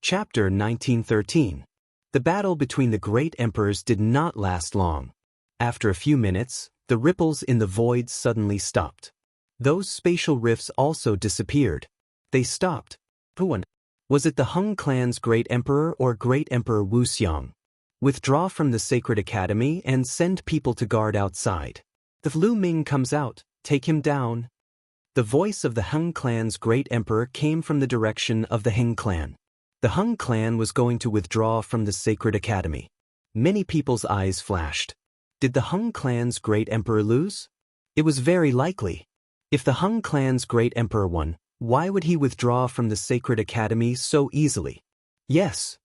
Chapter 1913. The battle between the great emperors did not last long. After a few minutes, the ripples in the void suddenly stopped. Those spatial rifts also disappeared. They stopped. Who? Was it the Hung clan's great emperor or great emperor Wuxia? Withdraw from the sacred academy and send people to guard outside. If Lu Ming comes out, take him down. The voice of the Hung clan's great emperor came from the direction of the Heng clan. The Hung clan was going to withdraw from the sacred academy. Many people's eyes flashed. Did the Hung clan's great emperor lose? It was very likely. If the Hung clan's great emperor won, why would he withdraw from the sacred academy so easily? Yes.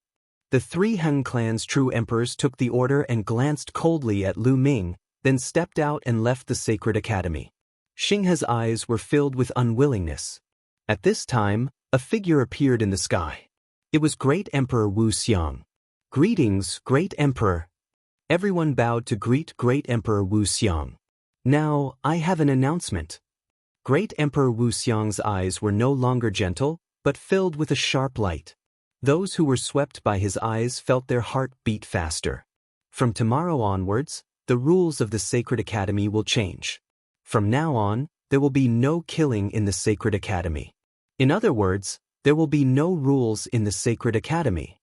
The three Hung clan's true emperors took the order and glanced coldly at Lu Ming, then stepped out and left the sacred academy. Xinghe's eyes were filled with unwillingness. At this time, a figure appeared in the sky. It was Great Emperor Wuxia. Greetings, Great Emperor. Everyone bowed to greet Great Emperor Wuxia. Now, I have an announcement. Great Emperor Wuxiang's eyes were no longer gentle, but filled with a sharp light. Those who were swept by his eyes felt their heart beat faster. From tomorrow onwards, the rules of the Sacred Academy will change. From now on, there will be no killing in the Sacred Academy. In other words, there will be no rules in the Sacred Academy.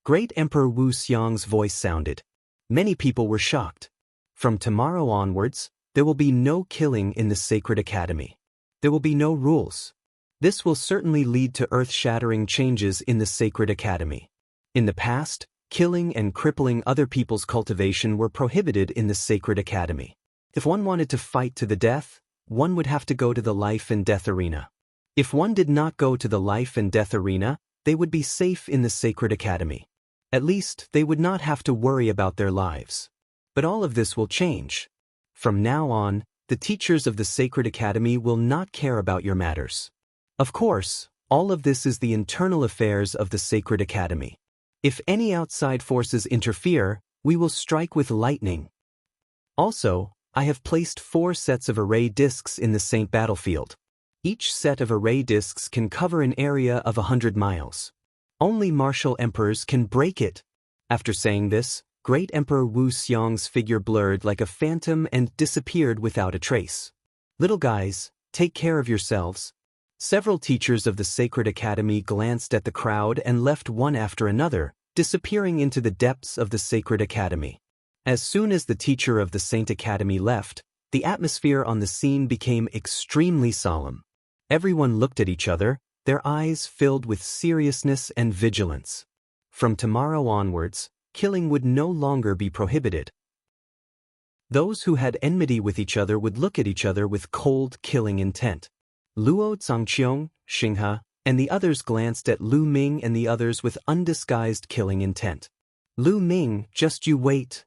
Great Emperor Wuxiang's voice sounded. Many people were shocked. From tomorrow onwards, there will be no killing in the Sacred Academy. There will be no rules. This will certainly lead to earth-shattering changes in the Sacred Academy. In the past, killing and crippling other people's cultivation were prohibited in the Sacred Academy. If one wanted to fight to the death, one would have to go to the life and death arena. If one did not go to the life and death arena, they would be safe in the Sacred Academy. At least, they would not have to worry about their lives. But all of this will change. From now on, the teachers of the Sacred Academy will not care about your matters. Of course, all of this is the internal affairs of the Sacred Academy. If any outside forces interfere, we will strike with lightning. Also, I have placed 4 sets of array discs in the Saint battlefield. Each set of array discs can cover an area of 100 miles. Only martial emperors can break it. After saying this, Great Emperor Wuxiang's figure blurred like a phantom and disappeared without a trace. Little guys, take care of yourselves. Several teachers of the Sacred Academy glanced at the crowd and left one after another, disappearing into the depths of the Sacred Academy. As soon as the teacher of the Saint Academy left, the atmosphere on the scene became extremely solemn. Everyone looked at each other, their eyes filled with seriousness and vigilance. From tomorrow onwards, killing would no longer be prohibited. Those who had enmity with each other would look at each other with cold, killing intent. Luo Zhangqiong, Xinghe, and the others glanced at Lu Ming and the others with undisguised killing intent. Lu Ming, just you wait.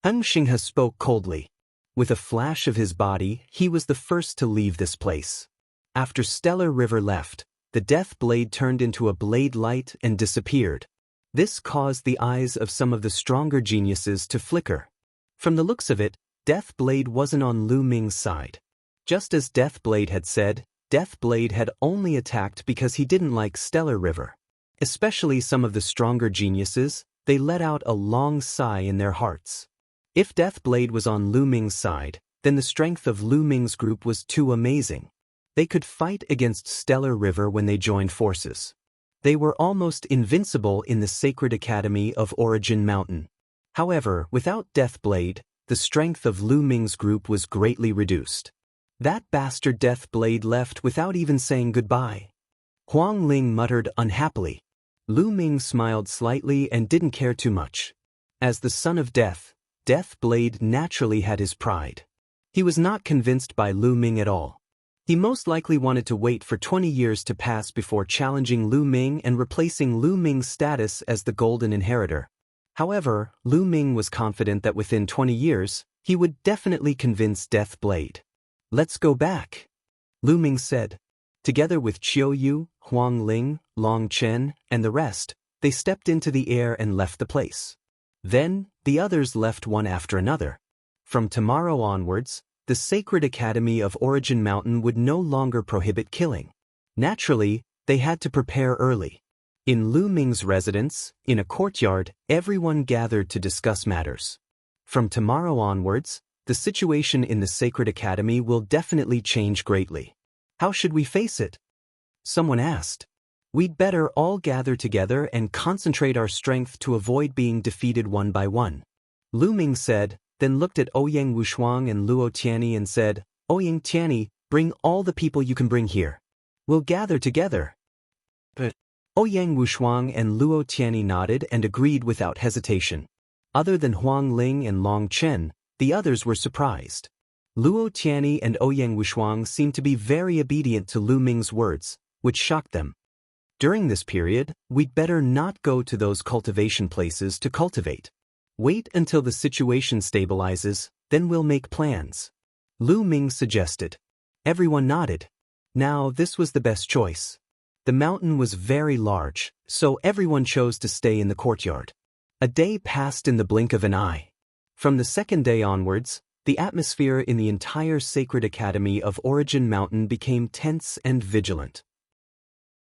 Xinghe spoke coldly. With a flash of his body, he was the first to leave this place. After Stellar River left, the death blade turned into a blade light and disappeared. This caused the eyes of some of the stronger geniuses to flicker. From the looks of it, Death Blade wasn't on Lu Ming's side. Just as Death Blade had said, Death Blade had only attacked because he didn't like Stellar River. Especially some of the stronger geniuses, they let out a long sigh in their hearts. If Death Blade was on Lu Ming's side, then the strength of Lu Ming's group was too amazing. They could fight against Stellar River when they joined forces. They were almost invincible in the Sacred Academy of Origin Mountain. However, without Death Blade, the strength of Lu Ming's group was greatly reduced. That bastard Death Blade left without even saying goodbye. Huang Ling muttered unhappily. Lu Ming smiled slightly and didn't care too much. As the son of death, Death Blade naturally had his pride. He was not convinced by Lu Ming at all. He most likely wanted to wait for 20 years to pass before challenging Lu Ming and replacing Lu Ming's status as the Golden Inheritor. However, Lu Ming was confident that within 20 years, he would definitely convince Death Blade. Let's go back, Lu Ming said. Together with Qiu Yu, Huang Ling, Long Chen, and the rest, they stepped into the air and left the place. Then, the others left one after another. From tomorrow onwards, the Sacred Academy of Origin Mountain would no longer prohibit killing. Naturally, they had to prepare early. In Lu Ming's residence, in a courtyard, everyone gathered to discuss matters. From tomorrow onwards, the situation in the Sacred Academy will definitely change greatly. How should we face it? Someone asked. We'd better all gather together and concentrate our strength to avoid being defeated one by one. Lu Ming said, then looked at Ouyang Wushuang and Luo Tianyi and said, Ouyang Tianyi, bring all the people you can bring here. We'll gather together. But Ouyang Wushuang and Luo Tianyi nodded and agreed without hesitation. Other than Huang Ling and Long Chen, the others were surprised. Luo Tianyi and Ouyang Wushuang seemed to be very obedient to Lu Ming's words, which shocked them. During this period, we'd better not go to those cultivation places to cultivate. Wait until the situation stabilizes, then we'll make plans. Lu Ming suggested. Everyone nodded. Now this was the best choice. The mountain was very large, so everyone chose to stay in the courtyard. A day passed in the blink of an eye. From the second day onwards, the atmosphere in the entire Sacred Academy of Origin Mountain became tense and vigilant.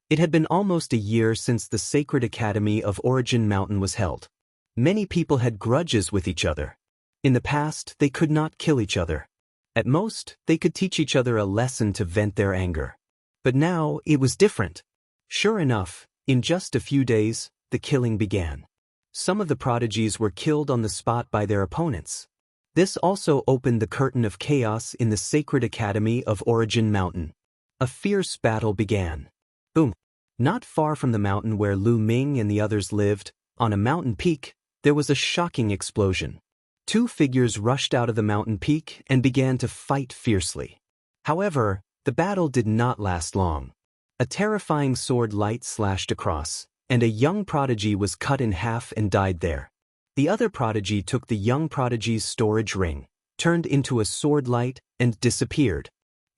It had been almost a year since the Sacred Academy of Origin Mountain was held. Many people had grudges with each other. In the past, they could not kill each other. At most, they could teach each other a lesson to vent their anger. But now, it was different. Sure enough, in just a few days, the killing began. Some of the prodigies were killed on the spot by their opponents. This also opened the curtain of chaos in the Sacred Academy of Origin Mountain. A fierce battle began. Boom! Not far from the mountain where Lu Ming and the others lived, on a mountain peak, there was a shocking explosion. Two figures rushed out of the mountain peak and began to fight fiercely. However, the battle did not last long. A terrifying sword light slashed across, and a young prodigy was cut in half and died there. The other prodigy took the young prodigy's storage ring, turned into a sword light, and disappeared.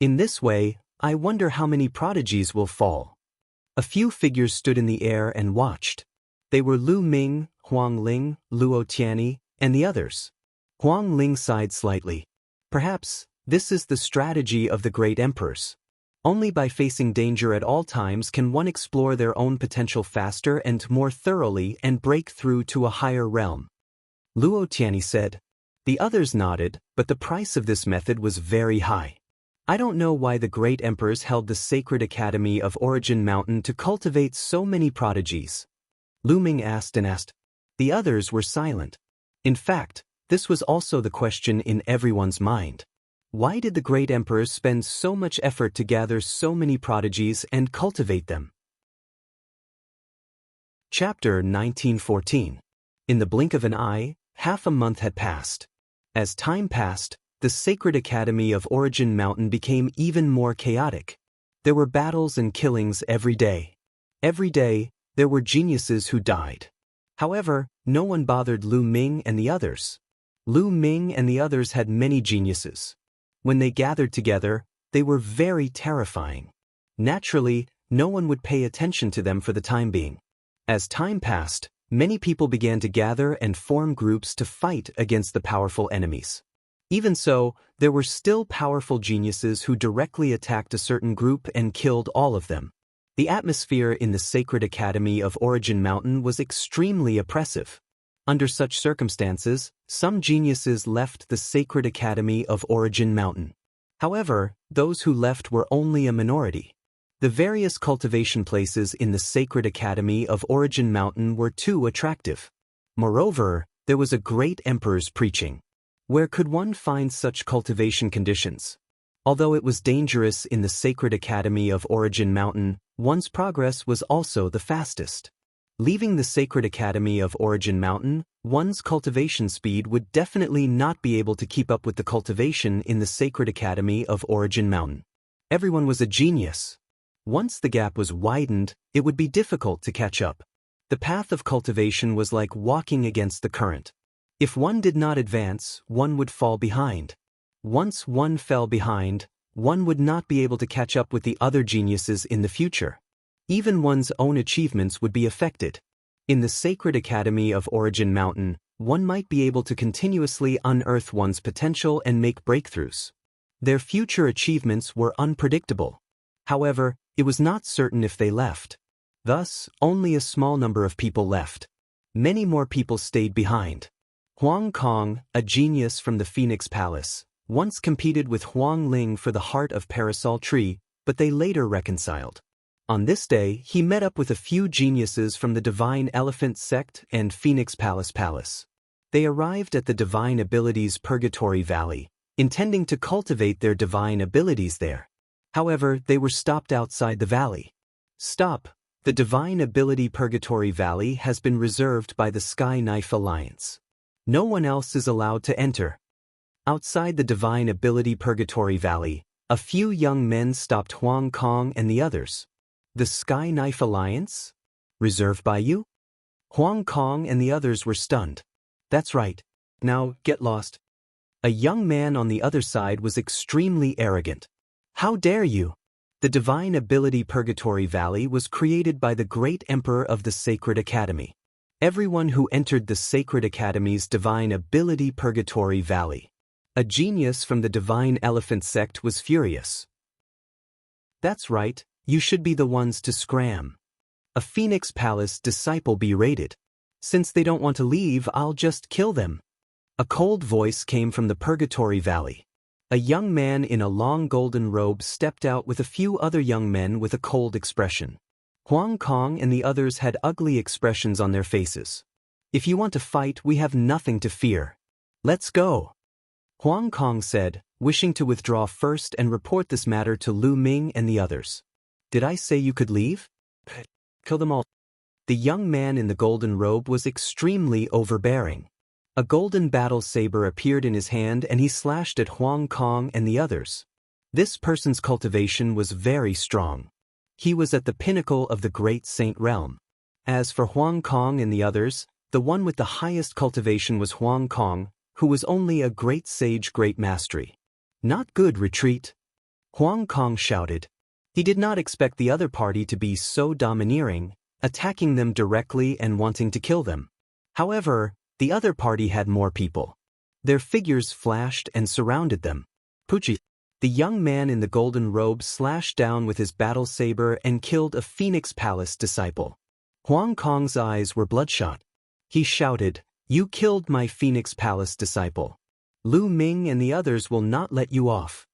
In this way, I wonder how many prodigies will fall. A few figures stood in the air and watched. They were Lu Ming, Huang Ling, Luo Tianyi, and the others. Huang Ling sighed slightly. Perhaps, this is the strategy of the great emperors. Only by facing danger at all times can one explore their own potential faster and more thoroughly and break through to a higher realm. Luo Tianyi said. The others nodded, but the price of this method was very high. I don't know why the great emperors held the Sacred Academy of Origin Mountain to cultivate so many prodigies. Lu Ming asked and asked. The others were silent. In fact, this was also the question in everyone's mind. Why did the great emperors spend so much effort to gather so many prodigies and cultivate them? Chapter 1914. In the blink of an eye, half a month had passed. As time passed, the Sacred Academy of Origin Mountain became even more chaotic. There were battles and killings every day. Every day, there were geniuses who died. However, no one bothered Lu Ming and the others. Lu Ming and the others had many geniuses. When they gathered together, they were very terrifying. Naturally, no one would pay attention to them for the time being. As time passed, many people began to gather and form groups to fight against the powerful enemies. Even so, there were still powerful geniuses who directly attacked a certain group and killed all of them. The atmosphere in the Sacred Academy of Origin Mountain was extremely oppressive. Under such circumstances, some geniuses left the Sacred Academy of Origin Mountain. However, those who left were only a minority. The various cultivation places in the Sacred Academy of Origin Mountain were too attractive. Moreover, there was a great emperor's preaching. Where could one find such cultivation conditions? Although it was dangerous in the Sacred Academy of Origin Mountain, one's progress was also the fastest. Leaving the Sacred Academy of Origin Mountain, one's cultivation speed would definitely not be able to keep up with the cultivation in the Sacred Academy of Origin Mountain. Everyone was a genius. Once the gap was widened, it would be difficult to catch up. The path of cultivation was like walking against the current. If one did not advance, one would fall behind. Once one fell behind, one would not be able to catch up with the other geniuses in the future. Even one's own achievements would be affected. In the Sacred Academy of Origin Mountain, one might be able to continuously unearth one's potential and make breakthroughs. Their future achievements were unpredictable. However, it was not certain if they left. Thus, only a small number of people left. Many more people stayed behind. Huang Kong, a genius from the Phoenix Palace, once competed with Huang Ling for the heart of Parasol Tree, but they later reconciled. On this day, he met up with a few geniuses from the Divine Elephant Sect and Phoenix Palace. They arrived at the Divine Abilities Purgatory Valley, intending to cultivate their divine abilities there. However, they were stopped outside the valley. Stop! The Divine Ability Purgatory Valley has been reserved by the Sky Knife Alliance. No one else is allowed to enter. Outside the Divine Ability Purgatory Valley, a few young men stopped Huang Kong and the others. The Sky Knife Alliance? Reserved by you? Huang Kong and the others were stunned. That's right. Now, get lost. A young man on the other side was extremely arrogant. How dare you? The Divine Ability Purgatory Valley was created by the great Emperor of the Sacred Academy. Everyone who entered the Sacred Academy's Divine Ability Purgatory Valley. A genius from the Divine Elephant Sect was furious. That's right, you should be the ones to scram. A Phoenix Palace disciple berated. Since they don't want to leave, I'll just kill them. A cold voice came from the Purgatory Valley. A young man in a long golden robe stepped out with a few other young men with a cold expression. Huang Kong and the others had ugly expressions on their faces. If you want to fight, we have nothing to fear. Let's go. Huang Kong said, wishing to withdraw first and report this matter to Lu Ming and the others. Did I say you could leave? Kill them all. The young man in the golden robe was extremely overbearing. A golden battle saber appeared in his hand and he slashed at Huang Kong and the others. This person's cultivation was very strong. He was at the pinnacle of the Great Saint Realm. As for Huang Kong and the others, the one with the highest cultivation was Huang Kong, who was only a great sage, great mastery. Not good, retreat. Huang Kong shouted. He did not expect the other party to be so domineering, attacking them directly and wanting to kill them. However, the other party had more people. Their figures flashed and surrounded them. Pucci. The young man in the golden robe slashed down with his battle saber and killed a Phoenix Palace disciple. Huang Kong's eyes were bloodshot. He shouted, "You killed my Phoenix Palace disciple. Lu Ming and the others will not let you off."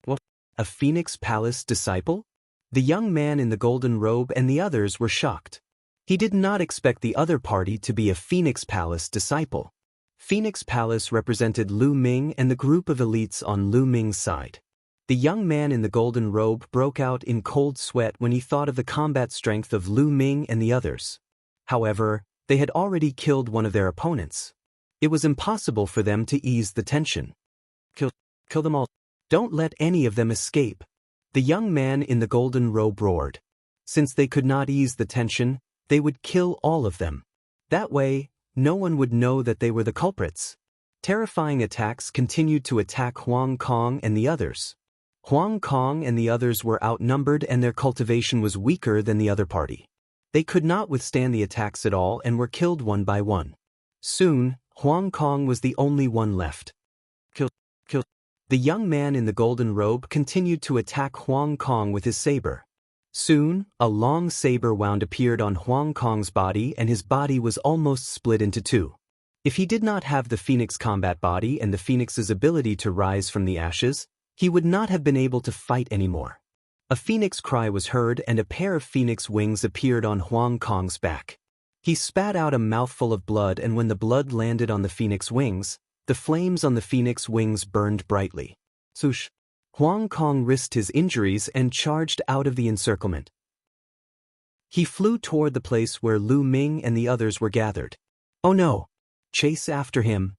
What? A Phoenix Palace disciple? The young man in the golden robe and the others were shocked. He did not expect the other party to be a Phoenix Palace disciple. Phoenix Palace represented Lu Ming and the group of elites on Lu Ming's side. The young man in the golden robe broke out in cold sweat when he thought of the combat strength of Lu Ming and the others. However, they had already killed one of their opponents. It was impossible for them to ease the tension. Kill them all. Don't let any of them escape. The young man in the golden robe roared. Since they could not ease the tension, they would kill all of them. That way, no one would know that they were the culprits. Terrifying attacks continued to attack Huang Kong and the others. Huang Kong and the others were outnumbered and their cultivation was weaker than the other party. They could not withstand the attacks at all and were killed one by one. Soon, Huang Kong was the only one left. Kill. The young man in the golden robe continued to attack Huang Kong with his saber. Soon, a long saber wound appeared on Huang Kong's body and his body was almost split into two. If he did not have the Phoenix combat body and the Phoenix's ability to rise from the ashes, he would not have been able to fight anymore. A Phoenix cry was heard and a pair of Phoenix wings appeared on Huang Kong's back. He spat out a mouthful of blood and when the blood landed on the Phoenix wings, the flames on the Phoenix wings burned brightly. Swoosh! Huang Kong risked his injuries and charged out of the encirclement. He flew toward the place where Lu Ming and the others were gathered. Oh no! Chase after him!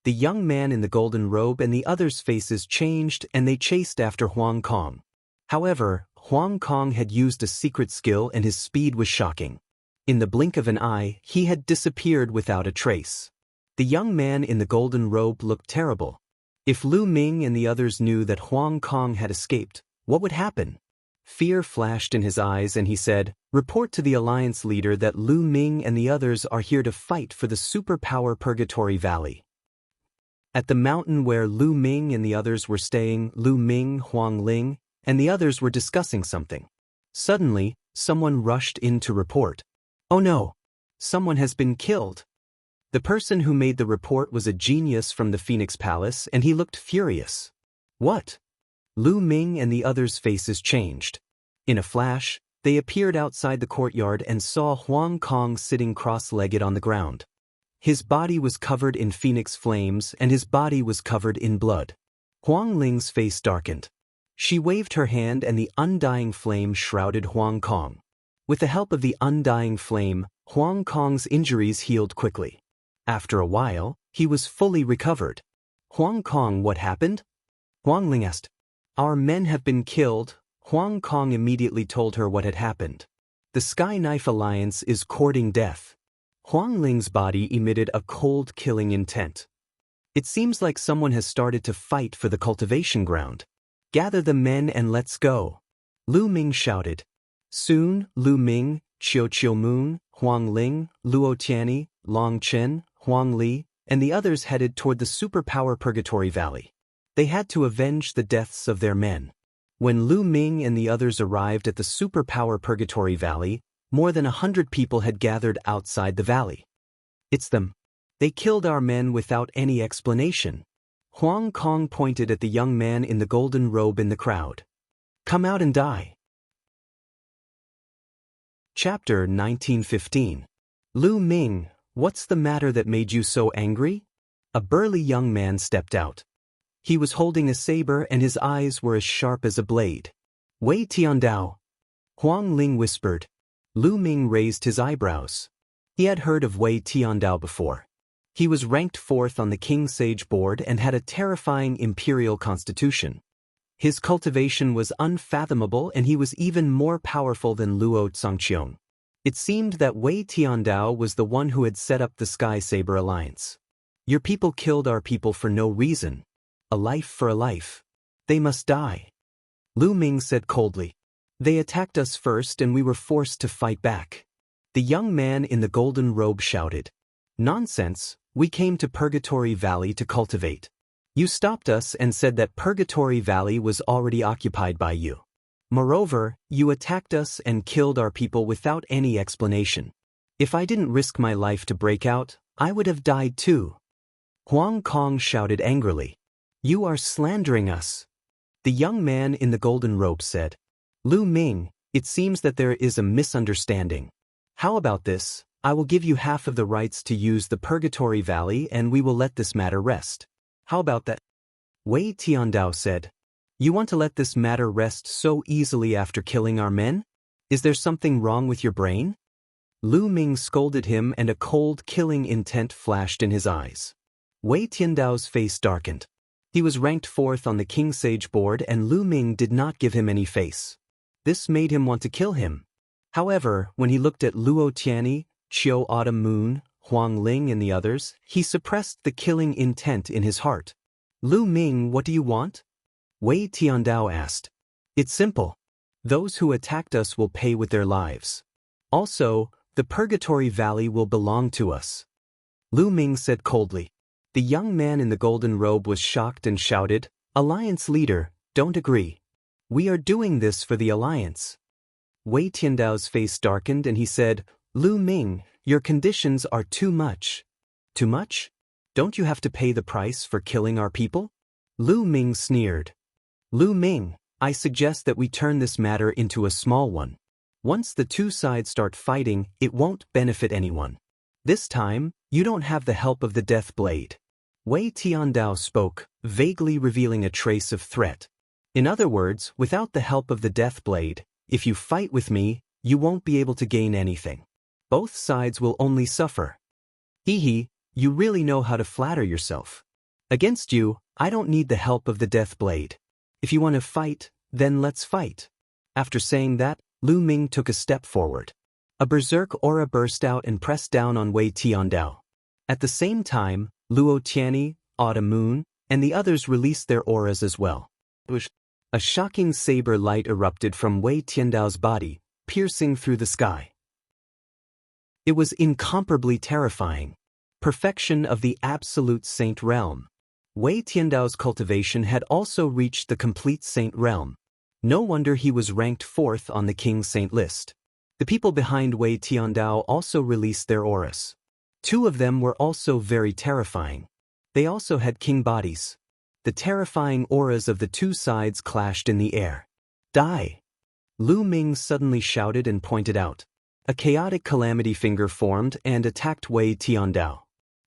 The young man in the golden robe and the others' faces changed and they chased after Huang Kong. However, Huang Kong had used a secret skill and his speed was shocking. In the blink of an eye, he had disappeared without a trace. The young man in the golden robe looked terrible. If Lu Ming and the others knew that Huang Kong had escaped, what would happen? Fear flashed in his eyes and he said, "Report to the Alliance leader that Lu Ming and the others are here to fight for the superpower Purgatory Valley." At the mountain where Lu Ming and the others were staying, Lu Ming, Huang Ling, and the others were discussing something. Suddenly, someone rushed in to report. Oh no! Someone has been killed. The person who made the report was a genius from the Phoenix Palace and he looked furious. What? Lu Ming and the others' faces changed. In a flash, they appeared outside the courtyard and saw Huang Kong sitting cross-legged on the ground. His body was covered in phoenix flames and his body was covered in blood. Huang Ling's face darkened. She waved her hand and the undying flame shrouded Huang Kong. With the help of the undying flame, Huang Kong's injuries healed quickly. After a while, he was fully recovered. Huang Kong, what happened? Huang Ling asked. Our men have been killed. Huang Kong immediately told her what had happened. The Sky Knife Alliance is courting death. Huang Ling's body emitted a cold killing intent. It seems like someone has started to fight for the cultivation ground. Gather the men and let's go. Lu Ming shouted. Soon, Lu Ming, Chiu Moon, Huang Ling, Luo Tianyi, Long Chen, Huang Li, and the others headed toward the superpower Purgatory Valley. They had to avenge the deaths of their men. When Lu Ming and the others arrived at the superpower Purgatory Valley, more than 100 people had gathered outside the valley. It's them. They killed our men without any explanation. Huang Kong pointed at the young man in the golden robe in the crowd. Come out and die. Chapter 1915. Lu Ming, what's the matter that made you so angry? A burly young man stepped out. He was holding a saber and his eyes were as sharp as a blade. Wei Tiandao. Huang Ling whispered. Lu Ming raised his eyebrows. He had heard of Wei Tiandao before. He was ranked 4th on the King Sage board and had a terrifying imperial constitution. His cultivation was unfathomable and he was even more powerful than Luo Tsangqiong. It seemed that Wei Tiandao was the one who had set up the Sky Saber Alliance. Your people killed our people for no reason. A life for a life. They must die. Lu Ming said coldly. They attacked us first and we were forced to fight back. The young man in the golden robe shouted. Nonsense, we came to Purgatory Valley to cultivate. You stopped us and said that Purgatory Valley was already occupied by you. Moreover, you attacked us and killed our people without any explanation. If I didn't risk my life to break out, I would have died too. Huang Kong shouted angrily. You are slandering us. The young man in the golden robe said. Lu Ming, it seems that there is a misunderstanding. How about this? I will give you half of the rights to use the Purgatory Valley and we will let this matter rest. How about that? Wei Tiandao said. You want to let this matter rest so easily after killing our men? Is there something wrong with your brain? Lu Ming scolded him and a cold killing intent flashed in his eyes. Wei Tiandao's face darkened. He was ranked 4th on the King Sage board and Lu Ming did not give him any face. This made him want to kill him. However, when he looked at Luo Tianyi, Chiu Autumn Moon, Huang Ling and the others, he suppressed the killing intent in his heart. Lu Ming, what do you want? Wei Tiandao asked. It's simple. Those who attacked us will pay with their lives. Also, the Purgatory Valley will belong to us. Lu Ming said coldly. The young man in the golden robe was shocked and shouted, Alliance leader, don't agree. We are doing this for the Alliance. Wei Tiandao's face darkened and he said, Lu Ming, your conditions are too much. Too much? Don't you have to pay the price for killing our people? Lu Ming sneered. Lu Ming, I suggest that we turn this matter into a small one. Once the two sides start fighting, it won't benefit anyone. This time, you don't have the help of the Death Blade. Wei Tiandao spoke, vaguely revealing a trace of threat. In other words, without the help of the Death Blade, if you fight with me, you won't be able to gain anything. Both sides will only suffer. Hee, you really know how to flatter yourself. Against you, I don't need the help of the Death Blade. If you want to fight, then let's fight. After saying that, Lu Ming took a step forward. A berserk aura burst out and pressed down on Wei Tiandao. At the same time, Luo Tianyi, Autumn Moon, and the others released their auras as well. A shocking saber light erupted from Wei Tiandao's body, piercing through the sky. It was incomparably terrifying. Perfection of the absolute saint realm. Wei Tiandao's cultivation had also reached the complete saint realm. No wonder he was ranked 4th on the King Saint list. The people behind Wei Tiandao also released their auras. Two of them were also very terrifying. They also had king bodies. The terrifying auras of the two sides clashed in the air. Die! Lu Ming suddenly shouted and pointed out. A chaotic calamity finger formed and attacked Wei Tiandao.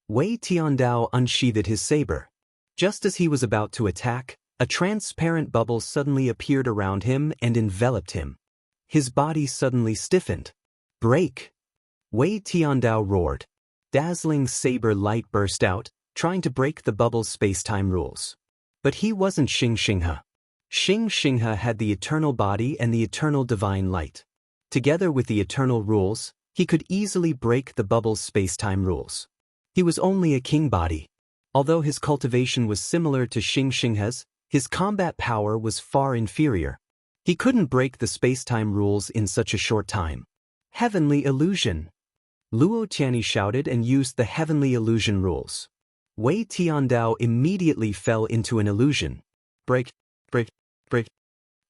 Wei Tiandao unsheathed his saber. Just as he was about to attack, a transparent bubble suddenly appeared around him and enveloped him. His body suddenly stiffened. Break! Wei Tiandao roared. Dazzling saber light burst out, trying to break the bubble's space-time rules. But he wasn't Xingxinghe. Xingxinghe had the eternal body and the eternal divine light. Together with the eternal rules, he could easily break the bubble's space-time rules. He was only a king body. Although his cultivation was similar to Xingxinghe's, his combat power was far inferior. He couldn't break the space-time rules in such a short time. Heavenly illusion! Luo Tianyi shouted and used the heavenly illusion rules. Wei Tiandao immediately fell into an illusion. Break, break, break.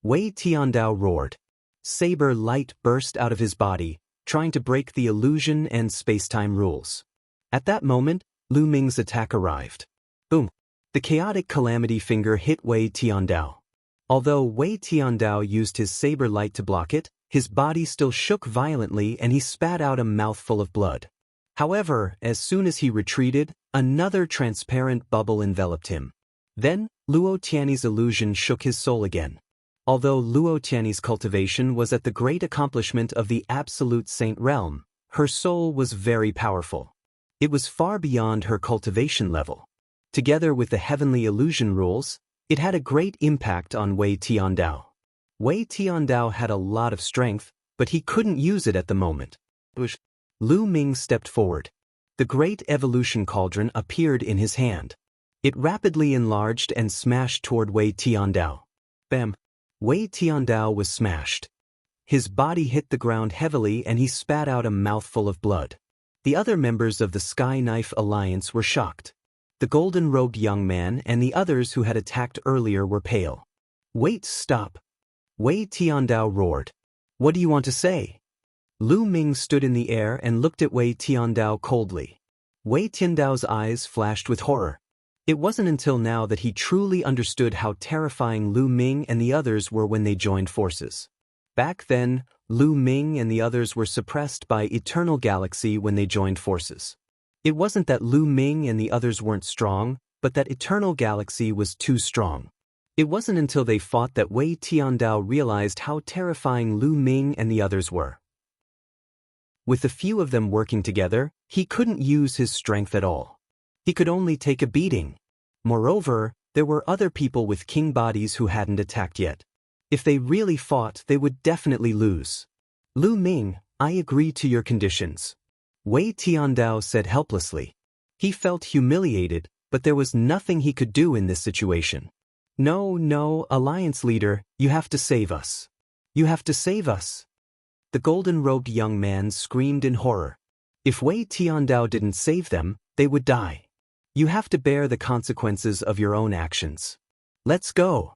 Wei Tiandao roared. Saber light burst out of his body, trying to break the illusion and space-time rules. At that moment, Lu Ming's attack arrived. Boom! The chaotic calamity finger hit Wei Tiandao. Although Wei Tiandao used his saber light to block it, his body still shook violently and he spat out a mouthful of blood. However, as soon as he retreated, another transparent bubble enveloped him. Then, Luo Tianyi's illusion shook his soul again. Although Luo Tianyi's cultivation was at the great accomplishment of the absolute saint realm, her soul was very powerful. It was far beyond her cultivation level. Together with the heavenly illusion rules, it had a great impact on Wei Tiandao. Wei Tiandao had a lot of strength, but he couldn't use it at the moment. Lu Ming stepped forward. The great evolution cauldron appeared in his hand. It rapidly enlarged and smashed toward Wei Tiandao. Bam! Wei Tiandao was smashed. His body hit the ground heavily and he spat out a mouthful of blood. The other members of the Sky Knife Alliance were shocked. The golden-robed young man and the others who had attacked earlier were pale. Wait, stop! Wei Tiandao roared. What do you want to say? Lu Ming stood in the air and looked at Wei Tiandao coldly. Wei Tiandao's eyes flashed with horror. It wasn't until now that he truly understood how terrifying Lu Ming and the others were when they joined forces. Back then, Lu Ming and the others were suppressed by Eternal Galaxy when they joined forces. It wasn't that Lu Ming and the others weren't strong, but that Eternal Galaxy was too strong. It wasn't until they fought that Wei Tiandao realized how terrifying Lu Ming and the others were. With a few of them working together, he couldn't use his strength at all. He could only take a beating. Moreover, there were other people with king bodies who hadn't attacked yet. If they really fought, they would definitely lose. Lu Ming, I agree to your conditions. Wei Tiandao said helplessly. He felt humiliated, but there was nothing he could do in this situation. No, Alliance leader, you have to save us. You have to save us. The golden-robed young man screamed in horror. If Wei Tiandao didn't save them, they would die. You have to bear the consequences of your own actions. Let's go.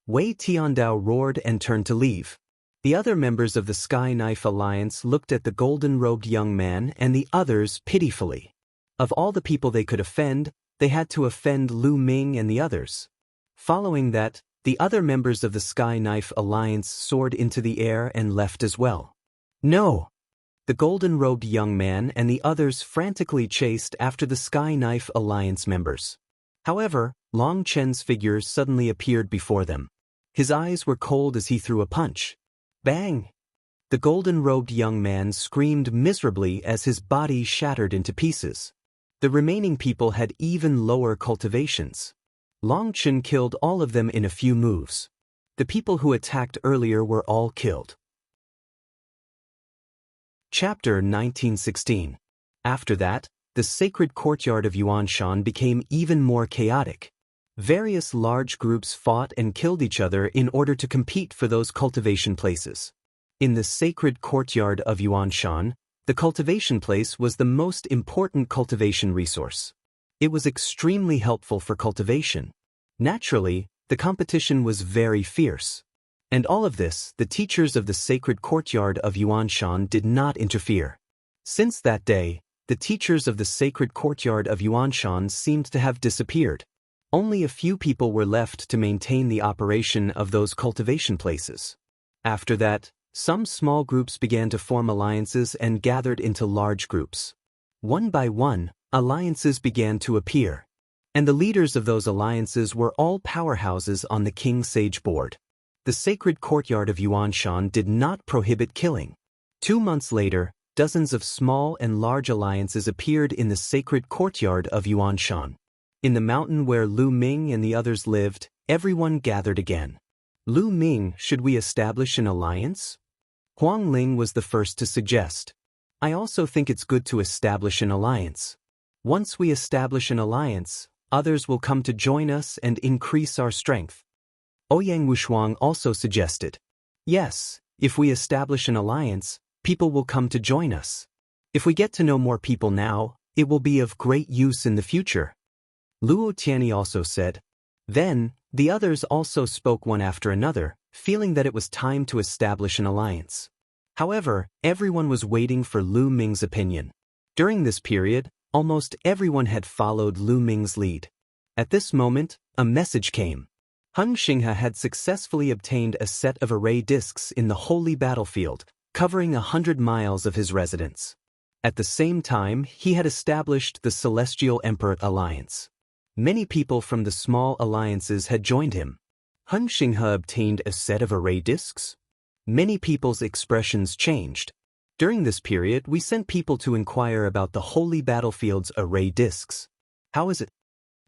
Wei Tiandao roared and turned to leave. The other members of the Sky Knife Alliance looked at the golden-robed young man and the others pitifully. Of all the people they could offend, they had to offend Lu Ming and the others. Following that, the other members of the Sky Knife Alliance soared into the air and left as well. No! The golden-robed young man and the others frantically chased after the Sky Knife Alliance members. However, Long Chen's figure suddenly appeared before them. His eyes were cold as he threw a punch. Bang! The golden-robed young man screamed miserably as his body shattered into pieces. The remaining people had even lower cultivations. Long Chen killed all of them in a few moves. The people who attacked earlier were all killed. Chapter 1916. After that, the sacred courtyard of Yuanshan became even more chaotic. Various large groups fought and killed each other in order to compete for those cultivation places. In the sacred courtyard of Yuanshan, the cultivation place was the most important cultivation resource. It was extremely helpful for cultivation. Naturally, the competition was very fierce. And all of this, the teachers of the sacred courtyard of Yuanshan did not interfere. Since that day, the teachers of the sacred courtyard of Yuanshan seemed to have disappeared. Only a few people were left to maintain the operation of those cultivation places. After that, some small groups began to form alliances and gathered into large groups. One by one, alliances began to appear. And the leaders of those alliances were all powerhouses on the King Sage board. The sacred courtyard of Yuanshan did not prohibit killing. 2 months later, dozens of small and large alliances appeared in the sacred courtyard of Yuanshan. In the mountain where Lu Ming and the others lived, everyone gathered again. Lu Ming, should we establish an alliance? Huang Ling was the first to suggest. I also think it's good to establish an alliance. Once we establish an alliance, others will come to join us and increase our strength. Ouyang Wushuang also suggested. Yes, if we establish an alliance, people will come to join us. If we get to know more people now, it will be of great use in the future. Luo Tianyi also said. Then, the others also spoke one after another, feeling that it was time to establish an alliance. However, everyone was waiting for Lu Ming's opinion. During this period, almost everyone had followed Lu Ming's lead. At this moment, a message came. Heng Xinghe had successfully obtained a set of array discs in the holy battlefield, covering 100 miles of his residence. At the same time, he had established the Celestial Emperor Alliance. Many people from the small alliances had joined him. Heng Xinghe obtained a set of array discs? Many people's expressions changed. During this period, we sent people to inquire about the holy battlefield's array discs. How is it?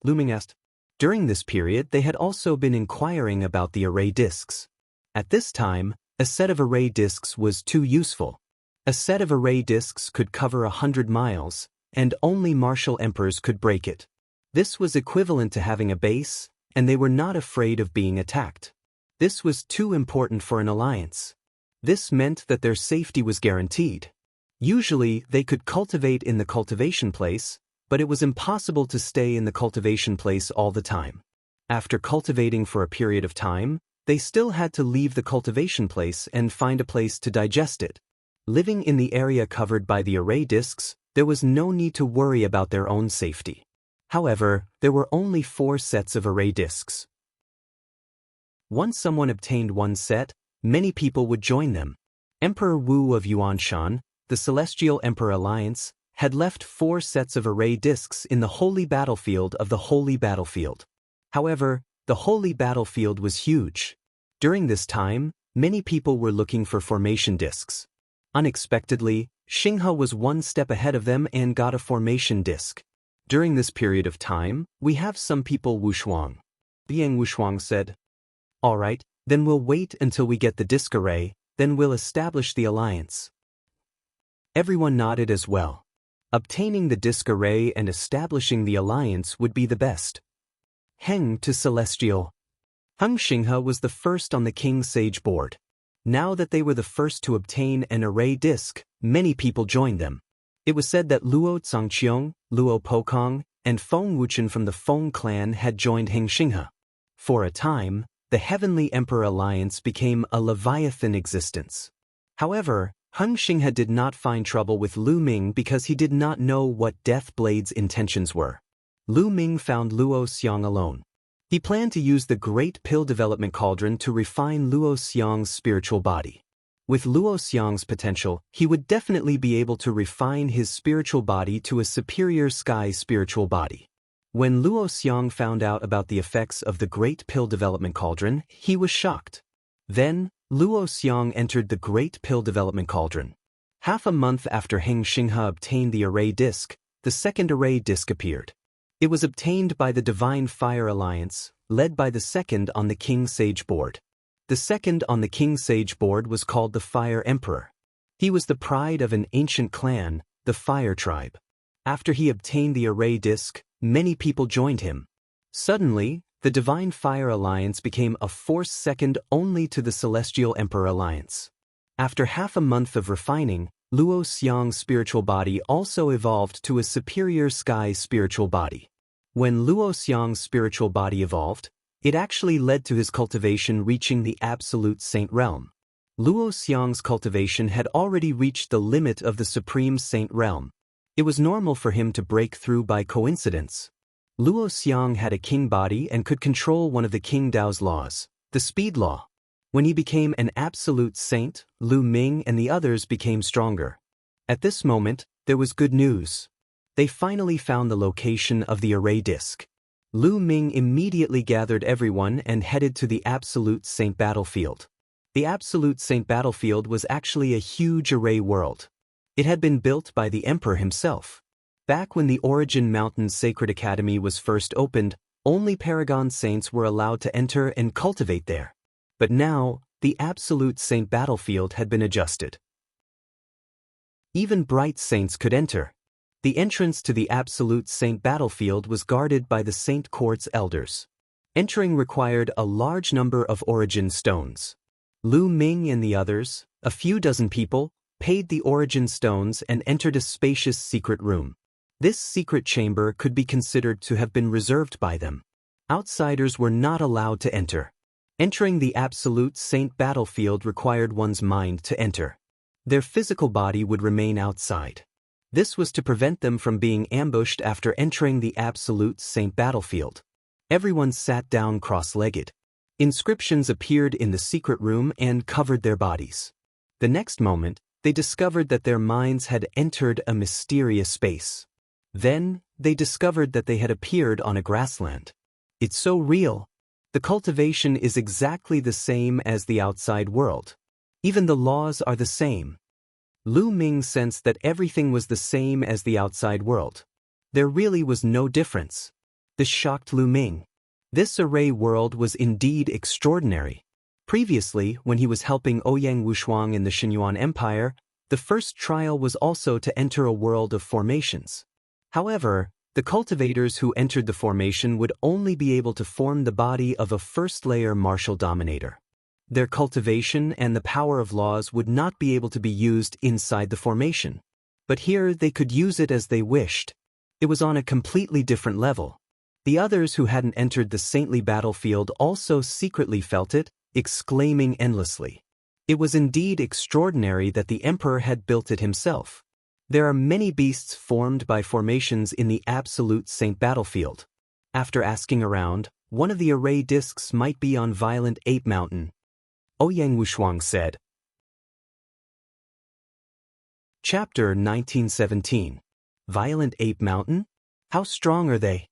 Lu Ming asked. During this period, they had also been inquiring about the array discs. At this time, a set of array discs was too useful. A set of array discs could cover 100 miles, and only martial emperors could break it. This was equivalent to having a base, and they were not afraid of being attacked. This was too important for an alliance. This meant that their safety was guaranteed. Usually, they could cultivate in the cultivation place, but it was impossible to stay in the cultivation place all the time. After cultivating for a period of time, they still had to leave the cultivation place and find a place to digest it. Living in the area covered by the array discs, there was no need to worry about their own safety. However, there were only 4 sets of array discs. Once someone obtained one set, many people would join them. Emperor Wu of Yuanshan, the Celestial Emperor Alliance, had left 4 sets of array discs in the holy battlefield of the holy battlefield. However, the holy battlefield was huge. During this time, many people were looking for formation discs. Unexpectedly, Xinghe was 1 step ahead of them and got a formation disc. During this period of time, we have some people Wushuang. Ouyang Wushuang said. All right, then we'll wait until we get the disc array, then we'll establish the alliance. Everyone nodded as well. Obtaining the disc array and establishing the alliance would be the best. Heng to Celestial. Heng Xinghe was the first on the King Sage board. Now that they were the first to obtain an array disc, many people joined them. It was said that Luo Zhangqiong, Luo Pokong, and Feng Wuchen from the Feng clan had joined Heng Xinghe. For a time, the Heavenly Emperor Alliance became a Leviathan existence. However, Heng Xinghe did not find trouble with Lu Ming because he did not know what Death Blade's intentions were. Lu Ming found Luo Xiang alone. He planned to use the Great Pill Development Cauldron to refine Luo Xiang's spiritual body. With Luo Xiang's potential, he would definitely be able to refine his spiritual body to a superior sky spiritual body. When Luo Xiang found out about the effects of the Great Pill Development Cauldron, he was shocked. Then, Luo Xiang entered the Great Pill Development Cauldron. Half a month after Heng Xinghe obtained the array disc, the second array disc appeared. It was obtained by the Divine Fire Alliance, led by the second on the King Sage board. The second on the King Sage board was called the Fire Emperor. He was the pride of an ancient clan, the Fire Tribe. After he obtained the array disc, many people joined him. Suddenly, the Divine Fire Alliance became a force second only to the Celestial Emperor Alliance. After half a month of refining, Luo Xiang's spiritual body also evolved to a superior sky spiritual body. When Luo Xiang's spiritual body evolved, It actually led to his cultivation reaching the absolute saint realm. Luo Xiang's cultivation had already reached the limit of the supreme saint realm. It was normal for him to break through by coincidence. Luo Xiang had a king body and could control one of the King Dao's laws, the speed law. When he became an absolute saint, Lu Ming and the others became stronger. At this moment, there was good news. They finally found the location of the array disk. Lu Ming immediately gathered everyone and headed to the Absolute Saint battlefield. The Absolute Saint battlefield was actually a huge array world. It had been built by the emperor himself. Back when the Origin Mountain Sacred Academy was first opened, only Paragon Saints were allowed to enter and cultivate there. But now, the Absolute Saint battlefield had been adjusted. Even bright saints could enter. The entrance to the Absolute Saint battlefield was guarded by the Saint Court's elders. Entering required a large number of origin stones. Lu Ming and the others, a few dozen people, paid the origin stones and entered a spacious secret room. This secret chamber could be considered to have been reserved by them. Outsiders were not allowed to enter. Entering the Absolute Saint battlefield required one's mind to enter. Their physical body would remain outside. This was to prevent them from being ambushed after entering the Absolute Saint battlefield. Everyone sat down cross-legged. Inscriptions appeared in the secret room and covered their bodies. The next moment, they discovered that their minds had entered a mysterious space. Then, they discovered that they had appeared on a grassland. It's so real. The cultivation is exactly the same as the outside world. Even the laws are the same. Lu Ming sensed that everything was the same as the outside world. There really was no difference. This shocked Lu Ming. This array world was indeed extraordinary. Previously, when he was helping Ouyang Wushuang in the Xinyuan Empire, the first trial was also to enter a world of formations. However, the cultivators who entered the formation would only be able to form the body of a first-layer martial dominator. Their cultivation and the power of laws would not be able to be used inside the formation. But here they could use it as they wished. It was on a completely different level. The others who hadn't entered the saintly battlefield also secretly felt it, exclaiming endlessly. It was indeed extraordinary that the emperor had built it himself. There are many beasts formed by formations in the Absolute Saint battlefield. After asking around, one of the array discs might be on Violent Ape Mountain. Ouyang Wushuang said. Chapter 1917. Violent Ape Mountain? How strong are they?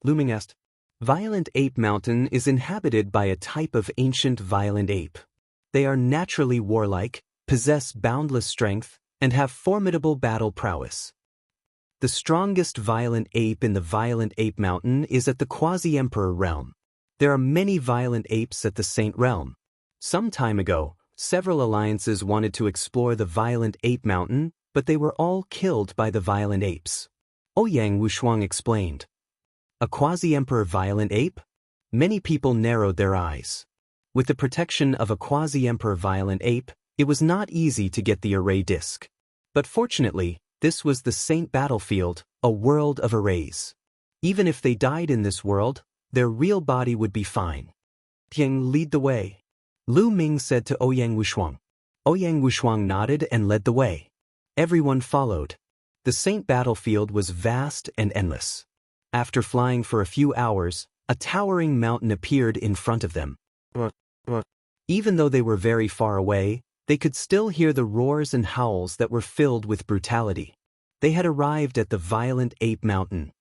Lu Ming asked. Violent Ape Mountain is inhabited by a type of ancient violent ape. They are naturally warlike, possess boundless strength, and have formidable battle prowess. The strongest violent ape in the Violent Ape Mountain is at the Quasi-Emperor realm. There are many violent apes at the Saint realm. Some time ago, several alliances wanted to explore the Violent Ape Mountain, but they were all killed by the violent apes. Ouyang Wushuang explained. A quasi-emperor violent ape? Many people narrowed their eyes. With the protection of a quasi-emperor violent ape, it was not easy to get the array disc. But fortunately, this was the Saint battlefield, a world of arrays. Even if they died in this world, their real body would be fine. Tiang, lead the way. Lu Ming said to Ouyang Wushuang. Ouyang Wushuang nodded and led the way. Everyone followed. The Saint battlefield was vast and endless. After flying for a few hours, a towering mountain appeared in front of them. Even though they were very far away, they could still hear the roars and howls that were filled with brutality. They had arrived at the Violent Ape Mountain.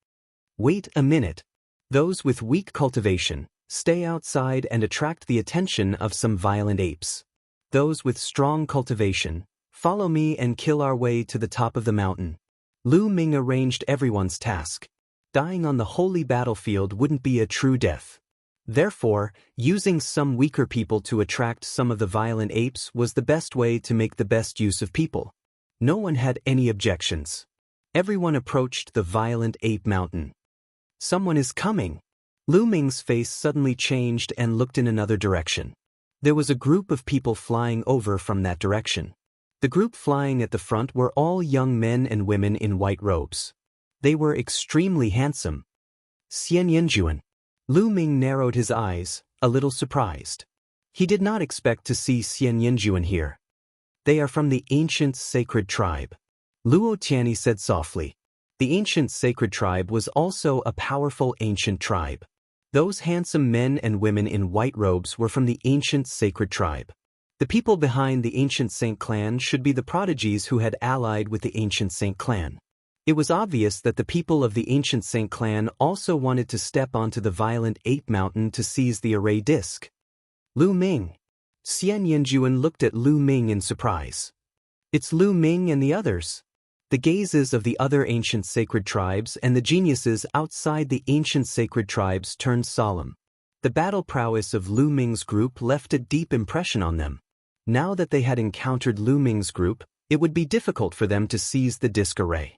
Wait a minute. Those with weak cultivation, stay outside and attract the attention of some violent apes. Those with strong cultivation, follow me and kill our way to the top of the mountain. Lu Ming arranged everyone's task. Dying on the holy battlefield wouldn't be a true death. Therefore, using some weaker people to attract some of the violent apes was the best way to make the best use of people. No one had any objections. Everyone approached the Violent Ape Mountain. Someone is coming. Lu Ming's face suddenly changed and looked in another direction. There was a group of people flying over from that direction. The group flying at the front were all young men and women in white robes. They were extremely handsome. Xian Yinjuan. Lu Ming narrowed his eyes, a little surprised. He did not expect to see Xian Yinjuan here. They are from the ancient sacred tribe. Luo Tianyi said softly. The ancient sacred tribe was also a powerful ancient tribe. Those handsome men and women in white robes were from the ancient sacred tribe. The people behind the ancient Saint clan should be the prodigies who had allied with the ancient Saint clan. It was obvious that the people of the ancient Saint clan also wanted to step onto the violent ape mountain to seize the array disc. Lu Ming. Xian Yinjuan looked at Lu Ming in surprise. It's Lu Ming and the others. The gazes of the other ancient sacred tribes and the geniuses outside the ancient sacred tribes turned solemn. The battle prowess of Lu Ming's group left a deep impression on them. Now that they had encountered Lu Ming's group, it would be difficult for them to seize the disc array.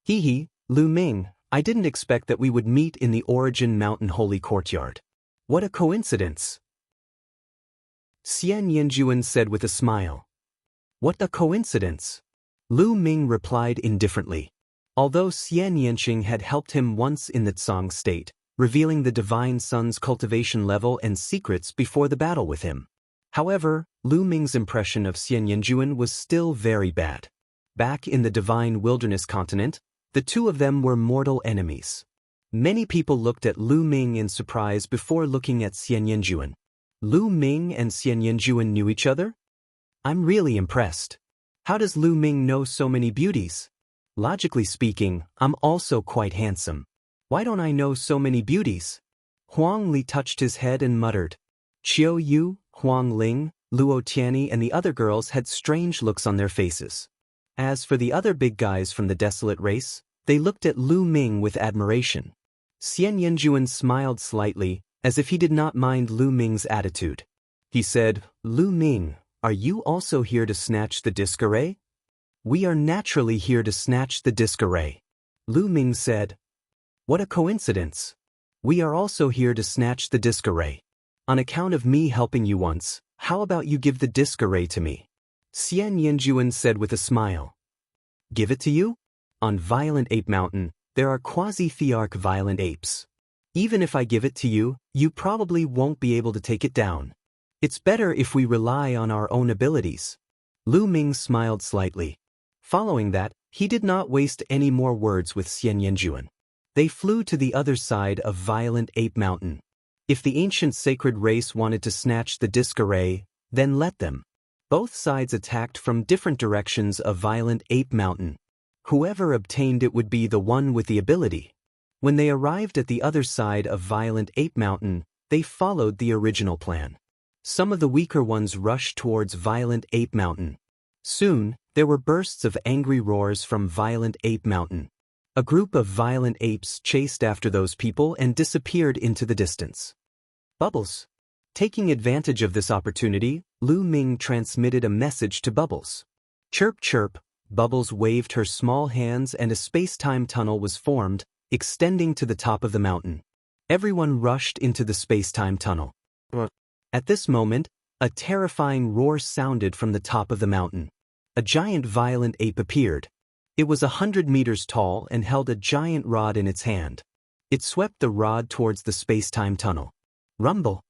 Hee, Lu Ming, I didn't expect that we would meet in the Origin Mountain Holy Courtyard. What a coincidence! Xian Yinjuan said with a smile. What a coincidence! Lu Ming replied indifferently. Although Xian Yanqing had helped him once in the Tsang state, revealing the Divine Sun's cultivation level and secrets before the battle with him. However, Lu Ming's impression of Xian Yinjuan was still very bad. Back in the Divine Wilderness continent, the two of them were mortal enemies. Many people looked at Lu Ming in surprise before looking at Xian Yinjuan. Lu Ming and Xian Yinjuan knew each other? I'm really impressed. How does Lu Ming know so many beauties? Logically speaking, I'm also quite handsome. Why don't I know so many beauties? Huang Li touched his head and muttered. Qiu Yu, Huang Ling, Luo Tianyi and the other girls had strange looks on their faces. As for the other big guys from the desolate race, they looked at Lu Ming with admiration. Xian Yinjuan smiled slightly, as if he did not mind Lu Ming's attitude. He said, Lu Ming, are you also here to snatch the disc array? We are naturally here to snatch the disc array. Lu Ming said. What a coincidence. We are also here to snatch the disc array. On account of me helping you once, how about you give the disc array to me? Xian Yinjuan said with a smile. Give it to you? On Violent Ape Mountain, there are quasi-thearch violent apes. Even if I give it to you, you probably won't be able to take it down. It's better if we rely on our own abilities. Lu Ming smiled slightly. Following that, he did not waste any more words with Xian Yinjuan. They flew to the other side of Violent Ape Mountain. If the ancient sacred race wanted to snatch the disc array, then let them. Both sides attacked from different directions of Violent Ape Mountain. Whoever obtained it would be the one with the ability. When they arrived at the other side of Violent Ape Mountain, they followed the original plan. Some of the weaker ones rushed towards Violent Ape Mountain. Soon, there were bursts of angry roars from Violent Ape Mountain. A group of violent apes chased after those people and disappeared into the distance. Bubbles. Taking advantage of this opportunity, Lu Ming transmitted a message to Bubbles. Chirp chirp, Bubbles waved her small hands and a space-time tunnel was formed, extending to the top of the mountain. Everyone rushed into the space-time tunnel. At this moment, a terrifying roar sounded from the top of the mountain. A giant violent ape appeared. It was 100 meters tall and held a giant rod in its hand. It swept the rod towards the space-time tunnel. Rumble.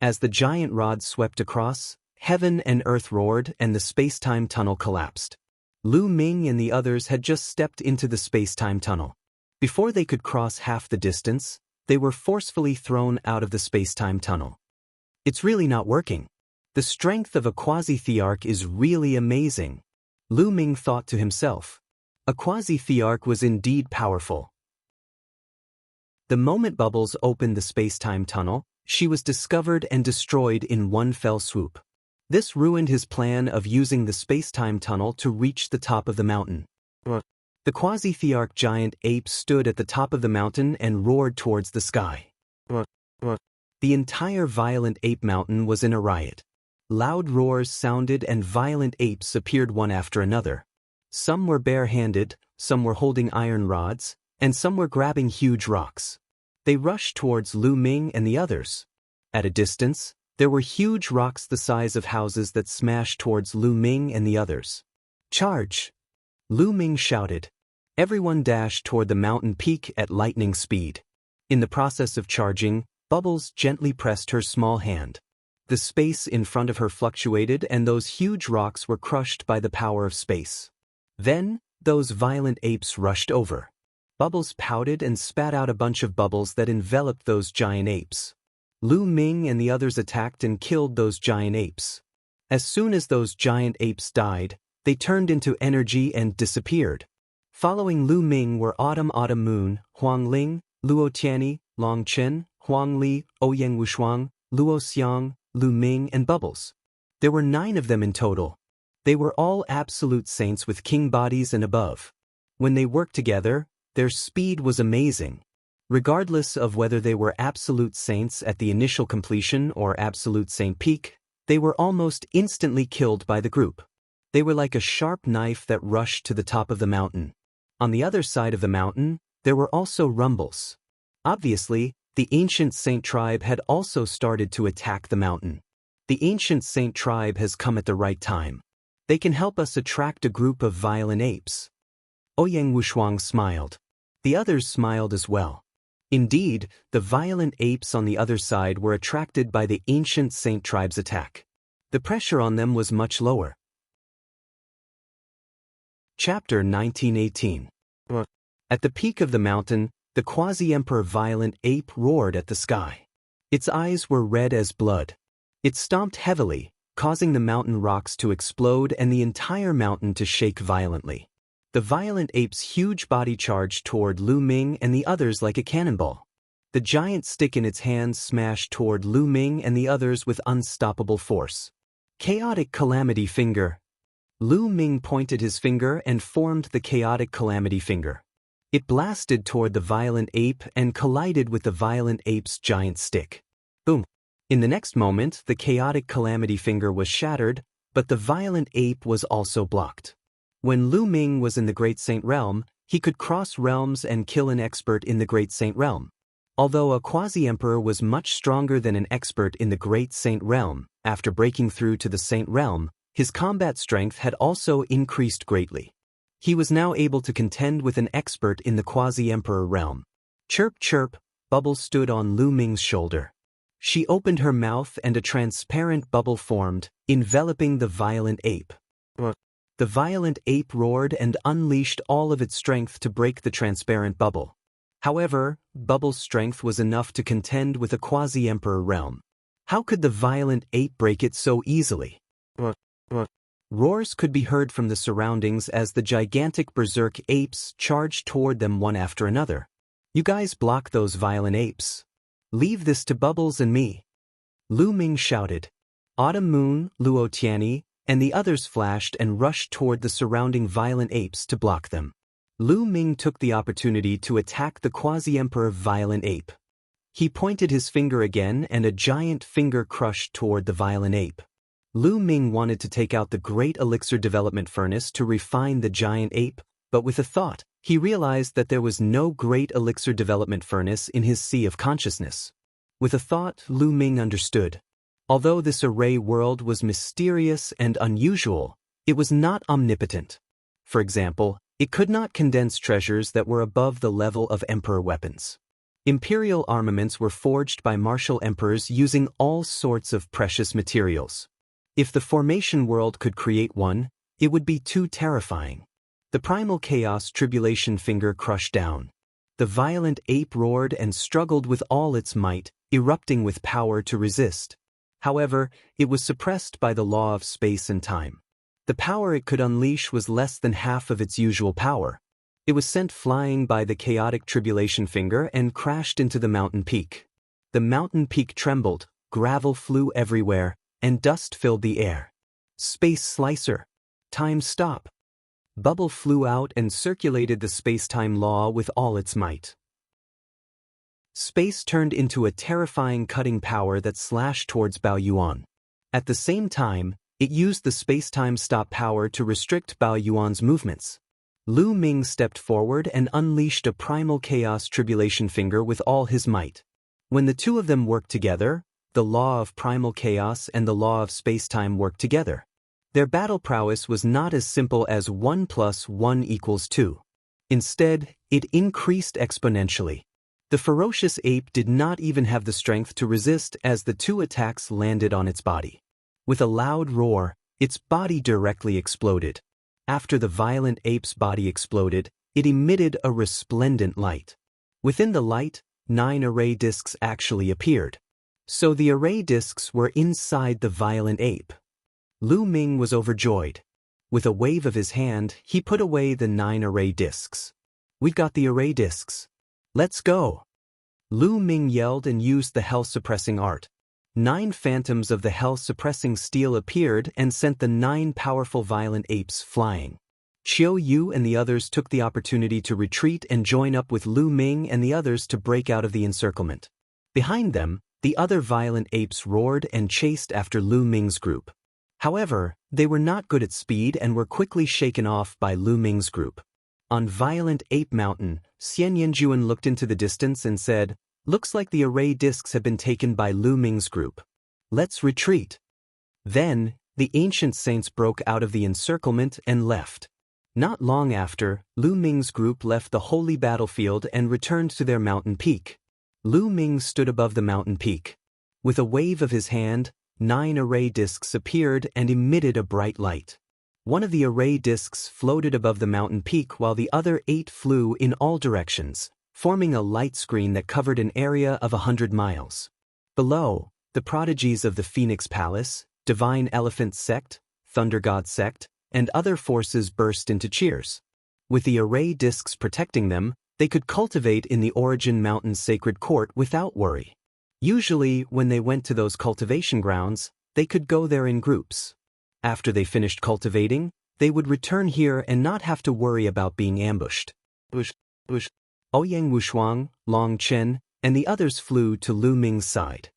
As the giant rod swept across, heaven and earth roared and the space-time tunnel collapsed. Lu Ming and the others had just stepped into the space-time tunnel. Before they could cross half the distance, they were forcefully thrown out of the space-time tunnel. It's really not working. The strength of a quasi-thearch is really amazing. Lu Ming thought to himself. A quasi-thearch was indeed powerful. The moment Bubbles opened the space-time tunnel, she was discovered and destroyed in one fell swoop. This ruined his plan of using the space-time tunnel to reach the top of the mountain. The quasi-thearch giant ape stood at the top of the mountain and roared towards the sky. The entire Violent Ape Mountain was in a riot. Loud roars sounded and violent apes appeared one after another. Some were bare-handed, some were holding iron rods, and some were grabbing huge rocks. They rushed towards Lu Ming and the others. At a distance, there were huge rocks the size of houses that smashed towards Lu Ming and the others. Charge! Lu Ming shouted. Everyone dashed toward the mountain peak at lightning speed. In the process of charging, Bubbles gently pressed her small hand. The space in front of her fluctuated and those huge rocks were crushed by the power of space. Then, those violent apes rushed over. Bubbles pouted and spat out a bunch of bubbles that enveloped those giant apes. Lu Ming and the others attacked and killed those giant apes. As soon as those giant apes died, they turned into energy and disappeared. Following Lu Ming were Autumn Moon, Huang Ling, Luo Tianyi, Long Chen, Huang Li, Ouyang Wushuang, Luo Xiang, Lu Ming and Bubbles. There were 9 of them in total. They were all absolute saints with king bodies and above. When they worked together, their speed was amazing. Regardless of whether they were absolute saints at the initial completion or absolute saint peak, they were almost instantly killed by the group. They were like a sharp knife that rushed to the top of the mountain. On the other side of the mountain, there were also rumbles. Obviously, the ancient saint tribe had also started to attack the mountain. The ancient saint tribe has come at the right time. They can help us attract a group of violent apes. Ouyang Wushuang smiled. The others smiled as well. Indeed, the violent apes on the other side were attracted by the ancient saint tribe's attack. The pressure on them was much lower. Chapter 1918. At the peak of the mountain, the quasi-emperor violent ape roared at the sky. Its eyes were red as blood. It stomped heavily, causing the mountain rocks to explode and the entire mountain to shake violently. The violent ape's huge body charged toward Lu Ming and the others like a cannonball. The giant stick in its hands smashed toward Lu Ming and the others with unstoppable force. Chaotic Calamity Finger. Lu Ming pointed his finger and formed the Chaotic Calamity Finger. It blasted toward the violent ape and collided with the violent ape's giant stick. Boom! In the next moment, the Chaotic Calamity Finger was shattered, but the violent ape was also blocked. When Lu Ming was in the Great Saint Realm, he could cross realms and kill an expert in the Great Saint Realm. Although a quasi-emperor was much stronger than an expert in the Great Saint Realm, after breaking through to the Saint Realm, his combat strength had also increased greatly. He was now able to contend with an expert in the quasi-emperor realm. Chirp chirp, Bubble stood on Lu Ming's shoulder. She opened her mouth and a transparent bubble formed, enveloping the violent ape. The violent ape roared and unleashed all of its strength to break the transparent bubble. However, Bubble's strength was enough to contend with a quasi-emperor realm. How could the violent ape break it so easily? Roars could be heard from the surroundings as the gigantic berserk apes charged toward them one after another. You guys block those violent apes. Leave this to Bubbles and me. Lu Ming shouted. Autumn Moon, Luo Tianyi, and the others flashed and rushed toward the surrounding violent apes to block them. Lu Ming took the opportunity to attack the quasi-emperor violent ape. He pointed his finger again and a giant finger crushed toward the violent ape. Lu Ming wanted to take out the great elixir development furnace to refine the giant ape, but with a thought, he realized that there was no great elixir development furnace in his sea of consciousness. With a thought, Lu Ming understood. Although this array world was mysterious and unusual, it was not omnipotent. For example, it could not condense treasures that were above the level of emperor weapons. Imperial armaments were forged by martial emperors using all sorts of precious materials. If the formation world could create one, it would be too terrifying. The primal chaos tribulation finger crushed down. The violent ape roared and struggled with all its might, erupting with power to resist. However, it was suppressed by the law of space and time. The power it could unleash was less than half of its usual power. It was sent flying by the chaotic tribulation finger and crashed into the mountain peak. The mountain peak trembled, gravel flew everywhere, and dust filled the air. Space Slicer. Time stop. Bubble flew out and circulated the space-time law with all its might. Space turned into a terrifying cutting power that slashed towards Bao Yuan. At the same time, it used the space-time stop power to restrict Bao Yuan's movements. Lu Ming stepped forward and unleashed a primal chaos tribulation finger with all his might. When the two of them worked together, the law of primal chaos and the law of space-time worked together. Their battle prowess was not as simple as 1 + 1 = 2. Instead, it increased exponentially. The ferocious ape did not even have the strength to resist as the two attacks landed on its body. With a loud roar, its body directly exploded. After the violent ape's body exploded, it emitted a resplendent light. Within the light, 9 array discs actually appeared. So the array discs were inside the violent ape. Lu Ming was overjoyed. With a wave of his hand, he put away the 9 array discs. "We got the array discs. Let's go!" Lu Ming yelled and used the hell-suppressing art. 9 phantoms of the hell-suppressing steel appeared and sent the 9 powerful violent apes flying. Xiao Yu and the others took the opportunity to retreat and join up with Lu Ming and the others to break out of the encirclement. Behind them, the other violent apes roared and chased after Lu Ming's group. However, they were not good at speed and were quickly shaken off by Lu Ming's group. On Violent Ape Mountain, Xian Yanjuan looked into the distance and said, "Looks like the array discs have been taken by Lu Ming's group. Let's retreat." Then, the ancient saints broke out of the encirclement and left. Not long after, Lu Ming's group left the holy battlefield and returned to their mountain peak. Lu Ming stood above the mountain peak. With a wave of his hand, 9 array discs appeared and emitted a bright light. One of the array discs floated above the mountain peak while the other 8 flew in all directions, forming a light screen that covered an area of 100 miles. Below, the prodigies of the Phoenix Palace, Divine Elephant Sect, Thunder God Sect, and other forces burst into cheers. With the array discs protecting them, they could cultivate in the Origin Mountain Sacred Court without worry. Usually, when they went to those cultivation grounds, they could go there in groups. After they finished cultivating, they would return here and not have to worry about being ambushed. Ouyang Wushuang, Long Chen, and the others flew to Lu Ming's side.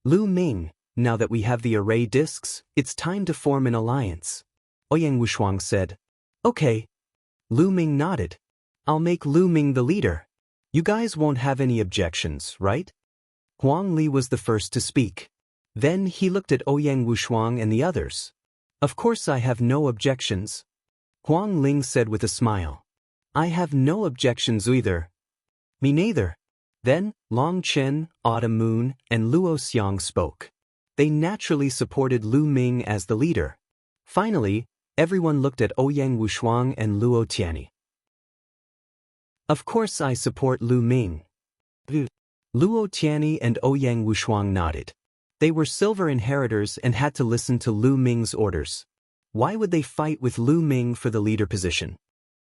"Lu Ming, now that we have the array discs, it's time to form an alliance," Ouyang Wushuang said. "Okay." Lu Ming nodded. "I'll make Lu Ming the leader. You guys won't have any objections, right?" Huang Li was the first to speak. Then he looked at Ouyang Wushuang and the others. "Of course I have no objections," Huang Ling said with a smile. "I have no objections either." "Me neither." Then, Long Chen, Autumn Moon, and Luo Xiang spoke. They naturally supported Lu Ming as the leader. Finally, everyone looked at Ouyang Wushuang and Luo Tianyi. "Of course I support Lu Ming." Luo Tianyi and Ouyang Wushuang nodded. They were silver inheritors and had to listen to Lu Ming's orders. Why would they fight with Lu Ming for the leader position?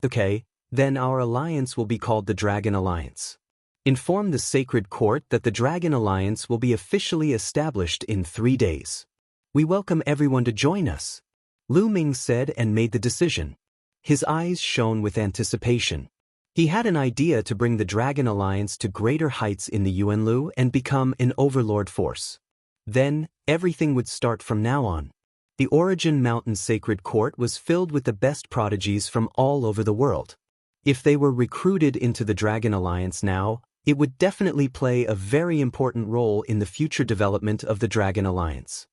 "Okay, then our alliance will be called the Dragon Alliance. Inform the Sacred Court that the Dragon Alliance will be officially established in 3 days. We welcome everyone to join us," Lu Ming said and made the decision. His eyes shone with anticipation. He had an idea to bring the Dragon Alliance to greater heights in the Yuanlu and become an overlord force. Then, everything would start from now on. The Origin Mountain Sacred Court was filled with the best prodigies from all over the world. If they were recruited into the Dragon Alliance now, it would definitely play a very important role in the future development of the Dragon Alliance.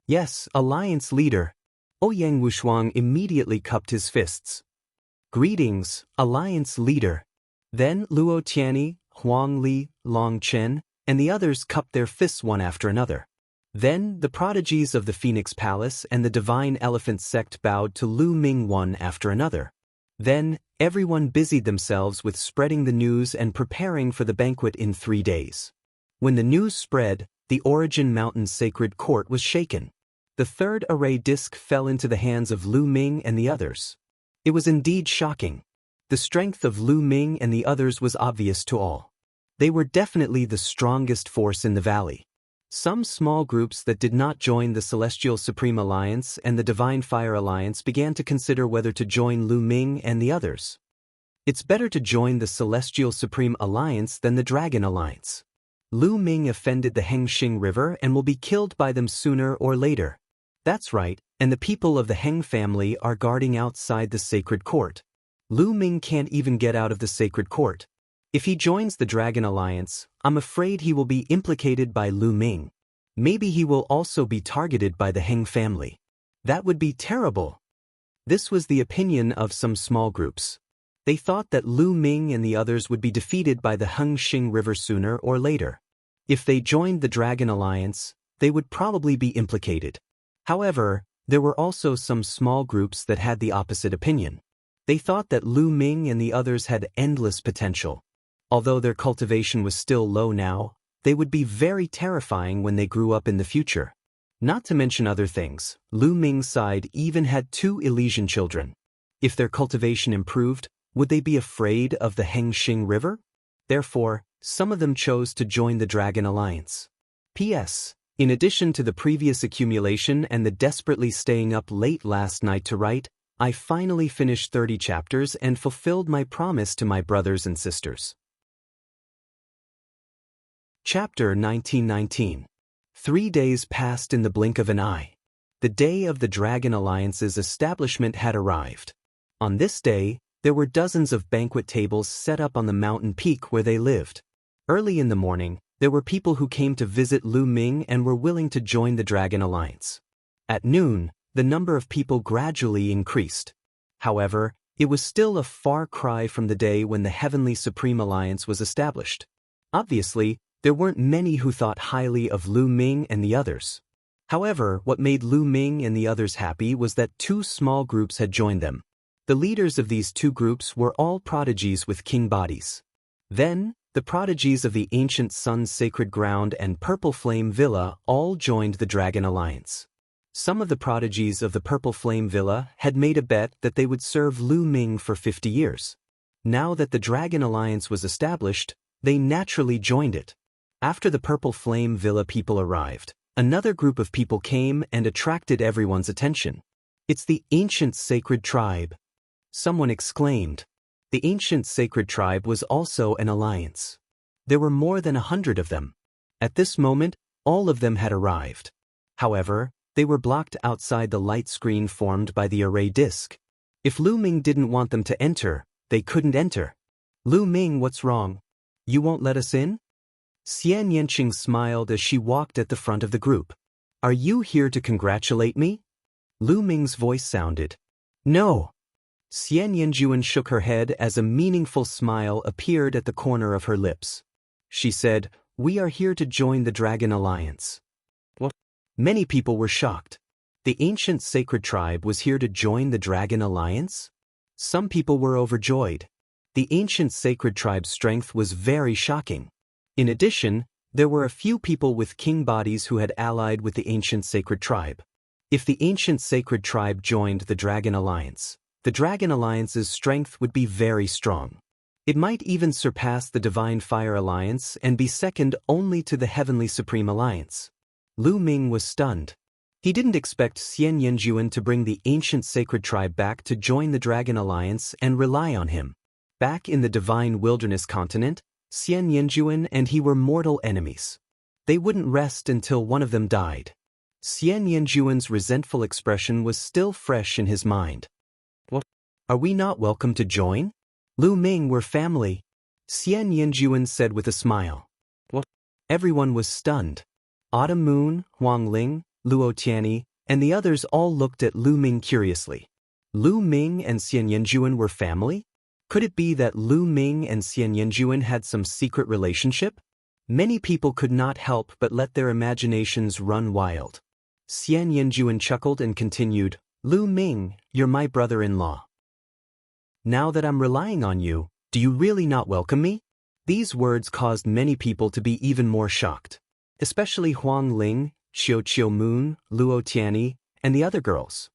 "Yes, Alliance Leader." Ouyang Wushuang immediately cupped his fists. "Greetings, Alliance Leader." Then Luo Tianyi, Huang Li, Long Chen, and the others cupped their fists one after another. Then the prodigies of the Phoenix Palace and the Divine Elephant Sect bowed to Lu Ming one after another. Then, everyone busied themselves with spreading the news and preparing for the banquet in 3 days. When the news spread, the Origin Mountain Sacred Court was shaken. The 3rd array disc fell into the hands of Lu Ming and the others. It was indeed shocking. The strength of Lu Ming and the others was obvious to all. They were definitely the strongest force in the valley. Some small groups that did not join the Celestial Supreme Alliance and the Divine Fire Alliance began to consider whether to join Lu Ming and the others. It's better to join the Celestial Supreme Alliance than the Dragon Alliance. Lu Ming offended the Hengxing River and will be killed by them sooner or later. That's right, and the people of the Heng family are guarding outside the Sacred Court. Lu Ming can't even get out of the Sacred Court. If he joins the Dragon Alliance, I'm afraid he will be implicated by Lu Ming. Maybe he will also be targeted by the Heng family. That would be terrible. This was the opinion of some small groups. They thought that Lu Ming and the others would be defeated by the Hengxing River sooner or later. If they joined the Dragon Alliance, they would probably be implicated. However, there were also some small groups that had the opposite opinion. They thought that Lu Ming and the others had endless potential. Although their cultivation was still low now, they would be very terrifying when they grew up in the future. Not to mention other things, Lu Ming's side even had 2 Elysian children. If their cultivation improved, would they be afraid of the Hengxing River? Therefore, some of them chose to join the Dragon Alliance. P.S. In addition to the previous accumulation and the desperately staying up late last night to write, I finally finished 30 chapters and fulfilled my promise to my brothers and sisters. Chapter 1919. 3 days passed in the blink of an eye. The day of the Dragon Alliance's establishment had arrived. On this day, there were dozens of banquet tables set up on the mountain peak where they lived. Early in the morning, there were people who came to visit Lu Ming and were willing to join the Dragon Alliance. At noon, the number of people gradually increased. However, it was still a far cry from the day when the Heavenly Supreme Alliance was established. Obviously, there weren't many who thought highly of Lu Ming and the others. However, what made Lu Ming and the others happy was that 2 small groups had joined them. The leaders of these 2 groups were all prodigies with king bodies. Then, the prodigies of the Ancient Sun's Sacred Ground and Purple Flame Villa all joined the Dragon Alliance. Some of the prodigies of the Purple Flame Villa had made a bet that they would serve Lu Ming for 50 years. Now that the Dragon Alliance was established, they naturally joined it. After the Purple Flame Villa people arrived, another group of people came and attracted everyone's attention. It's the Ancient Sacred Tribe. Someone exclaimed. The Ancient Sacred Tribe was also an alliance. There were more than 100 of them. At this moment, all of them had arrived. However, they were blocked outside the light screen formed by the array disk. If Lu Ming didn't want them to enter, they couldn't enter. Lu Ming, what's wrong? You won't let us in? Xian Yanqing smiled as she walked at the front of the group. Are you here to congratulate me? Lu Ming's voice sounded. No. Xian Yanjuan shook her head as a meaningful smile appeared at the corner of her lips. She said, We are here to join the Dragon Alliance. What? Many people were shocked. The Ancient Sacred Tribe was here to join the Dragon Alliance? Some people were overjoyed. The Ancient Sacred Tribe's strength was very shocking. In addition, there were a few people with king bodies who had allied with the Ancient Sacred Tribe. If the Ancient Sacred Tribe joined the Dragon Alliance, the Dragon Alliance's strength would be very strong. It might even surpass the Divine Fire Alliance and be second only to the Heavenly Supreme Alliance. Lu Ming was stunned. He didn't expect Xian Yanjuan to bring the Ancient Sacred Tribe back to join the Dragon Alliance and rely on him. Back in the Divine Wilderness continent, Xian Yanjuan and he were mortal enemies. They wouldn't rest until one of them died. Xian Yanjuan's resentful expression was still fresh in his mind. What? Are we not welcome to join? Lu Ming, we're family. Xian Yanjuan said with a smile. What? Everyone was stunned. Autumn Moon, Huang Ling, Luo Tianyi, and the others all looked at Lu Ming curiously. Lu Ming and Xian Yanjuan were family? Could it be that Lu Ming and Xian Yanjuan had some secret relationship? Many people could not help but let their imaginations run wild. Xian Yanjuan chuckled and continued, Lu Ming, you're my brother-in-law. Now that I'm relying on you, do you really not welcome me? These words caused many people to be even more shocked. Especially Huang Ling, Xiao Moon, Luo Tianyi, and the other girls.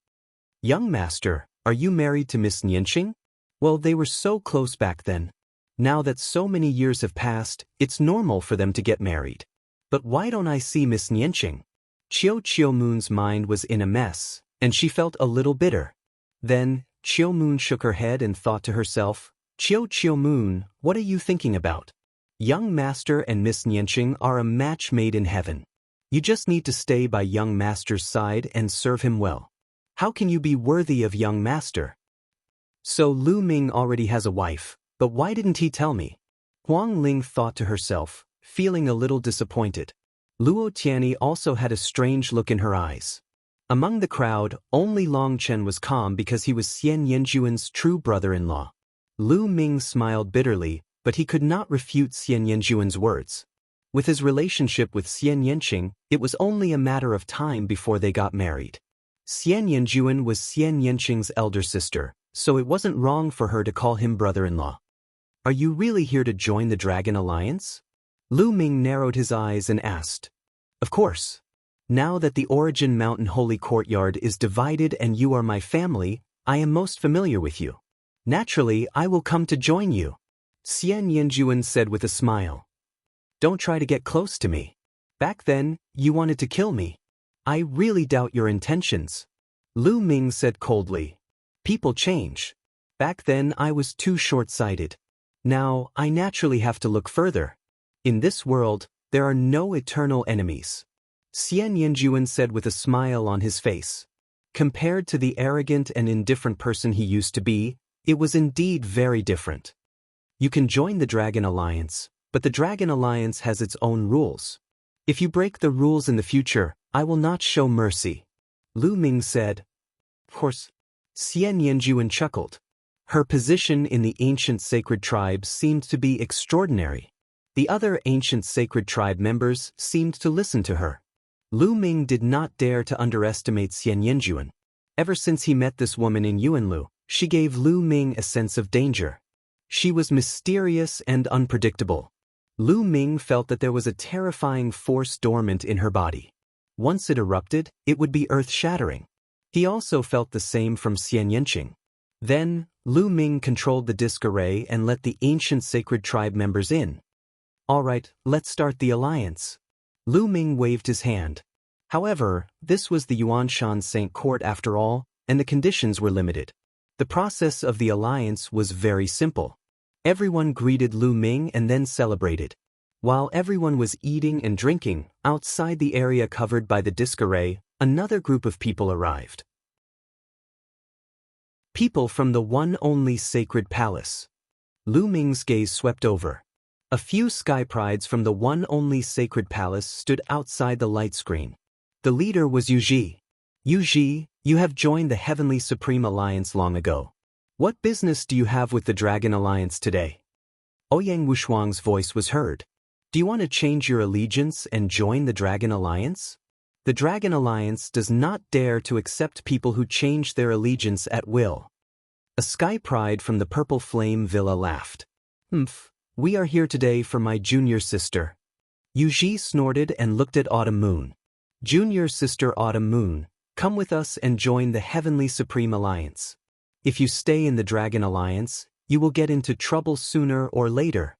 Young master, are you married to Miss Nianqing? Well, they were so close back then. Now that so many years have passed, it's normal for them to get married. But why don't I see Miss Nianqing? Xiao Moon's mind was in a mess, and she felt a little bitter. Then, Xiao Moon shook her head and thought to herself, Xiao Moon, what are you thinking about? Young master and Miss Nianqing are a match made in heaven. You just need to stay by young master's side and serve him well. How can you be worthy of young master? So Lu Ming already has a wife, but why didn't he tell me? Huang Ling thought to herself, feeling a little disappointed. Luo Tianyi also had a strange look in her eyes. Among the crowd, only Long Chen was calm because he was Xian Yanjuan's true brother-in-law. Lu Ming smiled bitterly, but he could not refute Xian Yanjuan's words. With his relationship with Xian Yanqing, it was only a matter of time before they got married. Xian Yanjuan was Xian Yanqing's elder sister, so it wasn't wrong for her to call him brother-in-law. Are you really here to join the Dragon Alliance? Lu Ming narrowed his eyes and asked. Of course. Now that the Origin Mountain Holy Courtyard is divided and you are my family, I am most familiar with you. Naturally, I will come to join you. Xian Yanjuan said with a smile. Don't try to get close to me. Back then, you wanted to kill me. I really doubt your intentions. Lu Ming said coldly. People change. Back then I was too short-sighted. Now, I naturally have to look further. In this world, there are no eternal enemies. Xian Yanjuan said with a smile on his face. Compared to the arrogant and indifferent person he used to be, it was indeed very different. You can join the Dragon Alliance, but the Dragon Alliance has its own rules. If you break the rules in the future, I will not show mercy. Lu Ming said. Of course. Xian Yanjuan chuckled. Her position in the ancient sacred tribes seemed to be extraordinary. The other ancient sacred tribe members seemed to listen to her. Lu Ming did not dare to underestimate Xian Yanjuan. Ever since he met this woman in Yuanlu, she gave Lu Ming a sense of danger. She was mysterious and unpredictable. Lu Ming felt that there was a terrifying force dormant in her body. Once it erupted, it would be earth-shattering. He also felt the same from Xian Yanqing. Then, Lu Ming controlled the disc array and let the ancient sacred tribe members in. All right, let's start the alliance. Lu Ming waved his hand. However, this was the Yuanshan Saint Court after all, and the conditions were limited. The process of the alliance was very simple. Everyone greeted Lu Ming and then celebrated. While everyone was eating and drinking, outside the area covered by the disc array, another group of people arrived. People from the one only sacred palace. Lu Ming's gaze swept over. A few sky prides from the one only sacred palace stood outside the light screen. The leader was Yu Ji. Yu Ji, you have joined the Heavenly Supreme Alliance long ago. What business do you have with the Dragon Alliance today? Ouyang Wushuang's voice was heard. Do you want to change your allegiance and join the Dragon Alliance? The Dragon Alliance does not dare to accept people who change their allegiance at will. A sky pride from the Purple Flame Villa laughed. We are here today for my junior sister. Yu Ji snorted and looked at Autumn Moon. Junior sister Autumn Moon, come with us and join the Heavenly Supreme Alliance. If you stay in the Dragon Alliance, you will get into trouble sooner or later.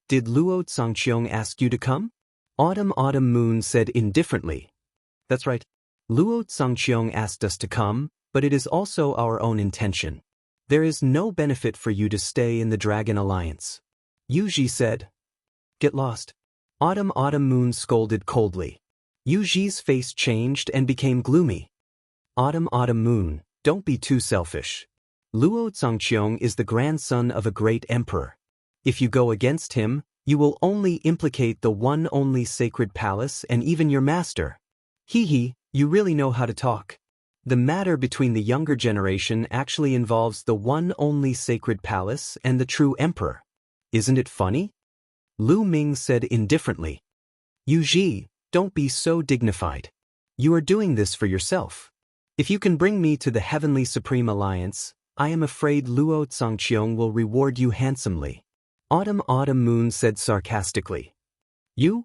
Did Luo Zhangqiong ask you to come? Autumn Moon said indifferently. That's right. Luo Zhangqiong asked us to come, but it is also our own intention. There is no benefit for you to stay in the Dragon Alliance. Yu Ji said. Get lost. Autumn Moon scolded coldly. Yu Ji's face changed and became gloomy. Autumn Moon, don't be too selfish. Luo Zhangqiong is the grandson of a great emperor. If you go against him, you will only implicate the one only sacred palace and even your master. Hee, you really know how to talk. The matter between the younger generation actually involves the one only sacred palace and the true emperor. Isn't it funny? Lu Ming said indifferently. Yu Ji, don't be so dignified. You are doing this for yourself. If you can bring me to the Heavenly Supreme Alliance, I am afraid Luo Zhangqiong will reward you handsomely. Autumn Moon said sarcastically. You?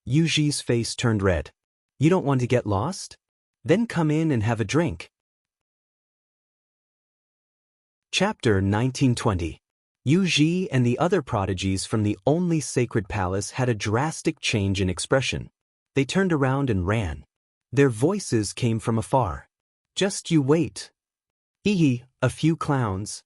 Yu Ji's face turned red. You don't want to get lost? Then come in and have a drink. Chapter 1920. Yu Ji and the other prodigies from the only sacred palace had a drastic change in expression. They turned around and ran. Their voices came from afar. Just you wait. Hee, a few clowns.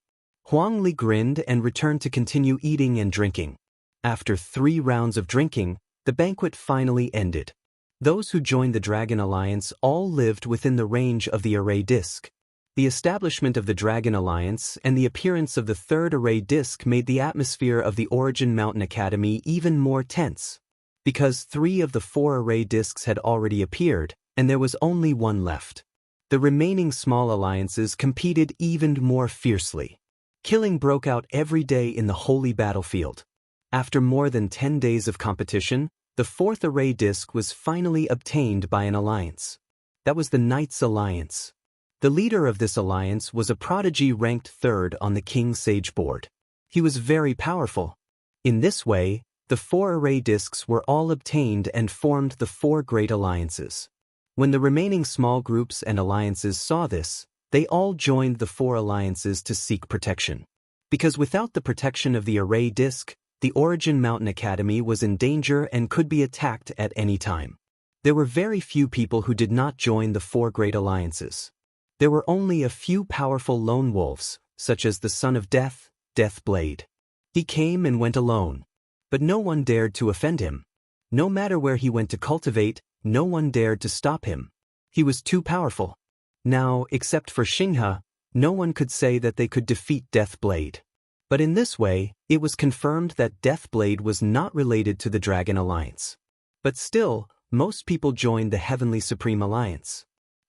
Huang Li grinned and returned to continue eating and drinking. After 3 rounds of drinking, the banquet finally ended. Those who joined the Dragon Alliance all lived within the range of the array disk. The establishment of the Dragon Alliance and the appearance of the 3rd array disk made the atmosphere of the Origin Mountain Academy even more tense. Because 3 of the 4 array disks had already appeared, and there was only 1 left. The remaining small alliances competed even more fiercely. Killing broke out every day in the holy battlefield. After more than 10 days of competition, the fourth array disc was finally obtained by an alliance. That was the Knights Alliance. The leader of this alliance was a prodigy ranked third on the King's Sage board. He was very powerful. In this way, the 4 array discs were all obtained and formed the 4 great alliances. When the remaining small groups and alliances saw this, they all joined the 4 alliances to seek protection. Because without the protection of the array disc, the Origin Mountain Academy was in danger and could be attacked at any time. There were very few people who did not join the 4 great alliances. There were only a few powerful lone wolves, such as the Son of Death, Deathblade. He came and went alone. But no one dared to offend him. No matter where he went to cultivate, no one dared to stop him. He was too powerful. Now, except for Xinghe, no one could say that they could defeat Deathblade. But in this way, it was confirmed that Deathblade was not related to the Dragon Alliance. But still, most people joined the Heavenly Supreme Alliance.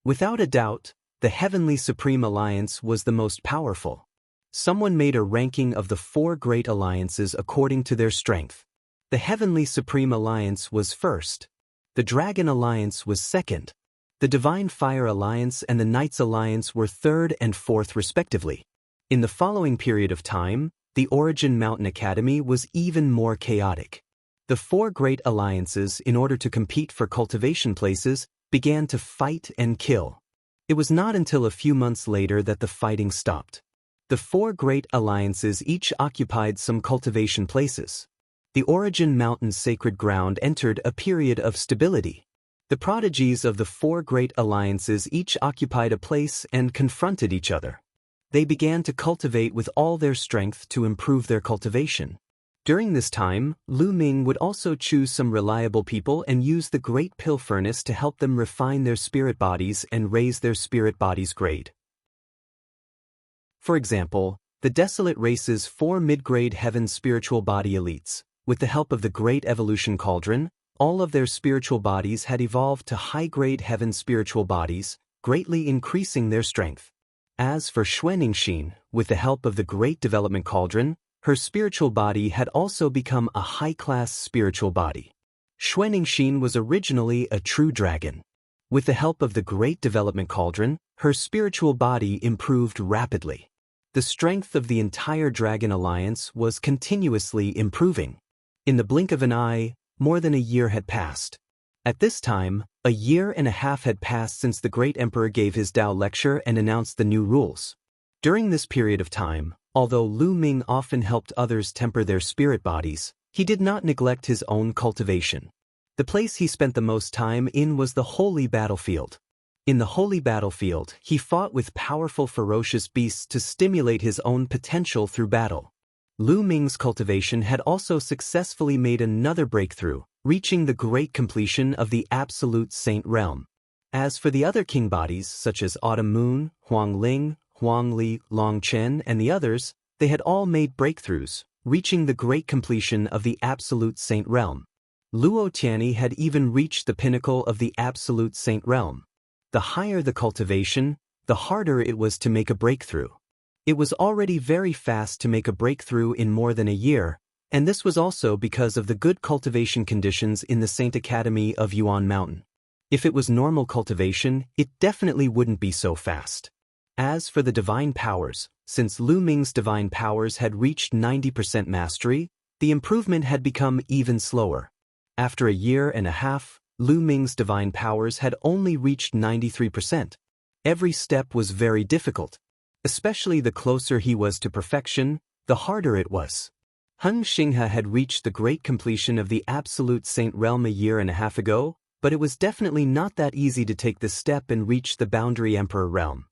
Without a doubt, the Heavenly Supreme Alliance was the most powerful. Someone made a ranking of the 4 great alliances according to their strength. The Heavenly Supreme Alliance was first. The Dragon Alliance was second. The Divine Fire Alliance and the Knights Alliance were third and fourth respectively. In the following period of time, the Origin Mountain Academy was even more chaotic. The 4 great alliances, in order to compete for cultivation places, began to fight and kill. It was not until a few months later that the fighting stopped. The 4 great alliances each occupied some cultivation places. The Origin Mountain sacred ground entered a period of stability. The prodigies of the 4 great alliances each occupied a place and confronted each other. They began to cultivate with all their strength to improve their cultivation. During this time, Lu Ming would also choose some reliable people and use the Great Pill Furnace to help them refine their spirit bodies and raise their spirit bodies' grade. For example, the Desolate Race's 4 mid-grade Heaven spiritual body elites, with the help of the Great Evolution Cauldron, all of their spiritual bodies had evolved to high-grade Heaven spiritual bodies, greatly increasing their strength. As for Xuaningxin, with the help of the Great Development Cauldron, her spiritual body had also become a high-class spiritual body. Xuaningxin was originally a true dragon. With the help of the Great Development Cauldron, her spiritual body improved rapidly. The strength of the entire Dragon Alliance was continuously improving. In the blink of an eye, more than a year had passed. At this time, a year and a half had passed since the Great Emperor gave his Tao lecture and announced the new rules. During this period of time, although Lu Ming often helped others temper their spirit bodies, he did not neglect his own cultivation. The place he spent the most time in was the holy battlefield. In the holy battlefield, he fought with powerful ferocious beasts to stimulate his own potential through battle. Lu Ming's cultivation had also successfully made another breakthrough, reaching the great completion of the Absolute Saint Realm. As for the other king bodies, such as Autumn Moon, Huang Ling, Huang Li, Long Chen, and the others, they had all made breakthroughs, reaching the great completion of the Absolute Saint Realm. Luo Tianyi had even reached the pinnacle of the Absolute Saint Realm. The higher the cultivation, the harder it was to make a breakthrough. It was already very fast to make a breakthrough in more than a year, and this was also because of the good cultivation conditions in the Saint Academy of Yuan Mountain. If it was normal cultivation, it definitely wouldn't be so fast. As for the divine powers, since Lu Ming's divine powers had reached 90% mastery, the improvement had become even slower. After a year and a half, Lu Ming's divine powers had only reached 93%. Every step was very difficult. Especially the closer he was to perfection, the harder it was. Hun Xinghe had reached the great completion of the Absolute Saint Realm a year and a half ago, but it was definitely not that easy to take this step and reach the Boundary Emperor realm.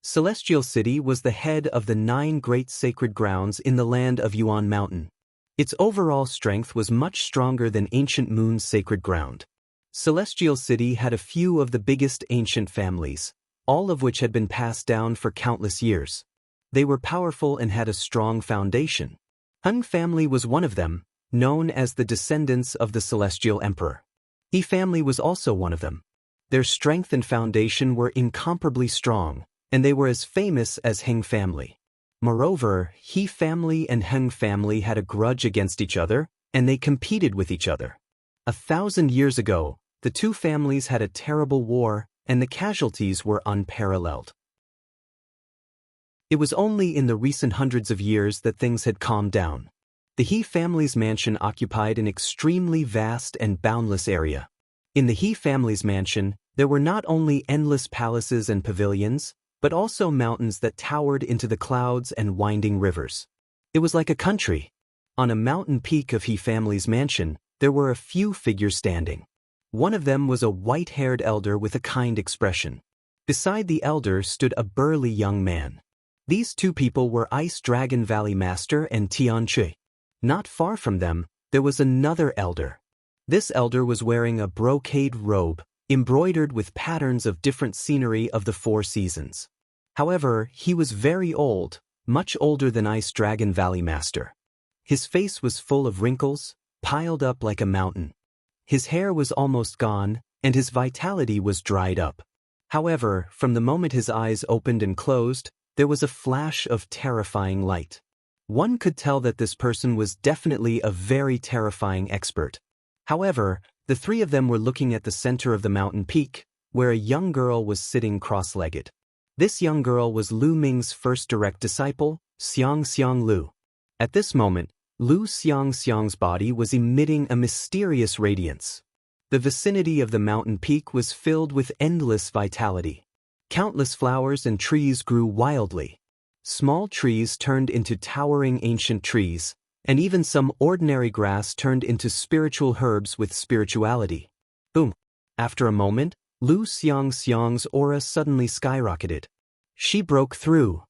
Celestial City was the head of the 9 great sacred grounds in the land of Yuan Mountain. Its overall strength was much stronger than Ancient Moon's sacred ground. Celestial City had a few of the biggest ancient families, all of which had been passed down for countless years. They were powerful and had a strong foundation. Hun family was one of them, known as the descendants of the Celestial Emperor. He family was also one of them. Their strength and foundation were incomparably strong, and they were as famous as Heng family. Moreover, He family and Heng family had a grudge against each other, and they competed with each other. 1,000 years ago, the two families had a terrible war, and the casualties were unparalleled. It was only in the recent hundreds of years that things had calmed down. The He family's mansion occupied an extremely vast and boundless area. In the He family's mansion, there were not only endless palaces and pavilions, but also mountains that towered into the clouds and winding rivers. It was like a country. On a mountain peak of He family's mansion, there were a few figures standing. One of them was a white-haired elder with a kind expression. Beside the elder stood a burly young man. These two people were Ice Dragon Valley Master and Tian Chui. Not far from them, there was another elder. This elder was wearing a brocade robe, embroidered with patterns of different scenery of the 4 seasons. However, he was very old, much older than Ice Dragon Valley Master. His face was full of wrinkles, piled up like a mountain. His hair was almost gone, and his vitality was dried up. However, from the moment his eyes opened and closed, there was a flash of terrifying light. One could tell that this person was definitely a very terrifying expert. However, the three of them were looking at the center of the mountain peak, where a young girl was sitting cross-legged. This young girl was Lu Ming's first direct disciple, Xiang Lu. At this moment, Lu Xiang's body was emitting a mysterious radiance. The vicinity of the mountain peak was filled with endless vitality. Countless flowers and trees grew wildly. Small trees turned into towering ancient trees, and even some ordinary grass turned into spiritual herbs with spirituality. Boom! After a moment, Lu Xiang's aura suddenly skyrocketed. She broke through.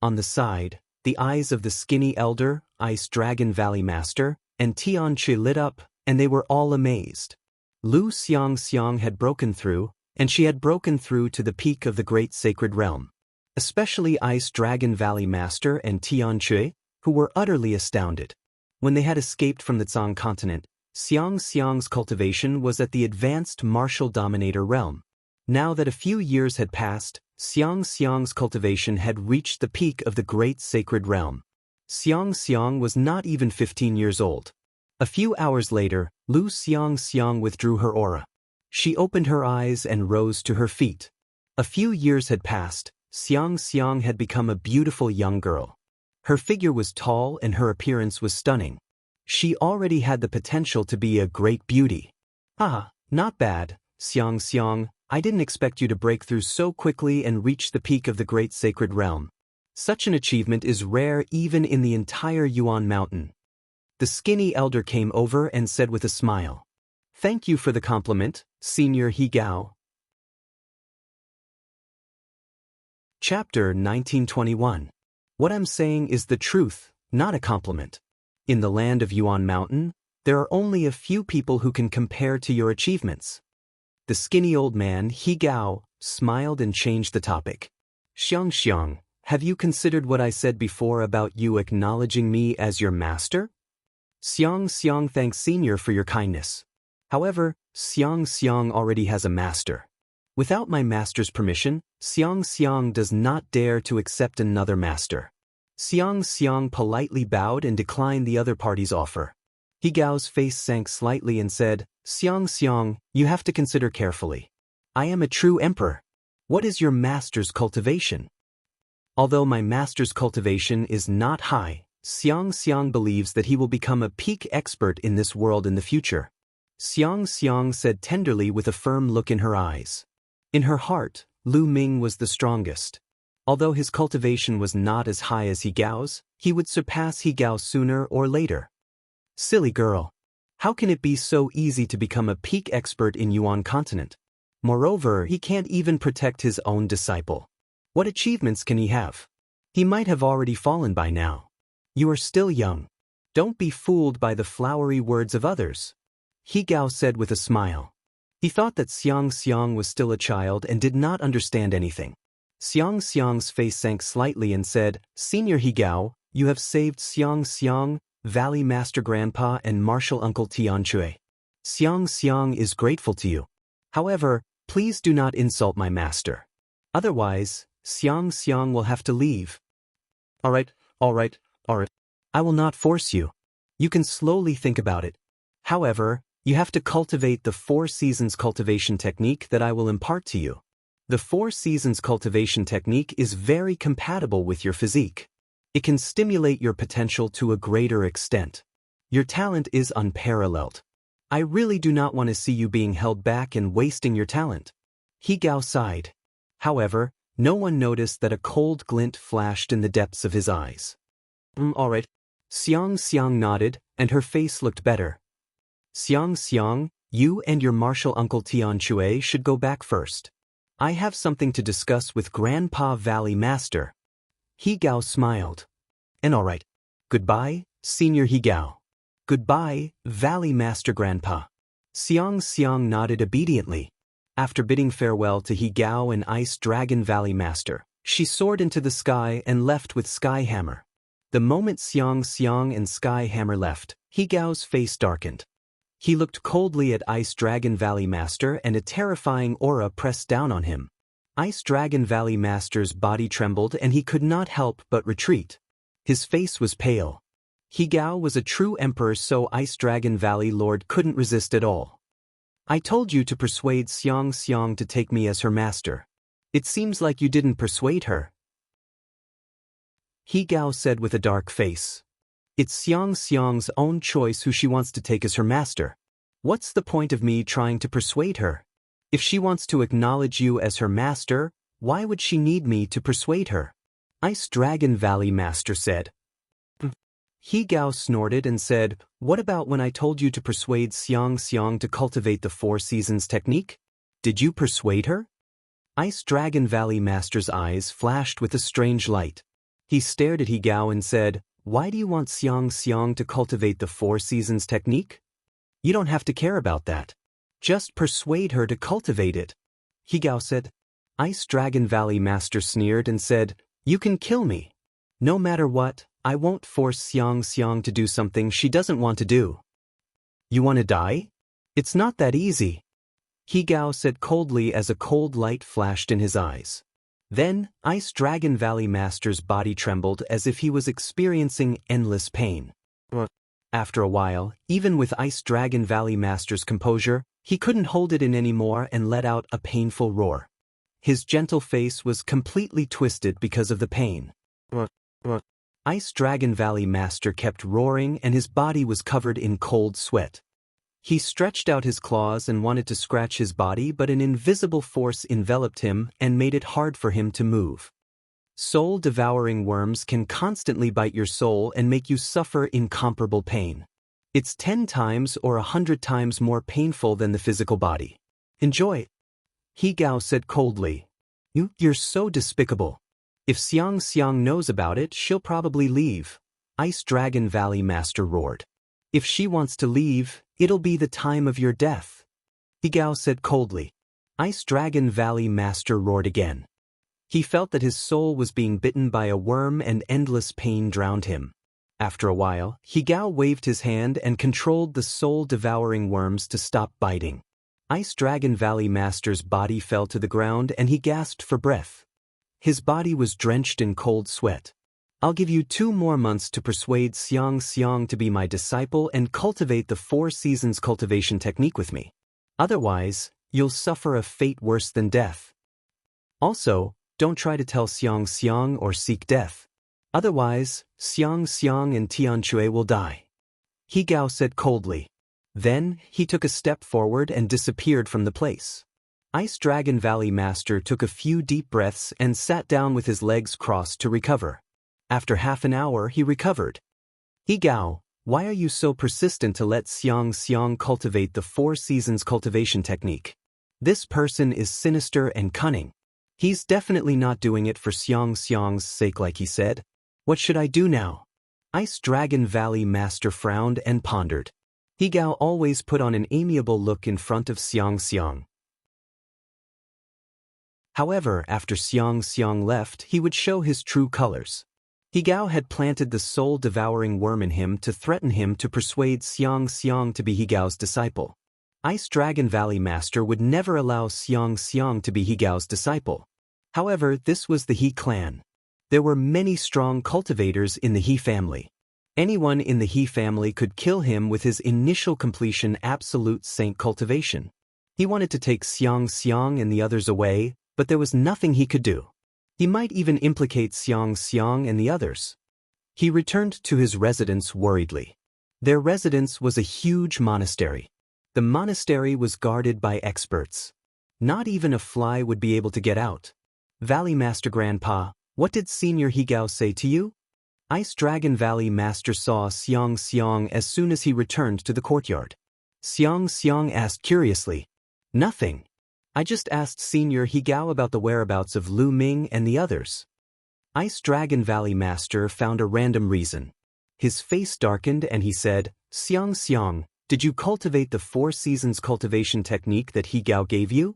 On the side, the eyes of the skinny elder, Ice Dragon Valley Master, and Tian Chui lit up, and they were all amazed. Lu Xiang had broken through, and she had broken through to the peak of the great sacred realm. Especially Ice Dragon Valley Master and Tian Chui, who were utterly astounded. When they had escaped from the Zhang continent, Xiang's cultivation was at the advanced martial dominator realm. Now that a few years had passed, Xiang's cultivation had reached the peak of the great sacred realm. Xiang was not even 15 years old. A few hours later, Lu Xiang withdrew her aura. She opened her eyes and rose to her feet. A few years had passed. Xiang had become a beautiful young girl. Her figure was tall and her appearance was stunning. She already had the potential to be a great beauty. Ah, not bad, Xiang. I didn't expect you to break through so quickly and reach the peak of the great sacred realm. Such an achievement is rare even in the entire Yuan Mountain. The skinny elder came over and said with a smile, "Thank you for the compliment, Senior He Gao." Chapter 1921. What I'm saying is the truth, not a compliment. In the land of Yuan Mountain, there are only a few people who can compare to your achievements. The skinny old man, He Gao, smiled and changed the topic. Xiang, have you considered what I said before about you acknowledging me as your master? Xiang thanks Senior for your kindness. However, Xiang already has a master. Without my master's permission, Xiang does not dare to accept another master. Xiang politely bowed and declined the other party's offer. He Gao's face sank slightly and said, Xiang, you have to consider carefully. I am a true emperor. What is your master's cultivation? Although my master's cultivation is not high, Xiang believes that he will become a peak expert in this world in the future. Xiang said tenderly with a firm look in her eyes. In her heart, Lu Ming was the strongest. Although his cultivation was not as high as He Gao's, he would surpass He Gao sooner or later. Silly girl. How can it be so easy to become a peak expert in Yuan continent? Moreover, he can't even protect his own disciple. What achievements can he have? He might have already fallen by now. You are still young. Don't be fooled by the flowery words of others. He Gao said with a smile. He thought that Xiang was still a child and did not understand anything. Xiang's face sank slightly and said, Senior He Gao, you have saved Xiang, Valley Master Grandpa and Martial Uncle Tian Chui. Xiang is grateful to you. However, please do not insult my master. Otherwise, Xiang will have to leave. Alright, alright, alright. I will not force you. You can slowly think about it. However, you have to cultivate the 4 seasons cultivation technique that I will impart to you. The 4 seasons cultivation technique is very compatible with your physique. It can stimulate your potential to a greater extent. Your talent is unparalleled. I really do not want to see you being held back and wasting your talent. He Gao sighed. However, no one noticed that a cold glint flashed in the depths of his eyes. Alright. Xiang nodded, and her face looked better. Xiang, you and your martial uncle Tian Chui should go back first. I have something to discuss with Grandpa Valley Master. He Gao smiled. And alright. Goodbye, Senior He Gao. Goodbye, Valley Master Grandpa. Xiang nodded obediently. After bidding farewell to He Gao and Ice Dragon Valley Master, she soared into the sky and left with Skyhammer. The moment Xiang and Skyhammer left, He Gao's face darkened. He looked coldly at Ice Dragon Valley Master and a terrifying aura pressed down on him. Ice Dragon Valley Master's body trembled and he could not help but retreat. His face was pale. He Gao was a true emperor, so Ice Dragon Valley Lord couldn't resist at all. I told you to persuade Xiang to take me as her master. It seems like you didn't persuade her. He Gao said with a dark face. It's Xiang's own choice who she wants to take as her master. What's the point of me trying to persuade her? If she wants to acknowledge you as her master, why would she need me to persuade her? Ice Dragon Valley Master said. He Gao snorted and said, what about when I told you to persuade Xiang to cultivate the 4 seasons technique? Did you persuade her? Ice Dragon Valley Master's eyes flashed with a strange light. He stared at He Gao and said, why do you want Xiang to cultivate the 4 seasons technique? You don't have to care about that. Just persuade her to cultivate it. He Gao said. Ice Dragon Valley Master sneered and said, you can kill me. No matter what, I won't force Xiang to do something she doesn't want to do. You want to die? It's not that easy. He Gao said coldly as a cold light flashed in his eyes. Then, Ice Dragon Valley Master's body trembled as if he was experiencing endless pain. After a while, even with Ice Dragon Valley Master's composure, he couldn't hold it in anymore and let out a painful roar. His gentle face was completely twisted because of the pain. Ice Dragon Valley Master kept roaring and his body was covered in cold sweat. He stretched out his claws and wanted to scratch his body, but an invisible force enveloped him and made it hard for him to move. Soul-devouring worms can constantly bite your soul and make you suffer incomparable pain. It's 10 times or 100 times more painful than the physical body. Enjoy. He Gao said coldly. You're so despicable. If Xiang knows about it, she'll probably leave. Ice Dragon Valley Master roared. If she wants to leave, it'll be the time of your death. He Gao said coldly. Ice Dragon Valley Master roared again. He felt that his soul was being bitten by a worm and endless pain drowned him. After a while, He Gao waved his hand and controlled the soul-devouring worms to stop biting. Ice Dragon Valley Master's body fell to the ground and he gasped for breath. His body was drenched in cold sweat. I'll give you 2 more months to persuade Xiang to be my disciple and cultivate the 4 seasons cultivation technique with me. Otherwise, you'll suffer a fate worse than death. Also, don't try to tell Xiang or seek death. Otherwise, Xiang and Tian Chui will die. He Gao said coldly. Then, he took a step forward and disappeared from the place. Ice Dragon Valley Master took a few deep breaths and sat down with his legs crossed to recover. After half an hour, he recovered. He Gao, why are you so persistent to let Xiang cultivate the 4 seasons cultivation technique? This person is sinister and cunning. He's definitely not doing it for Xiang's sake like he said. What should I do now? Ice Dragon Valley Master frowned and pondered. He Gao always put on an amiable look in front of Xiang. However, after Xiang left, he would show his true colors. He Gao had planted the soul-devouring worm in him to threaten him to persuade Xiang to be He Gao's disciple. Ice Dragon Valley Master would never allow Xiang to be He Gao's disciple. However, this was the He clan. There were many strong cultivators in the He family. Anyone in the He family could kill him with his initial completion absolute saint cultivation. He wanted to take Xiang and the others away, but there was nothing he could do. He might even implicate Xiang and the others. He returned to his residence worriedly. Their residence was a huge monastery. The monastery was guarded by experts. Not even a fly would be able to get out. Valley Master Grandpa, what did Senior Higao say to you? Ice Dragon Valley Master saw Xiang as soon as he returned to the courtyard. Xiang asked curiously. Nothing. I just asked Senior Higao about the whereabouts of Lu Ming and the others. Ice Dragon Valley Master found a random reason. His face darkened and he said, Xiang, did you cultivate the 4 seasons cultivation technique that Higao gave you?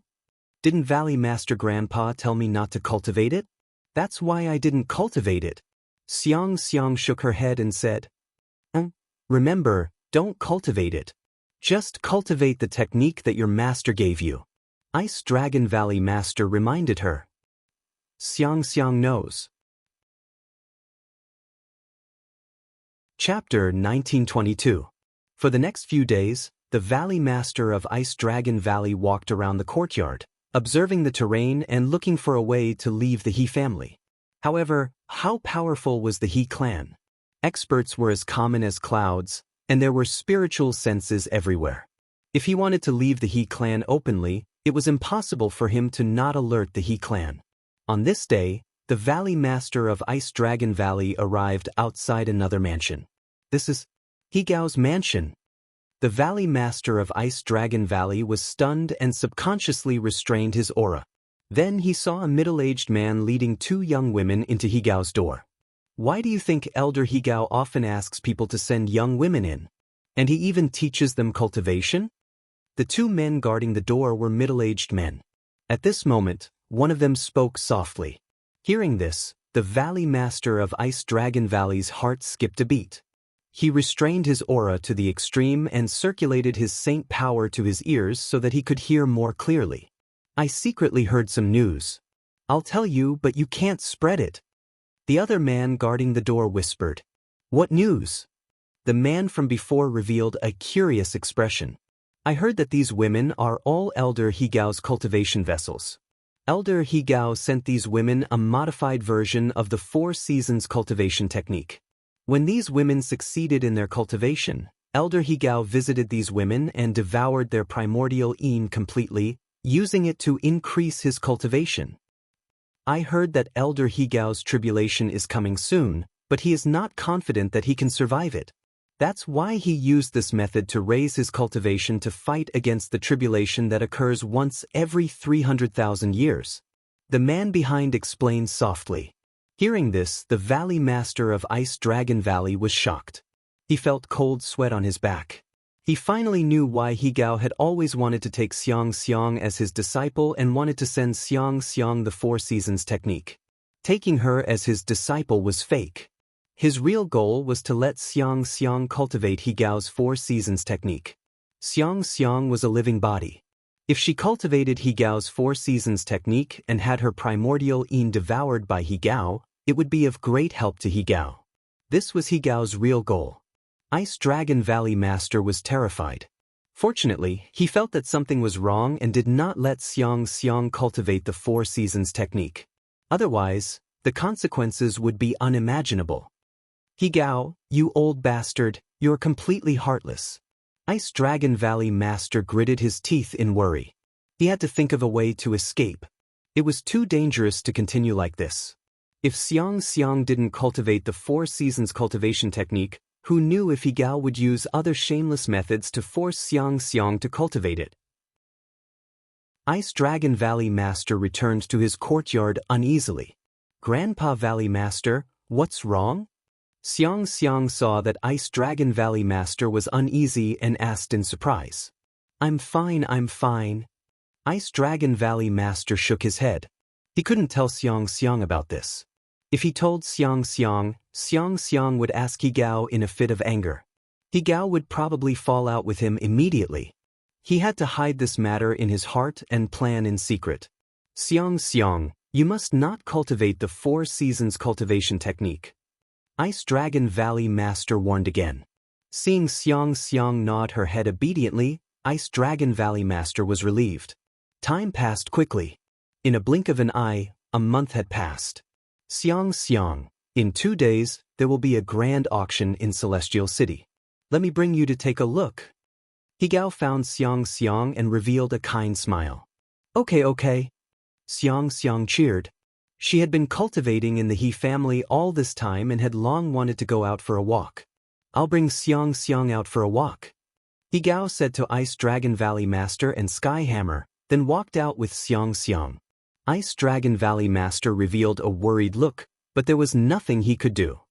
Didn't Valley Master Grandpa tell me not to cultivate it? That's why I didn't cultivate it. Xiang shook her head and said, Remember, don't cultivate it. Just cultivate the technique that your master gave you. Ice Dragon Valley Master reminded her. Xiang knows. Chapter 1922. For the next few days, the Valley Master of Ice Dragon Valley walked around the courtyard, observing the terrain and looking for a way to leave the He family. However, how powerful was the He clan? Experts were as common as clouds, and there were spiritual senses everywhere. If he wanted to leave the He clan openly, it was impossible for him to not alert the He clan. On this day, the Valley Master of Ice Dragon Valley arrived outside another mansion. This is Higao's mansion. The Valley Master of Ice Dragon Valley was stunned and subconsciously restrained his aura. Then he saw a middle-aged man leading 2 young women into Higao's door. Why do you think Elder Higao often asks people to send young women in? And he even teaches them cultivation? The 2 men guarding the door were middle-aged men. At this moment, one of them spoke softly. Hearing this, the Valley Master of Ice Dragon Valley's heart skipped a beat. He restrained his aura to the extreme and circulated his saint power to his ears so that he could hear more clearly. I secretly heard some news. I'll tell you, but you can't spread it. The other man guarding the door whispered. What news? The man from before revealed a curious expression. I heard that these women are all Elder Higao's cultivation vessels. Elder Higao sent these women a modified version of the 4 seasons cultivation technique. When these women succeeded in their cultivation, Elder Higao visited these women and devoured their primordial yin completely, using it to increase his cultivation. I heard that Elder Higao's tribulation is coming soon, but he is not confident that he can survive it. That's why he used this method to raise his cultivation to fight against the tribulation that occurs once every 300,000 years. The man behind explained softly. Hearing this, the Valley Master of Ice Dragon Valley was shocked. He felt cold sweat on his back. He finally knew why Higao had always wanted to take Xiang as his disciple and wanted to send Xiang the 4 seasons technique. Taking her as his disciple was fake. His real goal was to let Xiang cultivate Higao's 4 seasons technique. Xiang was a living body. If she cultivated Higao's 4 seasons technique and had her primordial yin devoured by Higao, it would be of great help to Higao. This was Higao's real goal. Ice Dragon Valley Master was terrified. Fortunately, he felt that something was wrong and did not let Xiang cultivate the 4 seasons technique. Otherwise, the consequences would be unimaginable. Higao, you old bastard, you're completely heartless. Ice Dragon Valley Master gritted his teeth in worry. He had to think of a way to escape. It was too dangerous to continue like this. If Xiang didn't cultivate the 4 seasons cultivation technique, who knew if Higao would use other shameless methods to force Xiang to cultivate it? Ice Dragon Valley Master returned to his courtyard uneasily. Grandpa Valley Master, what's wrong? Xiang saw that Ice Dragon Valley Master was uneasy and asked in surprise. I'm fine. Ice Dragon Valley Master shook his head. He couldn't tell Xiang about this. If he told Xiang would ask Higao in a fit of anger. Higao would probably fall out with him immediately. He had to hide this matter in his heart and plan in secret. Xiang, You must not cultivate the 4 seasons cultivation technique. Ice Dragon Valley Master warned again. Seeing Xiang nod her head obediently, Ice Dragon Valley Master was relieved. Time passed quickly. In a blink of an eye, a month had passed. Xiang, in 2 days, there will be a grand auction in Celestial City. Let me bring you to take a look. Higao found Xiang and revealed a kind smile. Okay. Xiang cheered. She had been cultivating in the He family all this time and had long wanted to go out for a walk. I'll bring Xiang out for a walk. Higao said to Ice Dragon Valley Master and Sky Hammer, then walked out with Xiang. Ice Dragon Valley Master revealed a worried look, but there was nothing he could do.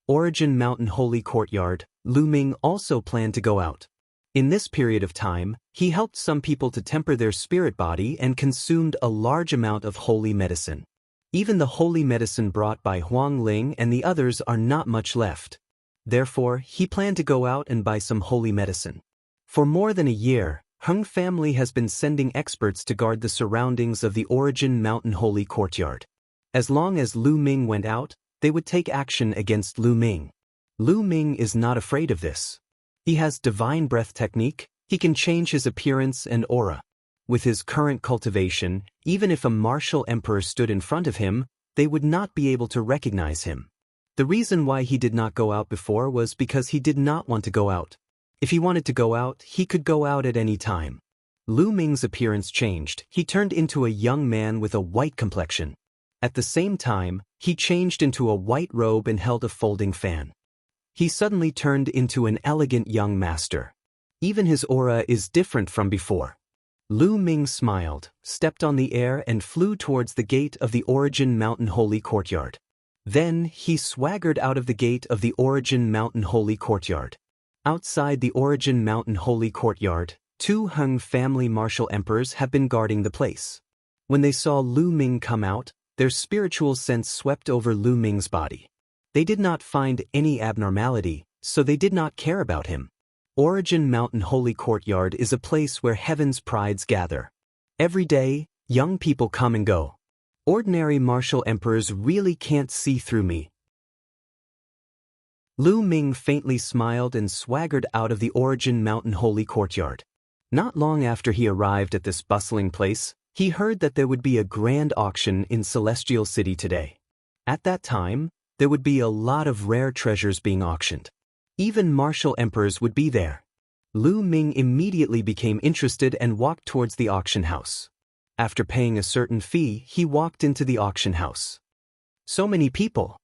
Origin Mountain Holy Courtyard, Lu Ming also planned to go out. In this period of time, he helped some people to temper their spirit body and consumed a large amount of holy medicine. Even the holy medicine brought by Huang Ling and the others are not much left. Therefore, he planned to go out and buy some holy medicine. For more than a year, Hung family has been sending experts to guard the surroundings of the Origin Mountain Holy Courtyard. As long as Lu Ming went out, they would take action against Lu Ming. Lu Ming is not afraid of this. He has divine breath technique, he can change his appearance and aura. With his current cultivation, even if a martial emperor stood in front of him, they would not be able to recognize him. The reason why he did not go out before was because he did not want to go out. If he wanted to go out, he could go out at any time. Lu Ming's appearance changed. He turned into a young man with a white complexion. At the same time, he changed into a white robe and held a folding fan. He suddenly turned into an elegant young master. Even his aura is different from before. Lu Ming smiled, stepped on the air and flew towards the gate of the Origin Mountain Holy Courtyard. Then, he swaggered out of the gate of the Origin Mountain Holy Courtyard. Outside the Origin Mountain Holy Courtyard, 2 Hung family martial emperors have been guarding the place. When they saw Lu Ming come out, their spiritual sense swept over Lu Ming's body. They did not find any abnormality, so they did not care about him. Origin Mountain Holy Courtyard is a place where heaven's prides gather. Every day, young people come and go. Ordinary martial emperors really can't see through me. Lu Ming faintly smiled and swaggered out of the Origin Mountain Holy Courtyard. Not long after he arrived at this bustling place, he heard that there would be a grand auction in Celestial City today. At that time, there would be a lot of rare treasures being auctioned. Even martial emperors would be there. Lu Ming immediately became interested and walked towards the auction house. After paying a certain fee, he walked into the auction house. So many people.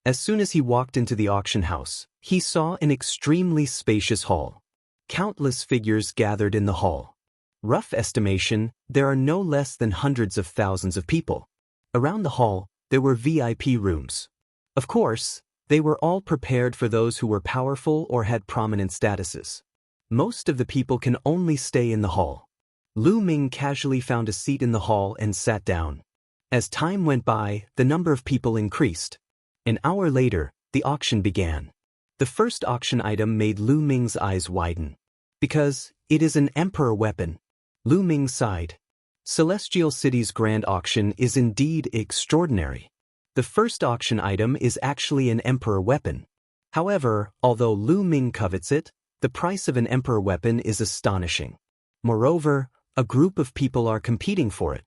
As soon as he walked into the auction house, he saw an extremely spacious hall. Countless figures gathered in the hall. Rough estimation, there are no less than hundreds of thousands of people. Around the hall, there were VIP rooms. Of course, they were all prepared for those who were powerful or had prominent statuses. Most of the people can only stay in the hall. Lu Ming casually found a seat in the hall and sat down. As time went by, the number of people increased. An hour later, the auction began. The first auction item made Lu Ming's eyes widen. Because it is an emperor weapon. Lu Ming sighed. Celestial City's grand auction is indeed extraordinary. The first auction item is actually an emperor weapon. However, although Lu Ming covets it, the price of an emperor weapon is astonishing. Moreover, a group of people are competing for it.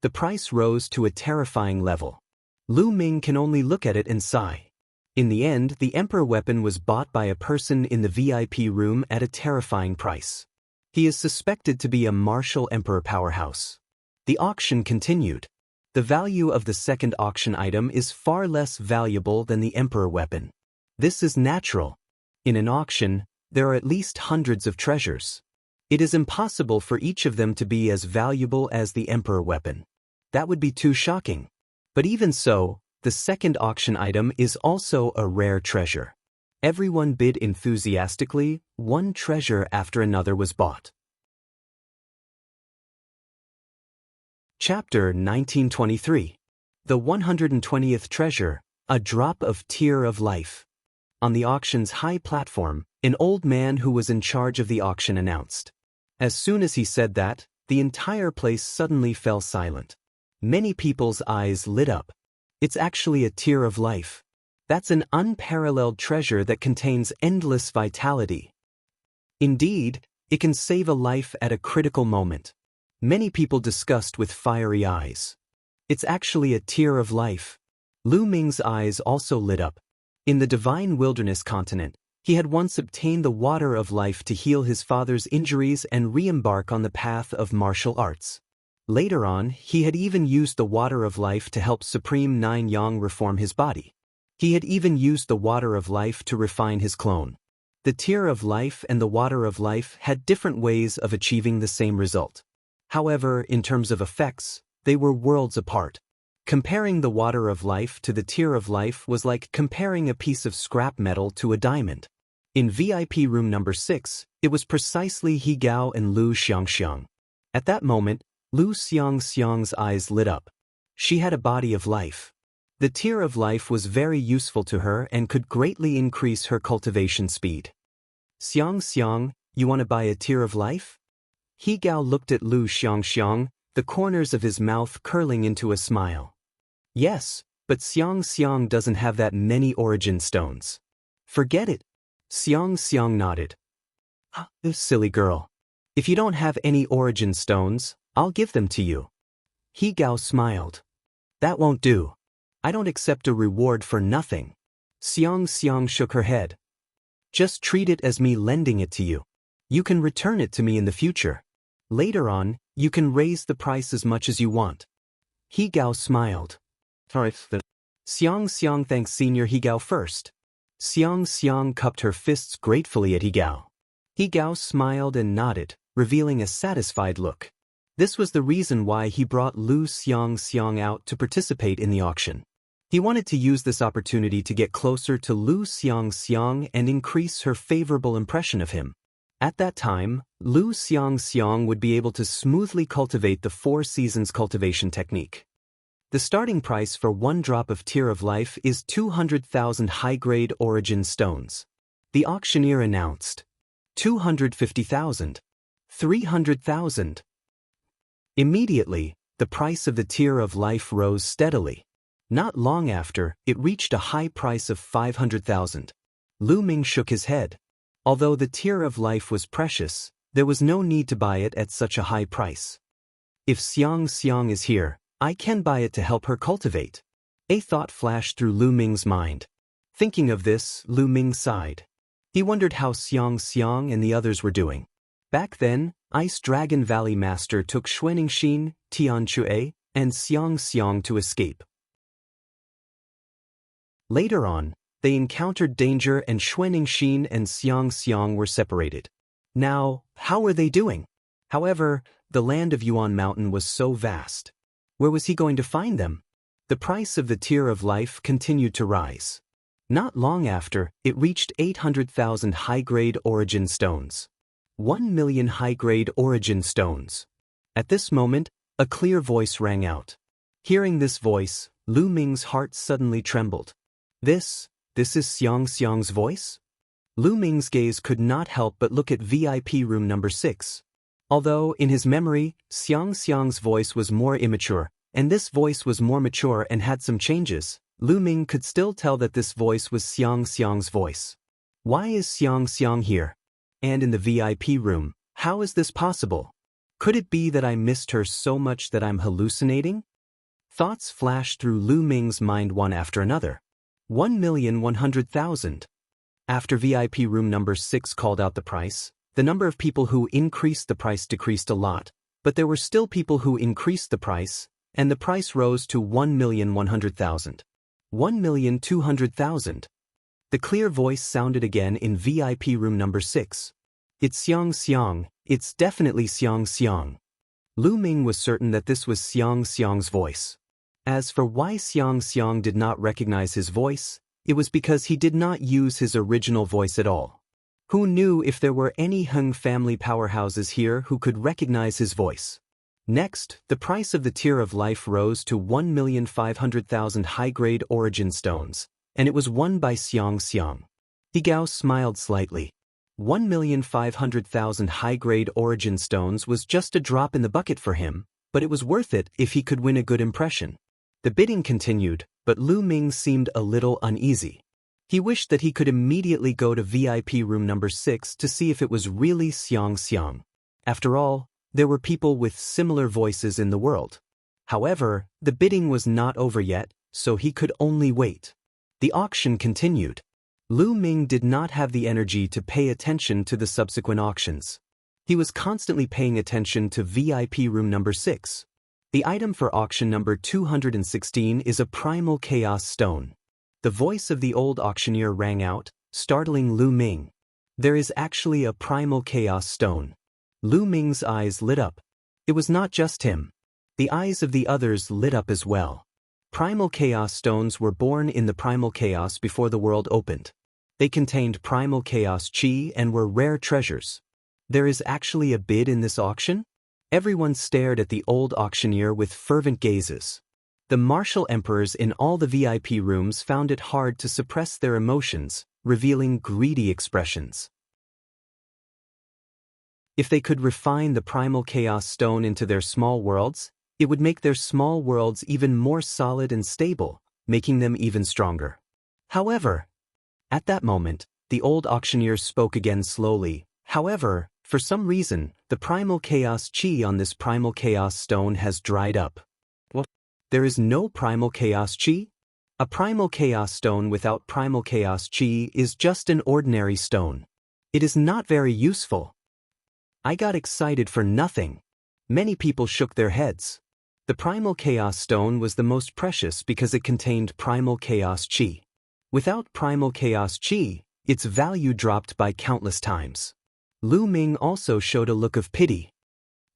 The price rose to a terrifying level. Lu Ming can only look at it and sigh. In the end, the emperor weapon was bought by a person in the VIP room at a terrifying price. He is suspected to be a martial emperor powerhouse. The auction continued. The value of the second auction item is far less valuable than the emperor weapon. This is natural. In an auction, there are at least hundreds of treasures. It is impossible for each of them to be as valuable as the emperor weapon. That would be too shocking. But even so, the second auction item is also a rare treasure. Everyone bid enthusiastically, one treasure after another was bought. Chapter 1923. The 120th Treasure, A Drop of Tear of Life. On the auction's high platform, an old man who was in charge of the auction announced. As soon as he said that, the entire place suddenly fell silent. Many people's eyes lit up. It's actually a tear of life. That's an unparalleled treasure that contains endless vitality. Indeed, it can save a life at a critical moment. Many people discussed with fiery eyes. It's actually a tear of life. Lu Ming's eyes also lit up. In the divine wilderness continent, he had once obtained the water of life to heal his father's injuries and re-embark on the path of martial arts. Later on, he had even used the water of life to help Supreme Nine Yang reform his body. He had even used the water of life to refine his clone. The tear of life and the water of life had different ways of achieving the same result. However, in terms of effects, they were worlds apart. Comparing the water of life to the tear of life was like comparing a piece of scrap metal to a diamond. In VIP room number 6, it was precisely He Gao and Lu Xiangxiang. At that moment, Lu Xiangxiang's eyes lit up. She had a body of life. The tear of life was very useful to her and could greatly increase her cultivation speed. Xiangxiang, you want to buy a tear of life? He Gao looked at Lu Xiangxiang, the corners of his mouth curling into a smile. Yes, but Xiangxiang doesn't have that many origin stones. Forget it. Xiangxiang nodded. Silly girl. If you don't have any origin stones, I'll give them to you. He Gao smiled. That won't do. I don't accept a reward for nothing. Xiangxiang shook her head. Just treat it as me lending it to you. You can return it to me in the future. Later on, you can raise the price as much as you want. He Gao smiled. Xiangxiang thanks Senior He Gao first. Xiangxiang cupped her fists gratefully at He Gao. He Gao smiled and nodded, revealing a satisfied look. This was the reason why he brought Lu Xiangxiang out to participate in the auction. He wanted to use this opportunity to get closer to Lu Xiangxiang and increase her favorable impression of him. At that time, Lu Xiangxiang would be able to smoothly cultivate the 4 seasons cultivation technique. The starting price for 1 drop of Tear of Life is 200,000 high-grade origin stones. The auctioneer announced, 250,000, 300,000. Immediately, the price of the Tear of Life rose steadily. Not long after, it reached a high price of 500,000. Lu Ming shook his head. Although the Tear of Life was precious, there was no need to buy it at such a high price. If Xiangxiang is here, I can buy it to help her cultivate. A thought flashed through Lu Ming's mind. Thinking of this, Lu Ming sighed. He wondered how Xiangxiang and the others were doing. Back then, Ice Dragon Valley Master took Xuanixin, Tianchue, and Xiangxiang to escape. Later on, they encountered danger and Xuanixin and Xiangxiang were separated. Now, how were they doing? However, the land of Yuan Mountain was so vast. Where was he going to find them? The price of the Tear of Life continued to rise. Not long after, it reached 800,000 high-grade origin stones. 1 million high-grade origin stones. At this moment, a clear voice rang out. Hearing this voice, Lu Ming's heart suddenly trembled. This is Xiangxiang's voice? Lu Ming's gaze could not help but look at VIP room number 6. Although, in his memory, Xiangxiang's voice was more immature, and this voice was more mature and had some changes, Lu Ming could still tell that this voice was Xiangxiang's voice. Why is Xiangxiang here? And in the VIP room, how is this possible? Could it be that I missed her so much that I'm hallucinating? Thoughts flashed through Lu Ming's mind one after another. 1,100,000. After VIP room number 6 called out the price, the number of people who increased the price decreased a lot, but there were still people who increased the price, and the price rose to 1,100,000. 1,200,000. The clear voice sounded again in VIP room number 6. It's Xiangxiang, it's definitely Xiangxiang. Lu Ming was certain that this was Xiangxiang's voice. As for why Xiangxiang did not recognize his voice, it was because he did not use his original voice at all. Who knew if there were any Heng family powerhouses here who could recognize his voice? Next, the price of the Tear of Life rose to 1,500,000 high-grade origin stones, and it was won by Xiangxiang. He Gao smiled slightly. 1,500,000 high-grade origin stones was just a drop in the bucket for him, but it was worth it if he could win a good impression. The bidding continued, but Lu Ming seemed a little uneasy. He wished that he could immediately go to VIP room number 6 to see if it was really Xiang. After all, there were people with similar voices in the world. However, the bidding was not over yet, so he could only wait. The auction continued. Lu Ming did not have the energy to pay attention to the subsequent auctions. He was constantly paying attention to VIP room number 6. The item for auction number 216 is a primal chaos stone. The voice of the old auctioneer rang out, startling Lu Ming. There is actually a primal chaos stone. Lu Ming's eyes lit up. It was not just him. The eyes of the others lit up as well. Primal chaos stones were born in the primal chaos before the world opened. They contained primal chaos chi and were rare treasures. There is actually a bid in this auction? Everyone stared at the old auctioneer with fervent gazes. The martial emperors in all the VIP rooms found it hard to suppress their emotions, revealing greedy expressions. If they could refine the primal chaos stone into their small worlds, it would make their small worlds even more solid and stable, making them even stronger. However, at that moment, the old auctioneer spoke again slowly. However, for some reason, the primal chaos chi on this primal chaos stone has dried up. What? There is no primal chaos chi? A primal chaos stone without primal chaos chi is just an ordinary stone. It is not very useful. I got excited for nothing. Many people shook their heads. The primal chaos stone was the most precious because it contained primal chaos chi. Without primal chaos chi, its value dropped by countless times. Lu Ming also showed a look of pity.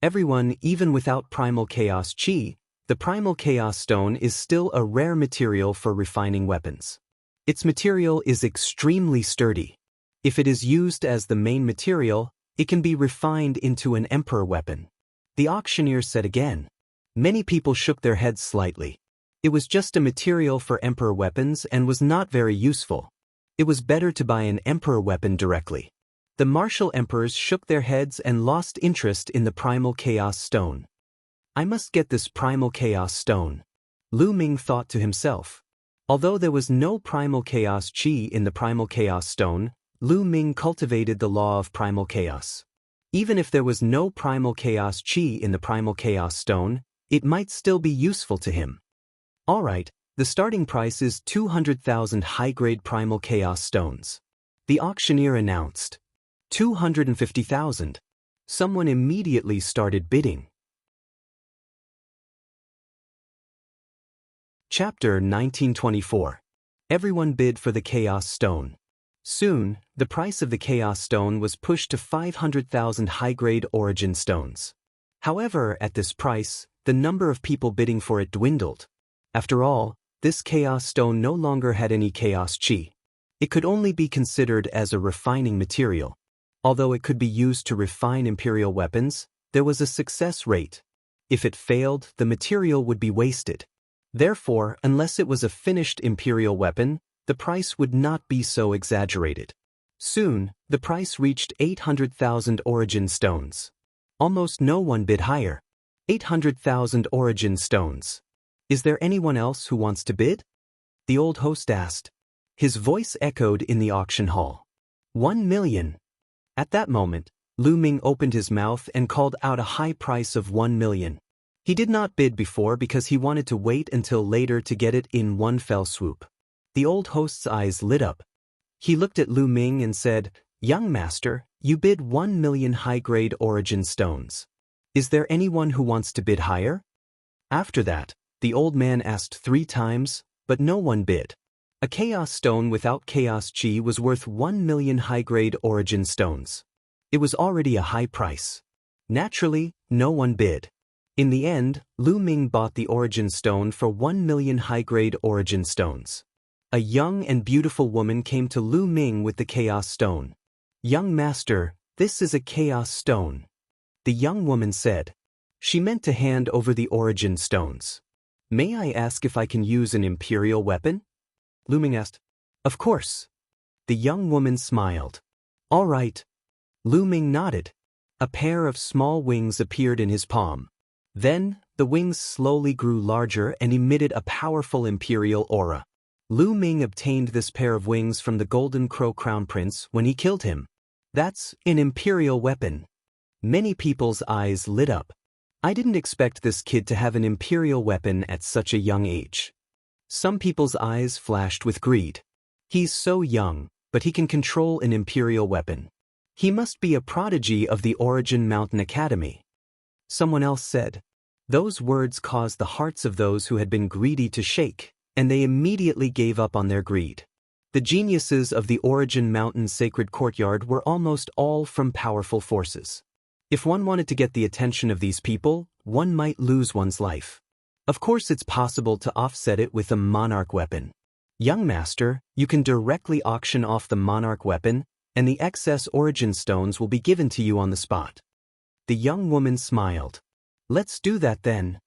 Everyone, even without primal chaos chi, the primal chaos stone is still a rare material for refining weapons. Its material is extremely sturdy. If it is used as the main material, it can be refined into an emperor weapon. The auctioneer said again. Many people shook their heads slightly. It was just a material for emperor weapons and was not very useful. It was better to buy an emperor weapon directly. The martial emperors shook their heads and lost interest in the primal chaos stone. I must get this primal chaos stone, Lu Ming thought to himself. Although there was no primal chaos chi in the primal chaos stone, Lu Ming cultivated the law of primal chaos. Even if there was no primal chaos chi in the primal chaos stone, it might still be useful to him. Alright, the starting price is 200,000 high-grade primal chaos stones. The auctioneer announced. 250,000. Someone immediately started bidding. Chapter 1924. Everyone bid for the Chaos Stone. Soon, the price of the Chaos Stone was pushed to 500,000 high-grade origin stones. However, at this price, the number of people bidding for it dwindled. After all, this Chaos Stone no longer had any Chaos Chi. It could only be considered as a refining material. Although it could be used to refine imperial weapons, there was a success rate. If it failed, the material would be wasted. Therefore, unless it was a finished imperial weapon, the price would not be so exaggerated. Soon, the price reached 800,000 origin stones. Almost no one bid higher. 800,000 origin stones. Is there anyone else who wants to bid? The old host asked. His voice echoed in the auction hall. 1 million. At that moment, Lu Ming opened his mouth and called out a high price of 1 million. He did not bid before because he wanted to wait until later to get it in one fell swoop. The old host's eyes lit up. He looked at Lu Ming and said, "Young master, you bid 1 million high-grade origin stones. Is there anyone who wants to bid higher?" After that, the old man asked 3 times, but no one bid. A chaos stone without chaos chi was worth 1 million high-grade origin stones. It was already a high price. Naturally, no one bid. In the end, Lu Ming bought the origin stone for 1 million high-grade origin stones. A young and beautiful woman came to Lu Ming with the chaos stone. "Young master, this is a chaos stone," the young woman said. She meant to hand over the origin stones. "May I ask if I can use an imperial weapon?" Lu Ming asked. "Of course." The young woman smiled. "All right." Lu Ming nodded. A pair of small wings appeared in his palm. Then, the wings slowly grew larger and emitted a powerful imperial aura. Lu Ming obtained this pair of wings from the Golden Crow Crown Prince when he killed him. That's an imperial weapon. Many people's eyes lit up. I didn't expect this kid to have an imperial weapon at such a young age. Some people's eyes flashed with greed. He's so young, but he can control an imperial weapon. He must be a prodigy of the Origin Mountain Academy. Someone else said. Those words caused the hearts of those who had been greedy to shake, and they immediately gave up on their greed. The geniuses of the Origin Mountain Sacred Courtyard were almost all from powerful forces. If one wanted to get the attention of these people, one might lose one's life. Of course, it's possible to offset it with a monarch weapon. Young master, you can directly auction off the monarch weapon, and the excess origin stones will be given to you on the spot. The young woman smiled. Let's do that then.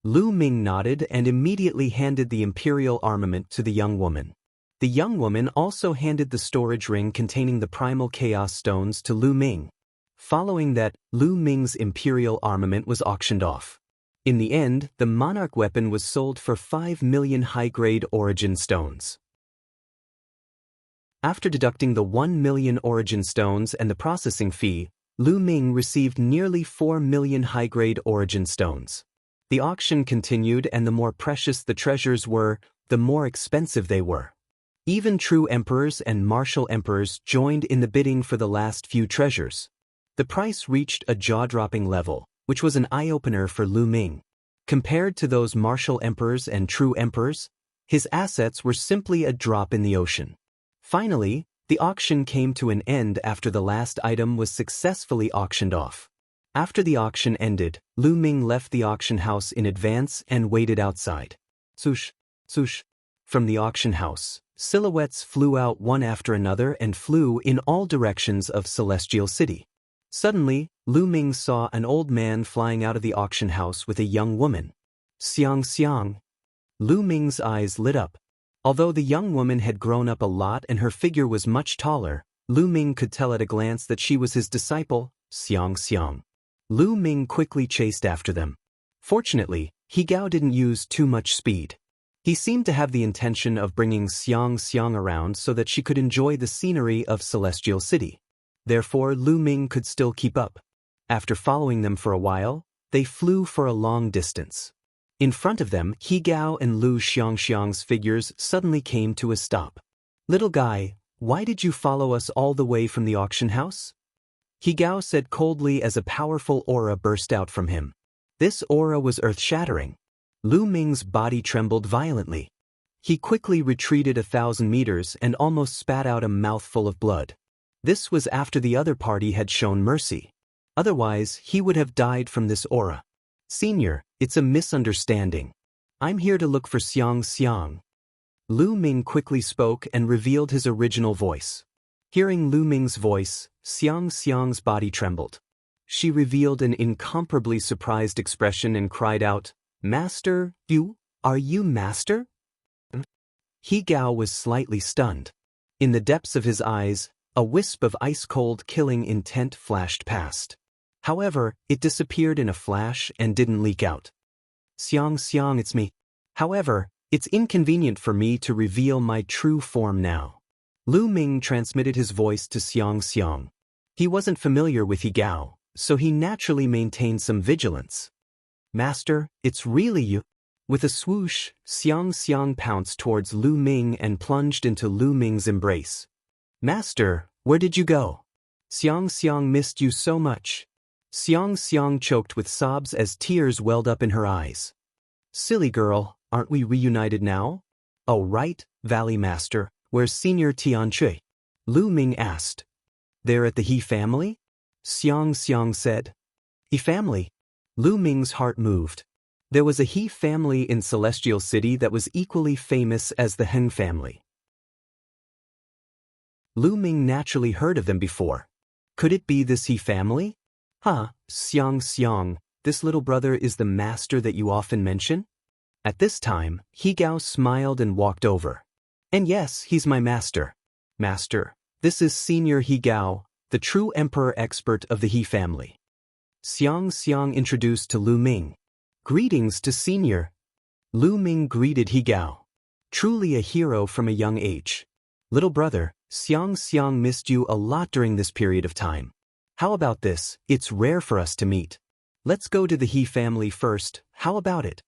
Lu Ming nodded and immediately handed the imperial armament to the young woman. The young woman also handed the storage ring containing the primal chaos stones to Lu Ming. Following that, Lu Ming's imperial armament was auctioned off. In the end, the monarch weapon was sold for 5 million high-grade origin stones. After deducting the 1 million origin stones and the processing fee, Lu Ming received nearly 4 million high-grade origin stones. The auction continued, and the more precious the treasures were, the more expensive they were. Even true emperors and martial emperors joined in the bidding for the last few treasures. The price reached a jaw-dropping level, which was an eye-opener for Lu Ming. Compared to those martial emperors and true emperors, his assets were simply a drop in the ocean. Finally, the auction came to an end after the last item was successfully auctioned off. After the auction ended, Lu Ming left the auction house in advance and waited outside. Swoosh, swoosh. From the auction house, silhouettes flew out one after another and flew in all directions of Celestial City. Suddenly, Lu Ming saw an old man flying out of the auction house with a young woman. Xiang Xiang. Lu Ming's eyes lit up. Although the young woman had grown up a lot and her figure was much taller, Lu Ming could tell at a glance that she was his disciple, Xiang Xiang. Lu Ming quickly chased after them. Fortunately, He Gao didn't use too much speed. He seemed to have the intention of bringing Xiang Xiang around so that she could enjoy the scenery of Celestial City. Therefore, Lu Ming could still keep up. After following them for a while, they flew for a long distance. In front of them, He Gao and Lu Xiangxiang's figures suddenly came to a stop. "Little guy, why did you follow us all the way from the auction house?" He Gao said coldly as a powerful aura burst out from him. This aura was earth-shattering. Lu Ming's body trembled violently. He quickly retreated 1,000 meters and almost spat out a mouthful of blood. This was after the other party had shown mercy. Otherwise, he would have died from this aura. "Senior, it's a misunderstanding. I'm here to look for Xiang Xiang." Lu Ming quickly spoke and revealed his original voice. Hearing Lu Ming's voice, Xiang Xiang's body trembled. She revealed an incomparably surprised expression and cried out, "Master, are you Master?" He Gao was slightly stunned. In the depths of his eyes, a wisp of ice-cold killing intent flashed past. However, it disappeared in a flash and didn't leak out. "Xiang Xiang, it's me. However, it's inconvenient for me to reveal my true form now." Lu Ming transmitted his voice to Xiang Xiang. He wasn't familiar with He Gao, so he naturally maintained some vigilance. "Master, it's really you." With a swoosh, Xiang Xiang pounced towards Lu Ming and plunged into Lu Ming's embrace. "Master, where did you go? Xiang Xiang missed you so much." Xiang Xiang choked with sobs as tears welled up in her eyes. "Silly girl, aren't we reunited now?" "Oh right, Valley Master, where's Senior Tianchui?" Lu Ming asked. "They're at the He family?" Xiang Xiang said. "He family?" Lu Ming's heart moved. There was a He family in Celestial City that was equally famous as the Heng family. Lu Ming naturally heard of them before. Could it be this He family? Xiang Xiang, this little brother is the master that you often mention? At this time, He Gao smiled and walked over. "And yes, he's my master. Master, this is Senior He Gao, the true emperor expert of the He family." Xiang Xiang introduced to Lu Ming. Greetings to Senior. Lu Ming greeted He Gao. Truly a hero from a young age. Little brother, Xiang missed you a lot during this period of time. How about this? It's rare for us to meet. Let's go to the He family first, how about it?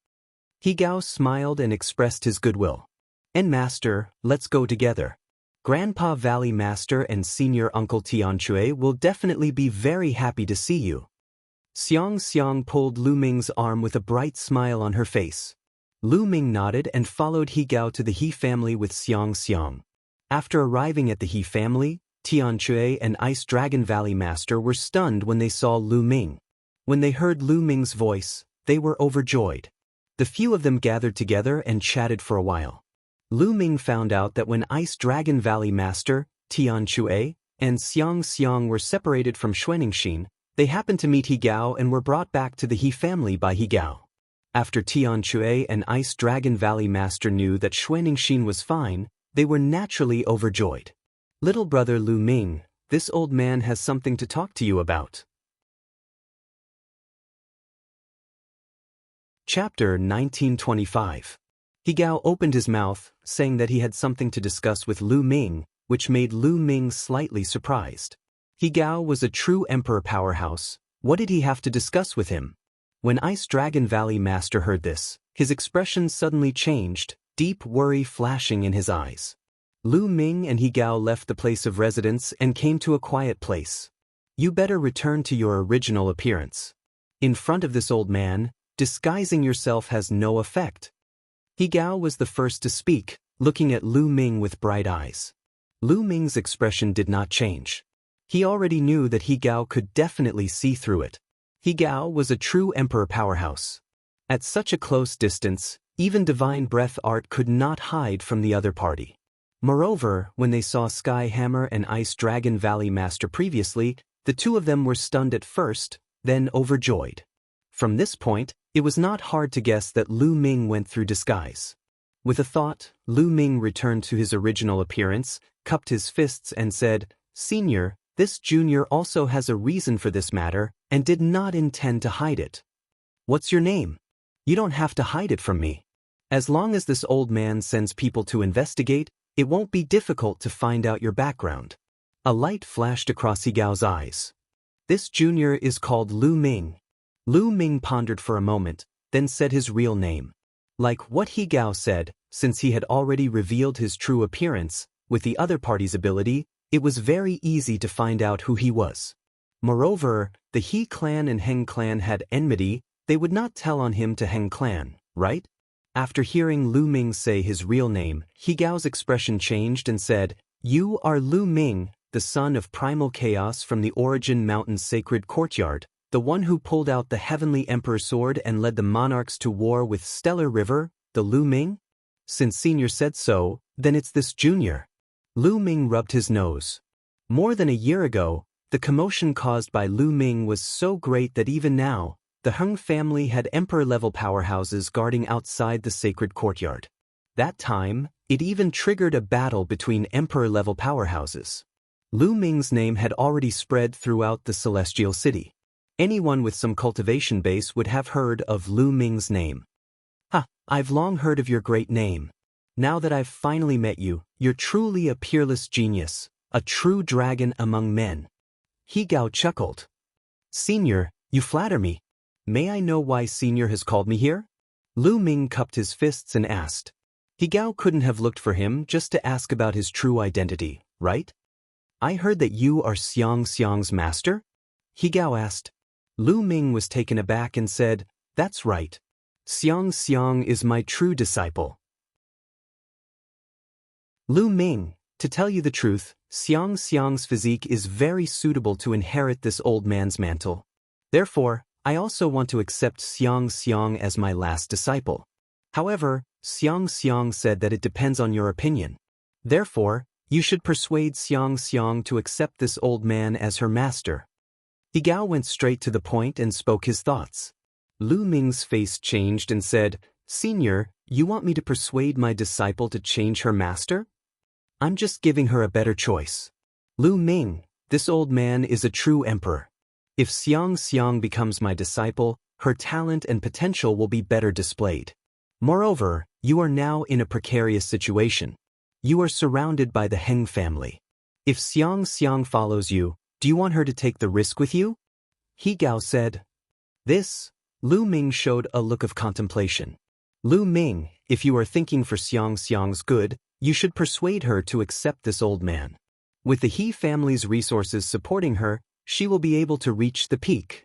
He Gao smiled and expressed his goodwill. And Master, let's go together. Grandpa Valley Master and Senior Uncle Tianchue will definitely be very happy to see you. Xiang pulled Lu Ming's arm with a bright smile on her face. Lu Ming nodded and followed He Gao to the He family with Xiang. After arriving at the He family, Tianchue and Ice Dragon Valley Master were stunned when they saw Lu Ming. When they heard Lu Ming's voice, they were overjoyed. The few of them gathered together and chatted for a while. Lu Ming found out that when Ice Dragon Valley Master, Tianchue, and Xiang were separated from Xuanixin, they happened to meet He Gao and were brought back to the He family by He Gao. After Tianchue and Ice Dragon Valley Master knew that Xuanixin was fine, they were naturally overjoyed. Little brother Lu Ming, this old man has something to talk to you about. Chapter 1925. He Gao opened his mouth, saying that he had something to discuss with Lu Ming, which made Lu Ming slightly surprised. He Gao was a true emperor powerhouse. What did he have to discuss with him? When Ice Dragon Valley Master heard this, his expression suddenly changed, deep worry flashing in his eyes. Lu Ming and He Gao left the place of residence and came to a quiet place. You better return to your original appearance. In front of this old man, disguising yourself has no effect. He Gao was the first to speak, looking at Lu Ming with bright eyes. Lu Ming's expression did not change. He already knew that He Gao could definitely see through it. He Gao was a true emperor powerhouse. At such a close distance, even divine breath art could not hide from the other party. Moreover, when they saw Sky Hammer and Ice Dragon Valley Master previously, the two of them were stunned at first, then overjoyed. From this point, it was not hard to guess that Lu Ming went through disguise. With a thought, Lu Ming returned to his original appearance, cupped his fists and said, Senior, this junior also has a reason for this matter, and did not intend to hide it. What's your name? You don't have to hide it from me. As long as this old man sends people to investigate, it won't be difficult to find out your background. A light flashed across He Gao's eyes. This junior is called Lu Ming. Lu Ming pondered for a moment, then said his real name. Like what He Gao said, since he had already revealed his true appearance, with the other party's ability, it was very easy to find out who he was. Moreover, the He clan and Heng clan had enmity, they would not tell on him to Heng clan, right? After hearing Lu Ming say his real name, He Gao's expression changed and said, You are Lu Ming, the son of primal chaos from the Origin Mountain's sacred courtyard, the one who pulled out the heavenly emperor sword and led the monarchs to war with Stellar River, the Lu Ming? Since Senior said so, then it's this junior. Lu Ming rubbed his nose. More than a year ago, the commotion caused by Lu Ming was so great that even now, the Heng family had emperor-level powerhouses guarding outside the sacred courtyard. That time, it even triggered a battle between emperor-level powerhouses. Lu Ming's name had already spread throughout the celestial city. Anyone with some cultivation base would have heard of Lu Ming's name. I've long heard of your great name. Now that I've finally met you, you're truly a peerless genius, a true dragon among men. He Gao chuckled. Senior, you flatter me. May I know why Senior has called me here? Lu Ming cupped his fists and asked. He Gao couldn't have looked for him just to ask about his true identity, right? I heard that you are Xiang's master? He Gao asked. Lu Ming was taken aback and said, That's right. Xiang is my true disciple. Lu Ming, to tell you the truth, Xiang's physique is very suitable to inherit this old man's mantle. Therefore, I also want to accept Xiang as my last disciple. However, Xiang said that it depends on your opinion. Therefore, you should persuade Xiang to accept this old man as her master. He Gao went straight to the point and spoke his thoughts. Lu Ming's face changed and said, Senior, you want me to persuade my disciple to change her master? I'm just giving her a better choice. Lu Ming, this old man is a true emperor. If Xiang becomes my disciple, her talent and potential will be better displayed. Moreover, you are now in a precarious situation. You are surrounded by the Heng family. If Xiang follows you, do you want her to take the risk with you? He Gao said. This, Lu Ming showed a look of contemplation. Lu Ming, if you are thinking for Xiang's good, you should persuade her to accept this old man. With the He family's resources supporting her, she will be able to reach the peak.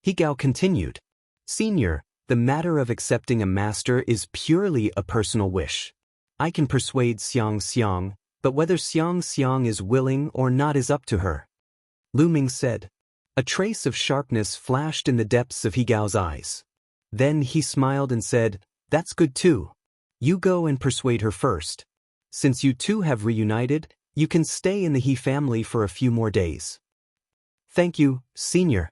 He Gao continued. Senior, the matter of accepting a master is purely a personal wish. I can persuade Xiang, but whether Xiang is willing or not is up to her. Lu Ming said. A trace of sharpness flashed in the depths of He Gao's eyes. Then he smiled and said, That's good too. You go and persuade her first. Since you two have reunited, you can stay in the He family for a few more days. Thank you, Senior.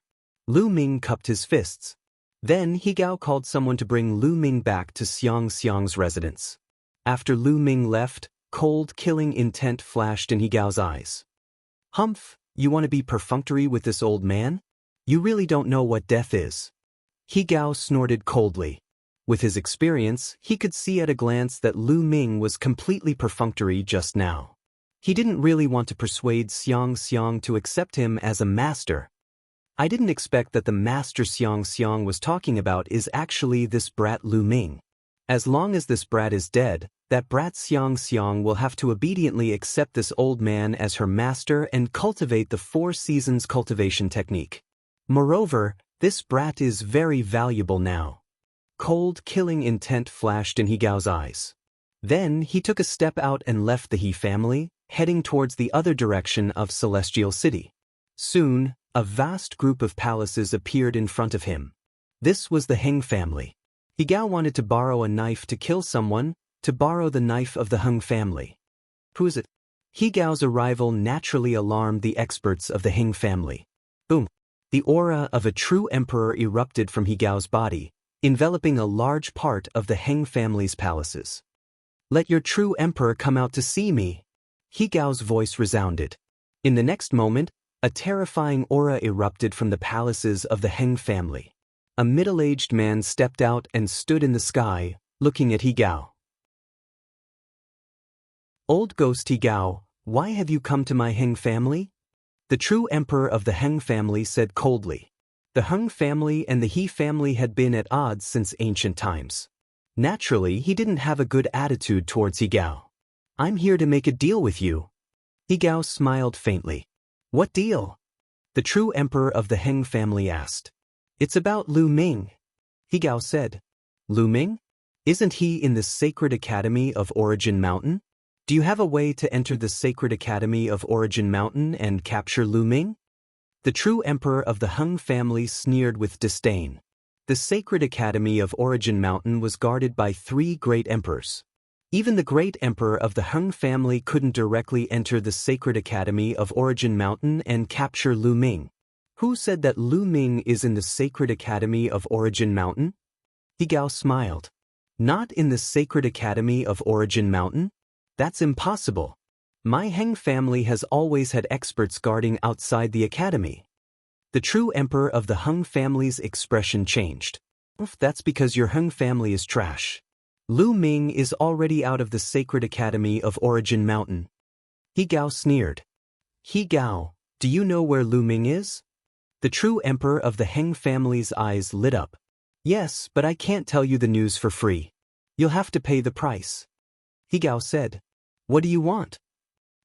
Lu Ming cupped his fists. Then He Gao called someone to bring Lu Ming back to Xiang's residence. After Lu Ming left, cold, killing intent flashed in He Gao's eyes. Humph, you want to be perfunctory with this old man? You really don't know what death is. He Gao snorted coldly. With his experience, he could see at a glance that Lu Ming was completely perfunctory just now. He didn't really want to persuade Xiang to accept him as a master. I didn't expect that the master Xiang was talking about is actually this brat Lu Ming. As long as this brat is dead, that brat Xiang will have to obediently accept this old man as her master and cultivate the 4 seasons cultivation technique. Moreover, this brat is very valuable now. Cold, killing intent flashed in He Gao's eyes. Then he took a step out and left the He family, heading towards the other direction of Celestial City. Soon, a vast group of palaces appeared in front of him. This was the Heng family. He Gao wanted to borrow a knife to kill someone, to borrow the knife of the Heng family. Who is it? He Gao's arrival naturally alarmed the experts of the Heng family. Boom! The aura of a true emperor erupted from He Gao's body, enveloping a large part of the Heng family's palaces. Let your true emperor come out to see me. He Gao's voice resounded. In the next moment, a terrifying aura erupted from the palaces of the Heng family. A middle-aged man stepped out and stood in the sky, looking at He Gao. Old ghost He Gao, why have you come to my Heng family? The true emperor of the Heng family said coldly. The Heng family and the He family had been at odds since ancient times. Naturally, he didn't have a good attitude towards He Gao. I'm here to make a deal with you. He Gao smiled faintly. What deal? The true emperor of the Heng family asked. It's about Lu Ming. He Gao said. Lu Ming? Isn't he in the Sacred Academy of Origin Mountain? Do you have a way to enter the Sacred Academy of Origin Mountain and capture Lu Ming? The true emperor of the Heng family sneered with disdain. The Sacred Academy of Origin Mountain was guarded by 3 great emperors. Even the great emperor of the Heng family couldn't directly enter the Sacred Academy of Origin Mountain and capture Lu Ming. Who said that Lu Ming is in the Sacred Academy of Origin Mountain? He Gao smiled. Not in the Sacred Academy of Origin Mountain? That's impossible. My Heng family has always had experts guarding outside the academy. The true emperor of the Heng family's expression changed. That's because your Heng family is trash. Lu Ming is already out of the Sacred Academy of Origin Mountain. He Gao sneered. He Gao, do you know where Lu Ming is? The true emperor of the Heng family's eyes lit up. Yes, but I can't tell you the news for free. You'll have to pay the price. He Gao said. What do you want?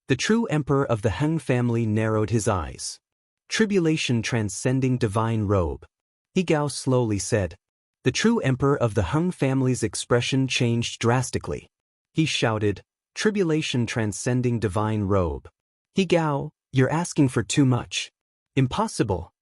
The true emperor of the Heng family narrowed his eyes. Tribulation transcending divine robe. He Gao slowly said. The true emperor of the Heng family's expression changed drastically. He shouted, Tribulation transcending divine robe. He Gao, you're asking for too much. Impossible.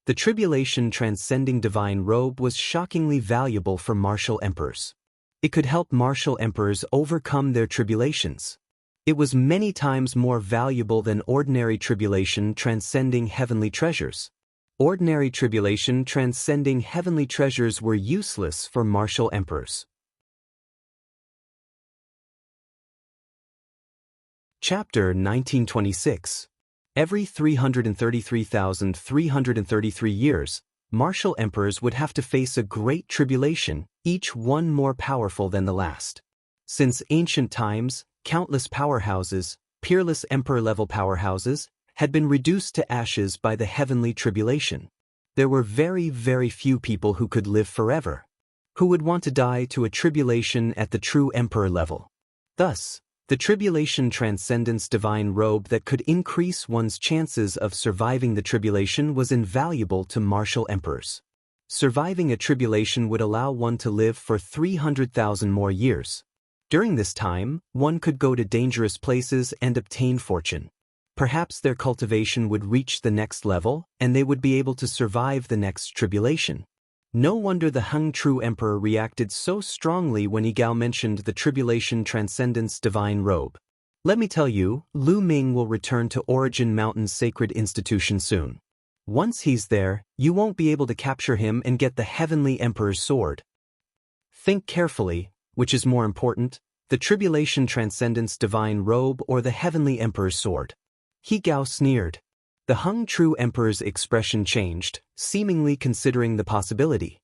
The tribulation transcending divine robe was shockingly valuable for martial emperors. It could help martial emperors overcome their tribulations. It was many times more valuable than ordinary tribulation transcending heavenly treasures. Ordinary tribulation transcending heavenly treasures were useless for martial emperors. Chapter 1926. Every 333,333 years, martial emperors would have to face a great tribulation, each one more powerful than the last. Since ancient times, countless powerhouses, peerless emperor-level powerhouses, had been reduced to ashes by the heavenly tribulation. There were very, very few people who could live forever, who would want to die to a tribulation at the true emperor level. Thus, the tribulation transcendence divine robe that could increase one's chances of surviving the tribulation was invaluable to martial emperors. Surviving a tribulation would allow one to live for 300,000 more years. During this time, one could go to dangerous places and obtain fortune. Perhaps their cultivation would reach the next level, and they would be able to survive the next tribulation. No wonder the Hung True Emperor reacted so strongly when Yi Gao mentioned the Tribulation Transcendence Divine Robe. Let me tell you, Lu Ming will return to Origin Mountain's sacred institution soon. Once he's there, you won't be able to capture him and get the Heavenly Emperor's sword. Think carefully, which is more important, the Tribulation Transcendence Divine Robe or the Heavenly Emperor's sword? Yi Gao sneered. The Hung True Emperor's expression changed, seemingly considering the possibility.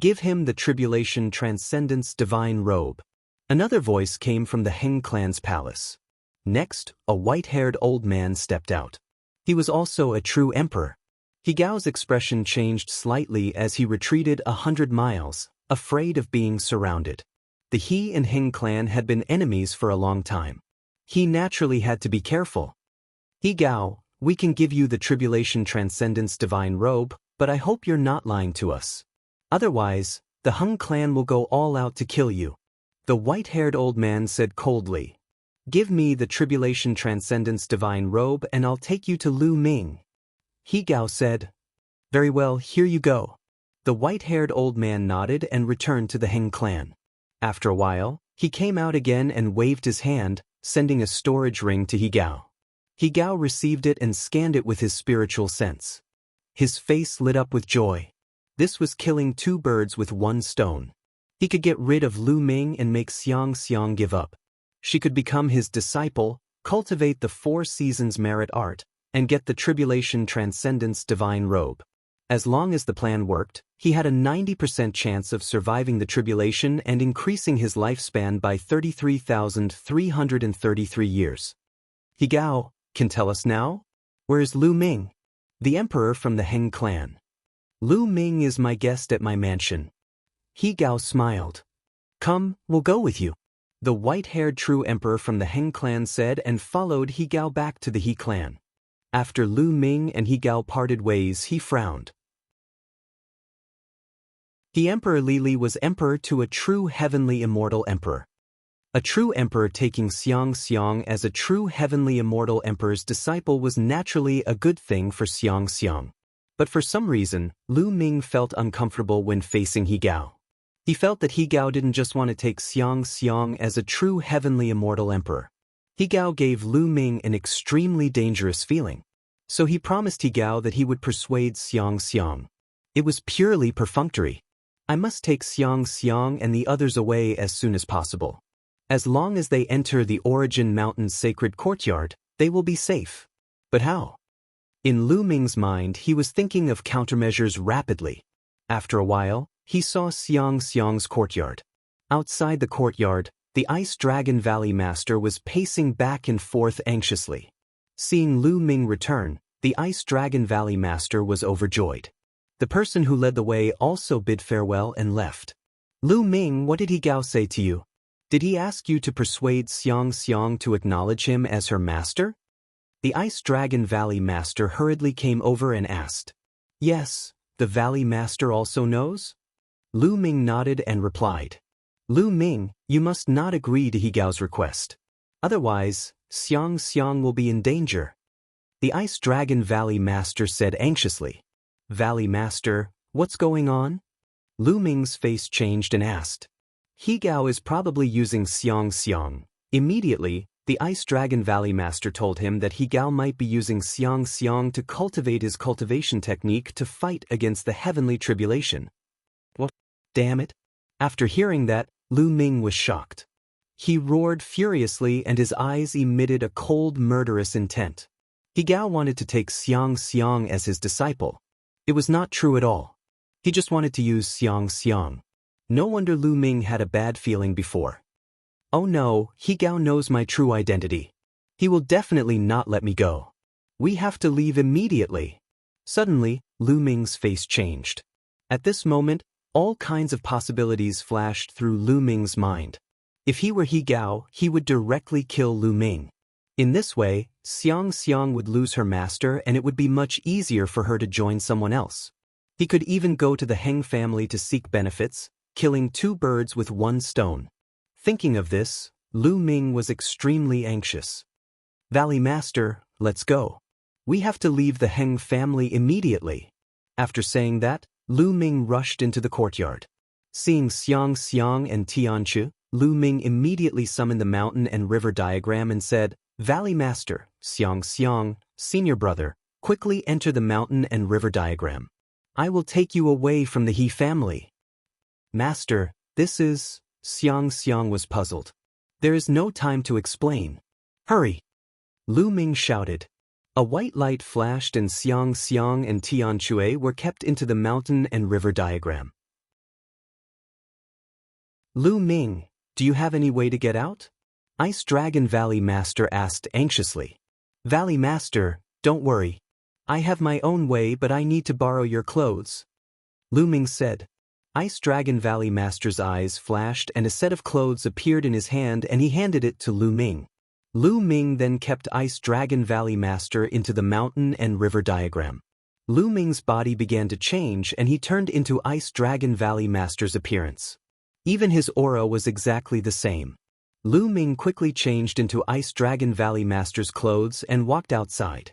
Give him the Tribulation Transcendence Divine Robe. Another voice came from the Heng clan's palace. Next, a white-haired old man stepped out. He was also a true emperor. Yi Gao's expression changed slightly as he retreated 100 miles, afraid of being surrounded. The He and Heng clan had been enemies for a long time. He naturally had to be careful. Yi Gao, we can give you the Tribulation Transcendence Divine Robe, but I hope you're not lying to us. Otherwise, the Hung clan will go all out to kill you. The white-haired old man said coldly. Give me the Tribulation Transcendence Divine Robe and I'll take you to Lu Ming. Yi Gao said. Very well, here you go. The white-haired old man nodded and returned to the Heng clan. After a while, he came out again and waved his hand, sending a storage ring to Yi Gao. Yi Gao received it and scanned it with his spiritual sense. His face lit up with joy. This was killing two birds with one stone. He could get rid of Lu Ming and make Xiang give up. She could become his disciple, cultivate the 4 seasons merit art, and get the Tribulation Transcendence Divine Robe. As long as the plan worked, he had a 90% chance of surviving the tribulation and increasing his lifespan by 33,333 years. Yi Gao, can tell us now? Where is Lu Ming? The emperor from the Heng clan. Lu Ming is my guest at my mansion. Yi Gao smiled. Come, we'll go with you. The white-haired true emperor from the Heng clan said and followed Yi Gao back to the He clan. After Lu Ming and Yi Gao parted ways, he frowned. The Emperor Li was emperor to a true heavenly immortal emperor. A true emperor taking Xiang as a true heavenly immortal emperor's disciple was naturally a good thing for Xiang. But for some reason, Lu Ming felt uncomfortable when facing Yi Gao. He felt that Yi Gao didn't just want to take Xiang as a true heavenly immortal emperor. Yi Gao gave Lu Ming an extremely dangerous feeling. So he promised Yi Gao that he would persuade Xiang. It was purely perfunctory. I must take Xiang and the others away as soon as possible. As long as they enter the Origin Mountain's sacred courtyard, they will be safe. But how? In Lu Ming's mind, he was thinking of countermeasures rapidly. After a while, he saw Xiang's courtyard. Outside the courtyard, the Ice Dragon Valley Master was pacing back and forth anxiously. Seeing Lu Ming return, the Ice Dragon Valley Master was overjoyed. The person who led the way also bid farewell and left. Lu Ming, what did Yi Gao say to you? Did he ask you to persuade Xiang to acknowledge him as her master? The Ice Dragon Valley Master hurriedly came over and asked. Yes, the Valley Master also knows? Lu Ming nodded and replied. Lu Ming, you must not agree to Yi Gao's request. Otherwise, Xiang will be in danger. The Ice Dragon Valley Master said anxiously. Valley Master, what's going on? Lu Ming's face changed and asked. Yi Gao is probably using Xiang. Immediately, the Ice Dragon Valley Master told him that Yi Gao might be using Xiang to cultivate his cultivation technique to fight against the heavenly tribulation. What? Damn it. After hearing that, Lu Ming was shocked. He roared furiously and his eyes emitted a cold, murderous intent. Yi Gao wanted to take Xiang as his disciple. It was not true at all. He just wanted to use Xiang Xiang. No wonder Lu Ming had a bad feeling before. Oh no, He Gao knows my true identity. He will definitely not let me go. We have to leave immediately. Suddenly, Lu Ming's face changed. At this moment, all kinds of possibilities flashed through Lu Ming's mind. If he were He Gao, he would directly kill Lu Ming. In this way, Xiang Xiang would lose her master and it would be much easier for her to join someone else. He could even go to the Heng family to seek benefits, killing two birds with one stone. Thinking of this, Lu Ming was extremely anxious. Valley Master, let's go. We have to leave the Heng family immediately. After saying that, Lu Ming rushed into the courtyard. Seeing Xiang Xiang and Tianchu, Lu Ming immediately summoned the mountain and river diagram and said, Valley Master, Xiang Xiang, senior brother, quickly enter the mountain and river diagram. I will take you away from the He family. Master, this is... Xiang Xiang was puzzled. There is no time to explain. Hurry! Lu Ming shouted. A white light flashed and Xiang Xiang and Tianchu were kept into the mountain and river diagram. Lu Ming, do you have any way to get out? Ice Dragon Valley Master asked anxiously. Valley Master, don't worry. I have my own way but I need to borrow your clothes. Lu Ming said. Ice Dragon Valley Master's eyes flashed and a set of clothes appeared in his hand and he handed it to Lu Ming. Lu Ming then kept Ice Dragon Valley Master into the mountain and river diagram. Lu Ming's body began to change and he turned into Ice Dragon Valley Master's appearance. Even his aura was exactly the same. Lu Ming quickly changed into Ice Dragon Valley Master's clothes and walked outside.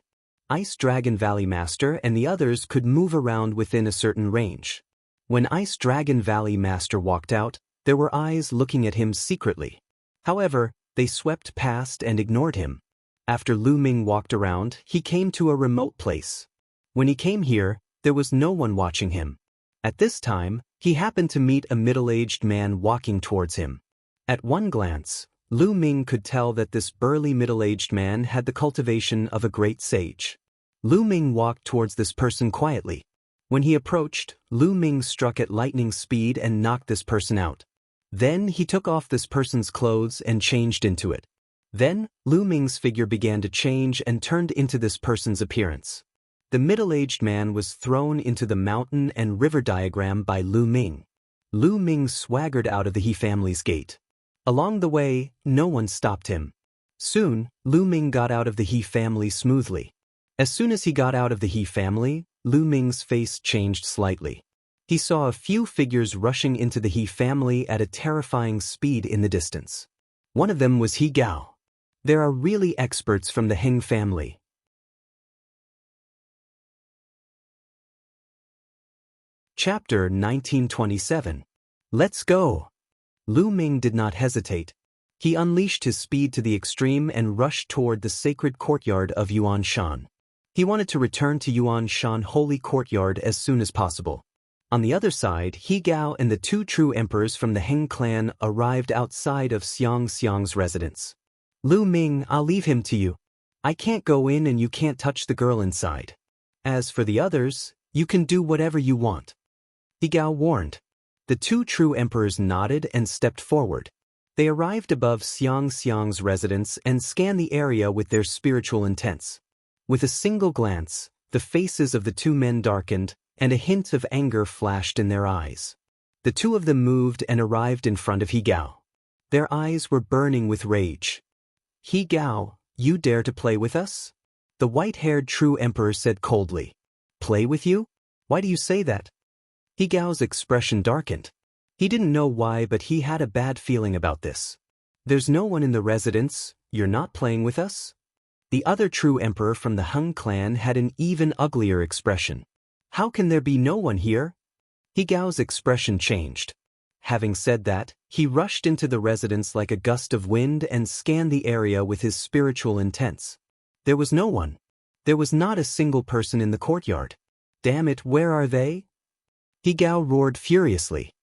Ice Dragon Valley Master and the others could move around within a certain range. When Ice Dragon Valley Master walked out, there were eyes looking at him secretly. However, they swept past and ignored him. After Lu Ming walked around, he came to a remote place. When he came here, there was no one watching him. At this time, he happened to meet a middle-aged man walking towards him. At one glance, Lu Ming could tell that this burly middle-aged man had the cultivation of a great sage. Lu Ming walked towards this person quietly. When he approached, Lu Ming struck at lightning speed and knocked this person out. Then he took off this person's clothes and changed into it. Then, Lu Ming's figure began to change and turned into this person's appearance. The middle-aged man was thrown into the mountain and river diagram by Lu Ming. Lu Ming swaggered out of the He family's gate. Along the way, no one stopped him. Soon, Lu Ming got out of the He family smoothly. As soon as he got out of the He family, Lu Ming's face changed slightly. He saw a few figures rushing into the He family at a terrifying speed in the distance. One of them was He Gao. There are really experts from the Heng family. Chapter 1927. Let's go! Lu Ming did not hesitate. He unleashed his speed to the extreme and rushed toward the sacred courtyard of Yuan Shan. He wanted to return to Yuan Shan Holy Courtyard as soon as possible. On the other side, He Gao and the two true emperors from the Heng clan arrived outside of Xiang Xiang's residence. Lu Ming, I'll leave him to you. I can't go in and you can't touch the girl inside. As for the others, you can do whatever you want. He Gao warned. The two true emperors nodded and stepped forward. They arrived above Xiang Xiang's residence and scanned the area with their spiritual intents. With a single glance, the faces of the two men darkened, and a hint of anger flashed in their eyes. The two of them moved and arrived in front of He Gao. Their eyes were burning with rage. He Gao, you dare to play with us? The white-haired true emperor said coldly. Play with you? Why do you say that? He Gao's expression darkened. He didn't know why, but he had a bad feeling about this. There's no one in the residence, you're not playing with us? The other true emperor from the Heng clan had an even uglier expression. How can there be no one here? He Gao's expression changed. Having said that, he rushed into the residence like a gust of wind and scanned the area with his spiritual intents. There was no one. There was not a single person in the courtyard. Damn it, where are they? He Gao roared furiously.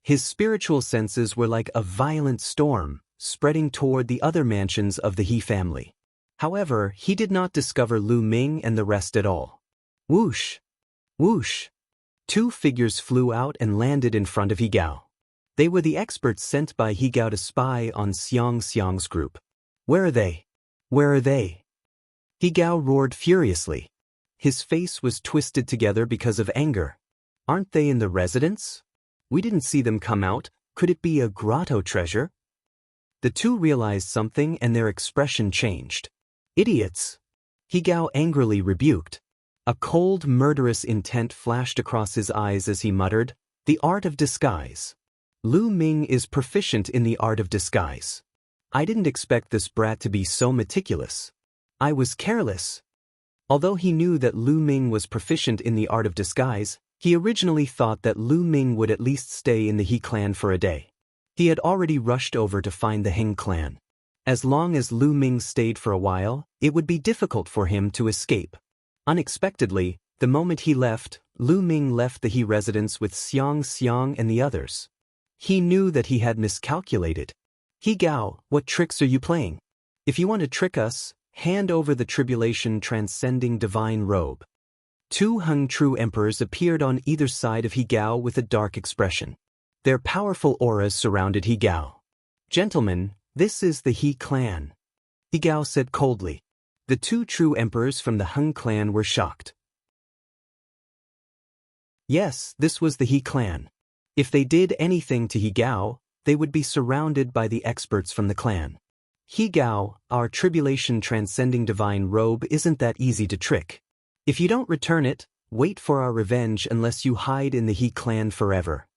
His spiritual senses were like a violent storm, spreading toward the other mansions of the He family. However, he did not discover Lu Ming and the rest at all. Whoosh! Whoosh! Two figures flew out and landed in front of Higao. They were the experts sent by Higao to spy on Xiang's group. Where are they? Where are they? Higao roared furiously. His face was twisted together because of anger. Aren't they in the residence? We didn't see them come out. Could it be a grotto treasure? The two realized something and their expression changed. Idiots! Higao angrily rebuked. A cold, murderous intent flashed across his eyes as he muttered, "The art of disguise. Lu Ming is proficient in the art of disguise. I didn't expect this brat to be so meticulous. I was careless." Although he knew that Lu Ming was proficient in the art of disguise, he originally thought that Lu Ming would at least stay in the He clan for a day. He had already rushed over to find the Heng clan. As long as Lu Ming stayed for a while, it would be difficult for him to escape. Unexpectedly, the moment he left, Lu Ming left the He residence with Xiang and the others. He knew that he had miscalculated. "Higao, what tricks are you playing? If you want to trick us, hand over the tribulation transcending divine robe." Two Heng true emperors appeared on either side of Higao with a dark expression. Their powerful auras surrounded Higao. "Gentlemen, this is the He clan," Higao said coldly. The two true emperors from the Heng clan were shocked. Yes, this was the He clan. If they did anything to Higao, they would be surrounded by the experts from the clan. "Higao, our tribulation transcending divine robe isn't that easy to trick. If you don't return it, wait for our revenge unless you hide in the He clan forever,"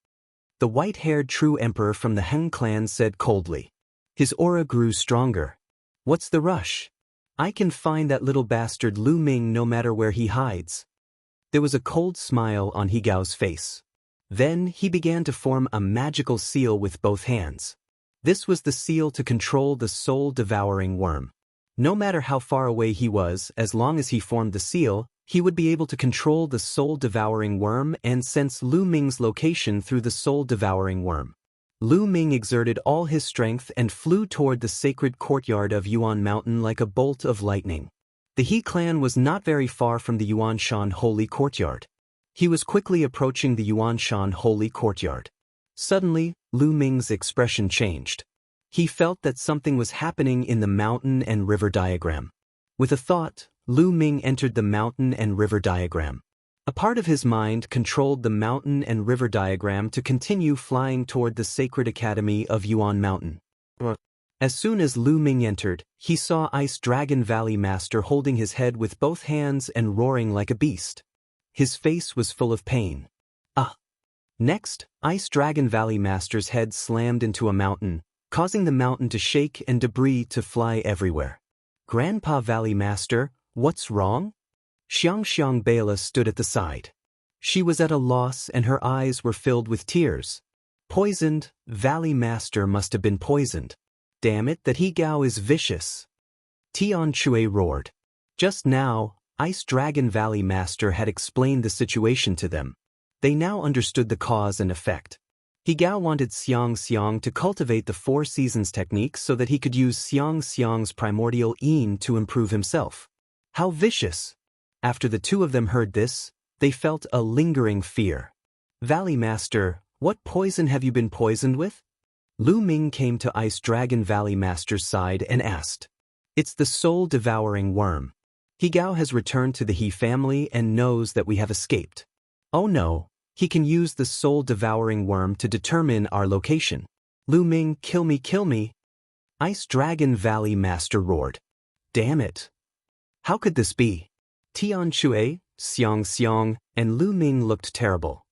the white-haired true emperor from the Heng clan said coldly. His aura grew stronger. "What's the rush? I can find that little bastard Lu Ming no matter where he hides." There was a cold smile on Higao's face. Then he began to form a magical seal with both hands. This was the seal to control the soul-devouring worm. No matter how far away he was, as long as he formed the seal, he would be able to control the soul-devouring worm and sense Lu Ming's location through the soul-devouring worm. Lu Ming exerted all his strength and flew toward the sacred courtyard of Yuan Mountain like a bolt of lightning. The He clan was not very far from the Yuanshan Holy Courtyard. He was quickly approaching the Yuanshan Holy Courtyard. Suddenly, Lu Ming's expression changed. He felt that something was happening in the mountain and river diagram. With a thought, Lu Ming entered the mountain and river diagram. A part of his mind controlled the mountain and river diagram to continue flying toward the sacred academy of Yuan Mountain. As soon as Lu Ming entered, he saw Ice Dragon Valley Master holding his head with both hands and roaring like a beast. His face was full of pain. Next, Ice Dragon Valley Master's head slammed into a mountain, causing the mountain to shake and debris to fly everywhere. "Grandpa Valley Master, what's wrong?" Xiang Bela stood at the side. She was at a loss and her eyes were filled with tears. "Poisoned, Valley Master must have been poisoned. Damn it, that Higao is vicious." Tian Chue roared. Just now, Ice Dragon Valley Master had explained the situation to them. They now understood the cause and effect. Higao wanted Xiang to cultivate the Four Seasons technique so that he could use Xiang's primordial yin to improve himself. How vicious! After the two of them heard this, they felt a lingering fear. "Valley Master, what poison have you been poisoned with?" Lu Ming came to Ice Dragon Valley Master's side and asked. "It's the soul-devouring worm. Higao has returned to the He family and knows that we have escaped. Oh no, he can use the soul-devouring worm to determine our location." "Lu Ming, kill me. Ice Dragon Valley Master roared. "Damn it. How could this be?" Tian Chue, Xiang, and Lu Ming looked terrible.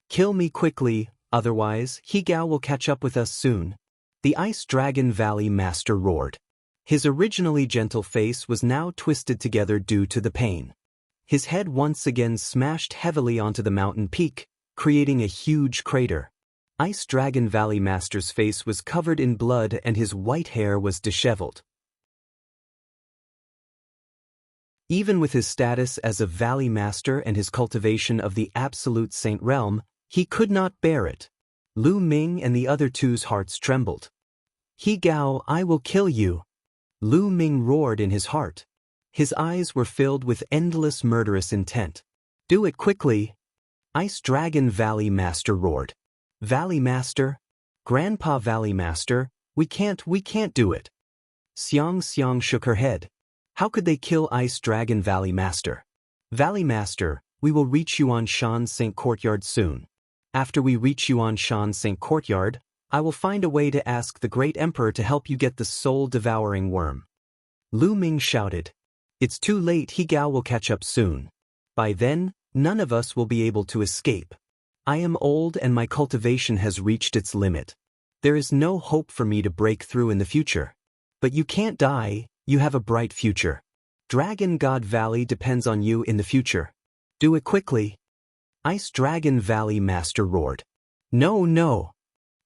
"Kill me quickly, otherwise Higao will catch up with us soon," the Ice Dragon Valley Master roared. His originally gentle face was now twisted together due to the pain. His head once again smashed heavily onto the mountain peak, creating a huge crater. Ice Dragon Valley Master's face was covered in blood and his white hair was disheveled. Even with his status as a Valley Master and his cultivation of the Absolute Saint Realm, he could not bear it. Lu Ming and the other two's hearts trembled. "Higao, I will kill you!" Lu Ming roared in his heart. His eyes were filled with endless murderous intent. "Do it quickly!" Ice Dragon Valley Master roared. Valley Master? Grandpa Valley Master, we can't do it. Xiang shook her head. How could they kill Ice Dragon Valley Master? Valley Master, we will reach Yuan Shan St. Courtyard soon. After we reach Yuan Shan St. Courtyard, I will find a way to ask the Great Emperor to help you get the soul-devouring worm. Lu Ming shouted. It's too late, He Gao will catch up soon. By then, none of us will be able to escape. I am old and my cultivation has reached its limit. There is no hope for me to break through in the future. But you can't die, you have a bright future. Dragon God Valley depends on you in the future. Do it quickly. Ice Dragon Valley Master roared. No.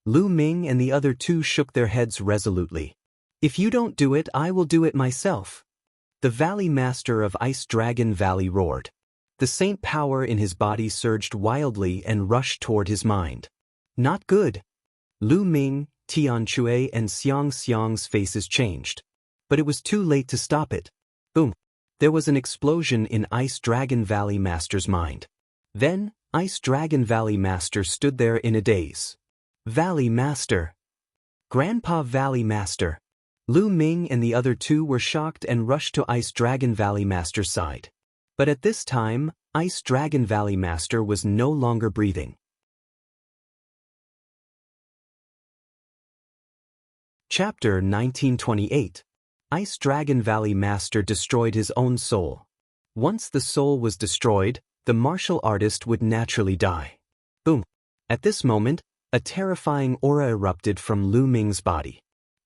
Lu Ming and the other two shook their heads resolutely. If you don't do it, I will do it myself. The Valley Master of Ice Dragon Valley roared. The saint power in his body surged wildly and rushed toward his mind. Not good. Lu Ming, Tianque and Xiang's faces changed. But it was too late to stop it. Boom. There was an explosion in Ice Dragon Valley Master's mind. Then, Ice Dragon Valley Master stood there in a daze. Valley Master. Grandpa Valley Master. Lu Ming and the other two were shocked and rushed to Ice Dragon Valley Master's side. But at this time, Ice Dragon Valley Master was no longer breathing. Chapter 1928. Ice Dragon Valley Master destroyed his own soul. Once the soul was destroyed, the martial artist would naturally die. Boom. At this moment, a terrifying aura erupted from Lu Ming's body.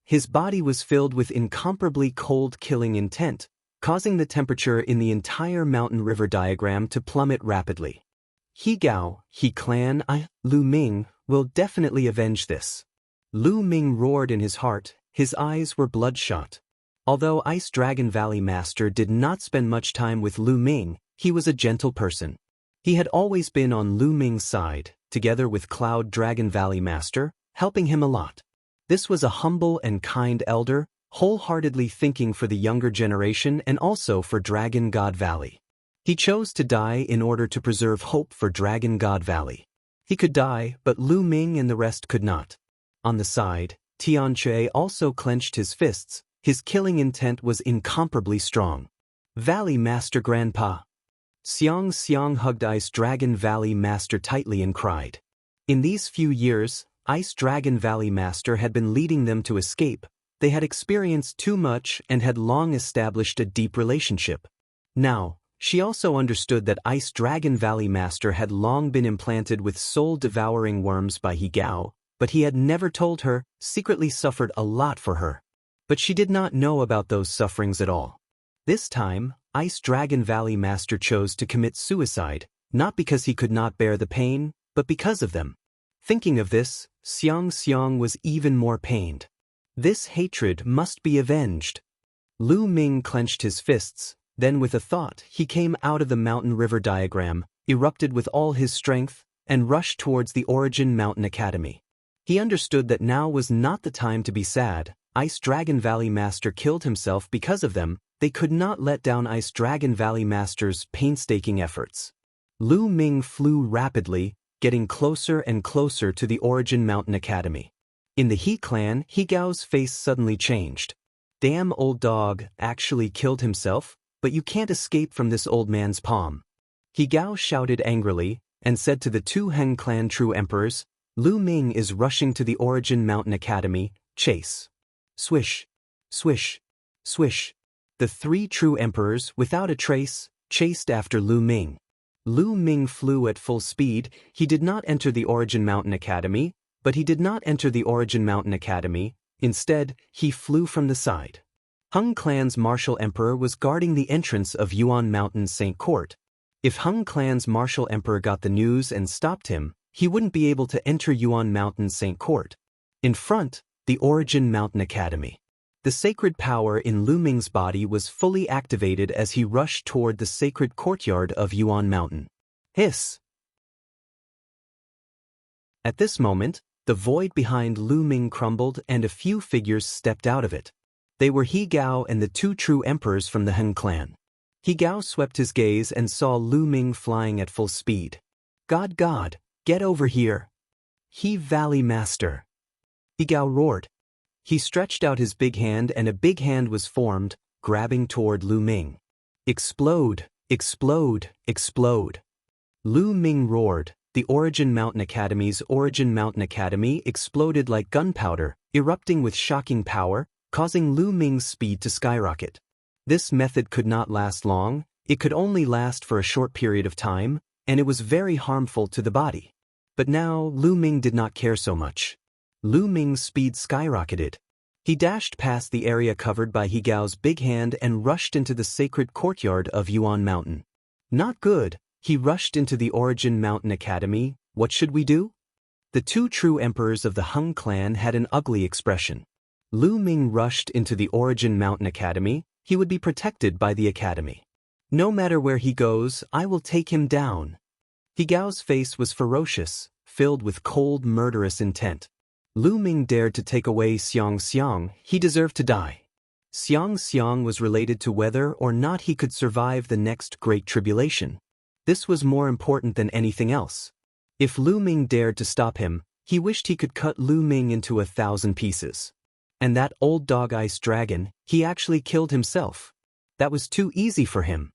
His body was filled with incomparably cold killing intent, causing the temperature in the entire mountain river diagram to plummet rapidly. He Gao, He Clan, Lu Ming, will definitely avenge this. Lu Ming roared in his heart, his eyes were bloodshot. Although Ice Dragon Valley Master did not spend much time with Lu Ming, he was a gentle person. He had always been on Lu Ming's side, together with Cloud Dragon Valley Master, helping him a lot. This was a humble and kind elder, wholeheartedly thinking for the younger generation and also for Dragon God Valley. He chose to die in order to preserve hope for Dragon God Valley. He could die, but Lu Ming and the rest could not. On the side, Tianque also clenched his fists. His killing intent was incomparably strong. Valley Master Grandpa. Xiang hugged Ice Dragon Valley Master tightly and cried. In these few years, Ice Dragon Valley Master had been leading them to escape. They had experienced too much and had long established a deep relationship. Now, she also understood that Ice Dragon Valley Master had long been implanted with soul-devouring worms by He Gao, but he had never told her, secretly suffered a lot for her. But she did not know about those sufferings at all. This time, Ice Dragon Valley Master chose to commit suicide, not because he could not bear the pain, but because of them. Thinking of this, Xiang was even more pained. This hatred must be avenged. Lu Ming clenched his fists, then with a thought he came out of the mountain river diagram, erupted with all his strength, and rushed towards the Origin Mountain Academy. He understood that now was not the time to be sad. Ice Dragon Valley Master killed himself because of them. They could not let down Ice Dragon Valley Master's painstaking efforts. Lu Ming flew rapidly, getting closer and closer to the Origin Mountain Academy. In the He clan, He Gao's face suddenly changed. Damn old dog actually killed himself, but you can't escape from this old man's palm. He Gao shouted angrily, and said to the two Heng clan true emperors, Lu Ming is rushing to the Origin Mountain Academy, chase. Swish, swish, swish. The three true emperors, without a trace, chased after Lu Ming. Lu Ming flew at full speed. He did not enter the Origin Mountain Academy, but he did not enter the Origin Mountain Academy. Instead, he flew from the side. Heng Clan's martial emperor was guarding the entrance of Yuan Mountain St. Court. If Heng Clan's martial emperor got the news and stopped him, he wouldn't be able to enter Yuan Mountain St. Court. In front, the Origin Mountain Academy. The sacred power in Lu Ming's body was fully activated as he rushed toward the sacred courtyard of Yuan Mountain. Hiss! At this moment, the void behind Lu Ming crumbled and a few figures stepped out of it. They were He Gao and the two true emperors from the Heng clan. He Gao swept his gaze and saw Lu Ming flying at full speed. God, get over here. He Valley Master. He Gao roared. He stretched out his big hand and a big hand was formed, grabbing toward Lu Ming. Explode, explode, explode. Lu Ming roared. The Origin Mountain Academy's Origin Mountain Academy exploded like gunpowder, erupting with shocking power, causing Lu Ming's speed to skyrocket. This method could not last long, it could only last for a short period of time, and it was very harmful to the body. But now Lu Ming did not care so much. Lu Ming's speed skyrocketed. He dashed past the area covered by He Gao's big hand and rushed into the sacred courtyard of Yuan Mountain. Not good. He rushed into the Origin Mountain Academy. What should we do? The two true emperors of the Hung clan had an ugly expression. Lu Ming rushed into the Origin Mountain Academy. He would be protected by the academy. No matter where he goes, I will take him down. He Gao's face was ferocious, filled with cold, murderous intent. Lu Ming dared to take away Xiang Xiang. He deserved to die. Xiang Xiang was related to whether or not he could survive the next Great Tribulation. This was more important than anything else. If Lu Ming dared to stop him, he wished he could cut Lu Ming into 1,000 pieces. And that old dog ice dragon, he actually killed himself. That was too easy for him.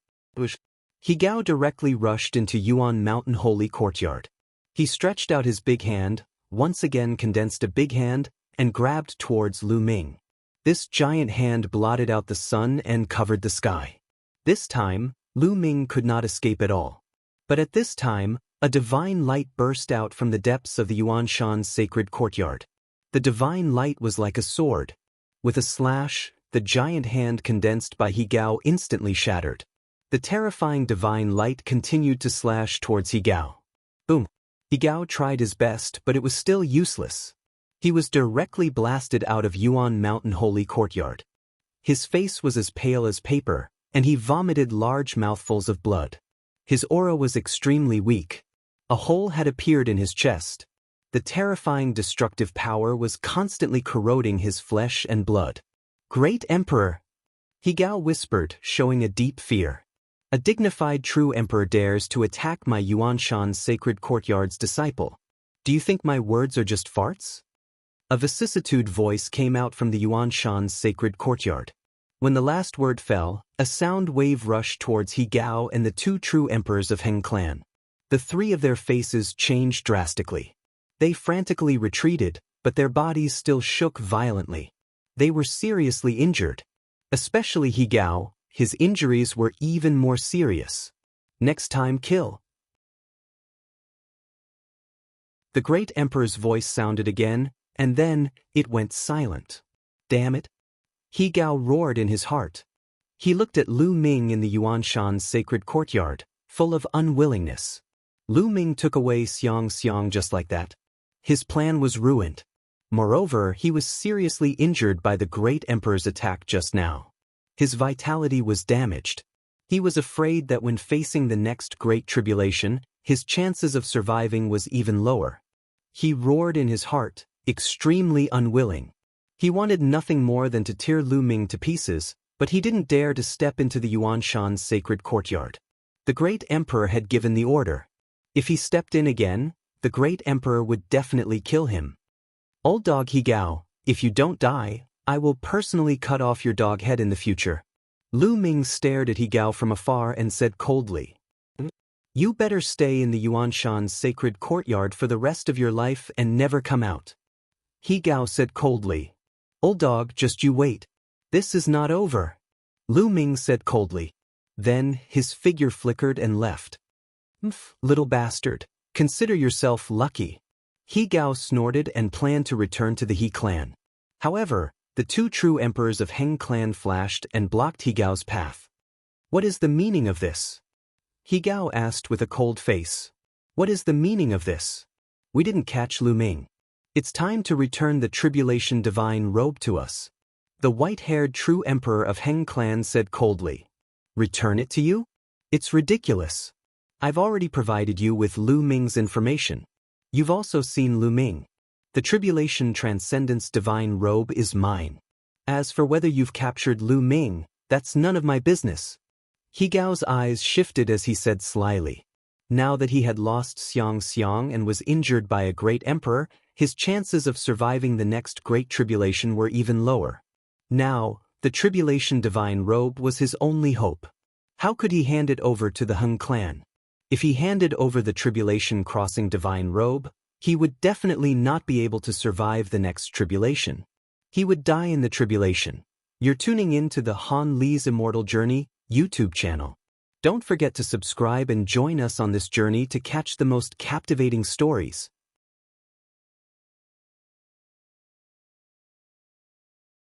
He Gao directly rushed into Yuan Mountain Holy Courtyard. He stretched out his big hand, once again condensed a big hand, and grabbed towards Lu Ming. This giant hand blotted out the sun and covered the sky. This time, Lu Ming could not escape at all. But at this time, a divine light burst out from the depths of the Yuanshan's sacred courtyard. The divine light was like a sword. With a slash, the giant hand condensed by He Gao instantly shattered. The terrifying divine light continued to slash towards He Gao. Boom! He Gao tried his best, but it was still useless. He was directly blasted out of Yuan Mountain Holy Courtyard. His face was as pale as paper, and he vomited large mouthfuls of blood. His aura was extremely weak. A hole had appeared in his chest. The terrifying destructive power was constantly corroding his flesh and blood. Great Emperor! He Gao whispered, showing a deep fear. A dignified true emperor dares to attack my Yuanshan's sacred courtyard's disciple. Do you think my words are just farts? A vicissitude voice came out from the Yuanshan's sacred courtyard. When the last word fell, a sound wave rushed towards He Gao and the two true emperors of Heng clan. The three of their faces changed drastically. They frantically retreated, but their bodies still shook violently. They were seriously injured. Especially He Gao, his injuries were even more serious. Next time kill. The great emperor's voice sounded again, and then it went silent. Damn it! He Gao roared in his heart. He looked at Lu Ming in the Yuanshan's sacred courtyard, full of unwillingness. Lu Ming took away Xiang Xiang just like that. His plan was ruined. Moreover, he was seriously injured by the great emperor's attack just now. His vitality was damaged. He was afraid that when facing the next great tribulation, his chances of surviving was even lower. He roared in his heart, extremely unwilling. He wanted nothing more than to tear Lu Ming to pieces, but he didn't dare to step into the Yuanshan's sacred courtyard. The great emperor had given the order. If he stepped in again, the great emperor would definitely kill him. Old dog He Gao, if you don't die, I will personally cut off your dog head in the future. Lu Ming stared at He Gao from afar and said coldly, You better stay in the Yuanshan's sacred courtyard for the rest of your life and never come out. He Gao said coldly, Old dog, just you wait. This is not over. Lu Ming said coldly. Then his figure flickered and left. Little bastard, consider yourself lucky. He Gao snorted and planned to return to the He clan. However, the two true emperors of Heng clan flashed and blocked He Gao's path. What is the meaning of this? He Gao asked with a cold face. What is the meaning of this? We didn't catch Lu Ming. It's time to return the tribulation divine robe to us. The white-haired true emperor of Heng clan said coldly. Return it to you? It's ridiculous. I've already provided you with Lu Ming's information. You've also seen Lu Ming. The tribulation transcendence divine robe is mine. As for whether you've captured Lu Ming, that's none of my business. He Gao's eyes shifted as he said slyly. Now that he had lost Xiang and was injured by a great emperor, his chances of surviving the next great tribulation were even lower. Now, the tribulation divine robe was his only hope. How could he hand it over to the Hung clan? If he handed over the tribulation crossing divine robe, he would definitely not be able to survive the next tribulation. He would die in the tribulation. You're tuning in to the Han Li's Immortal Journey YouTube channel. Don't forget to subscribe and join us on this journey to catch the most captivating stories.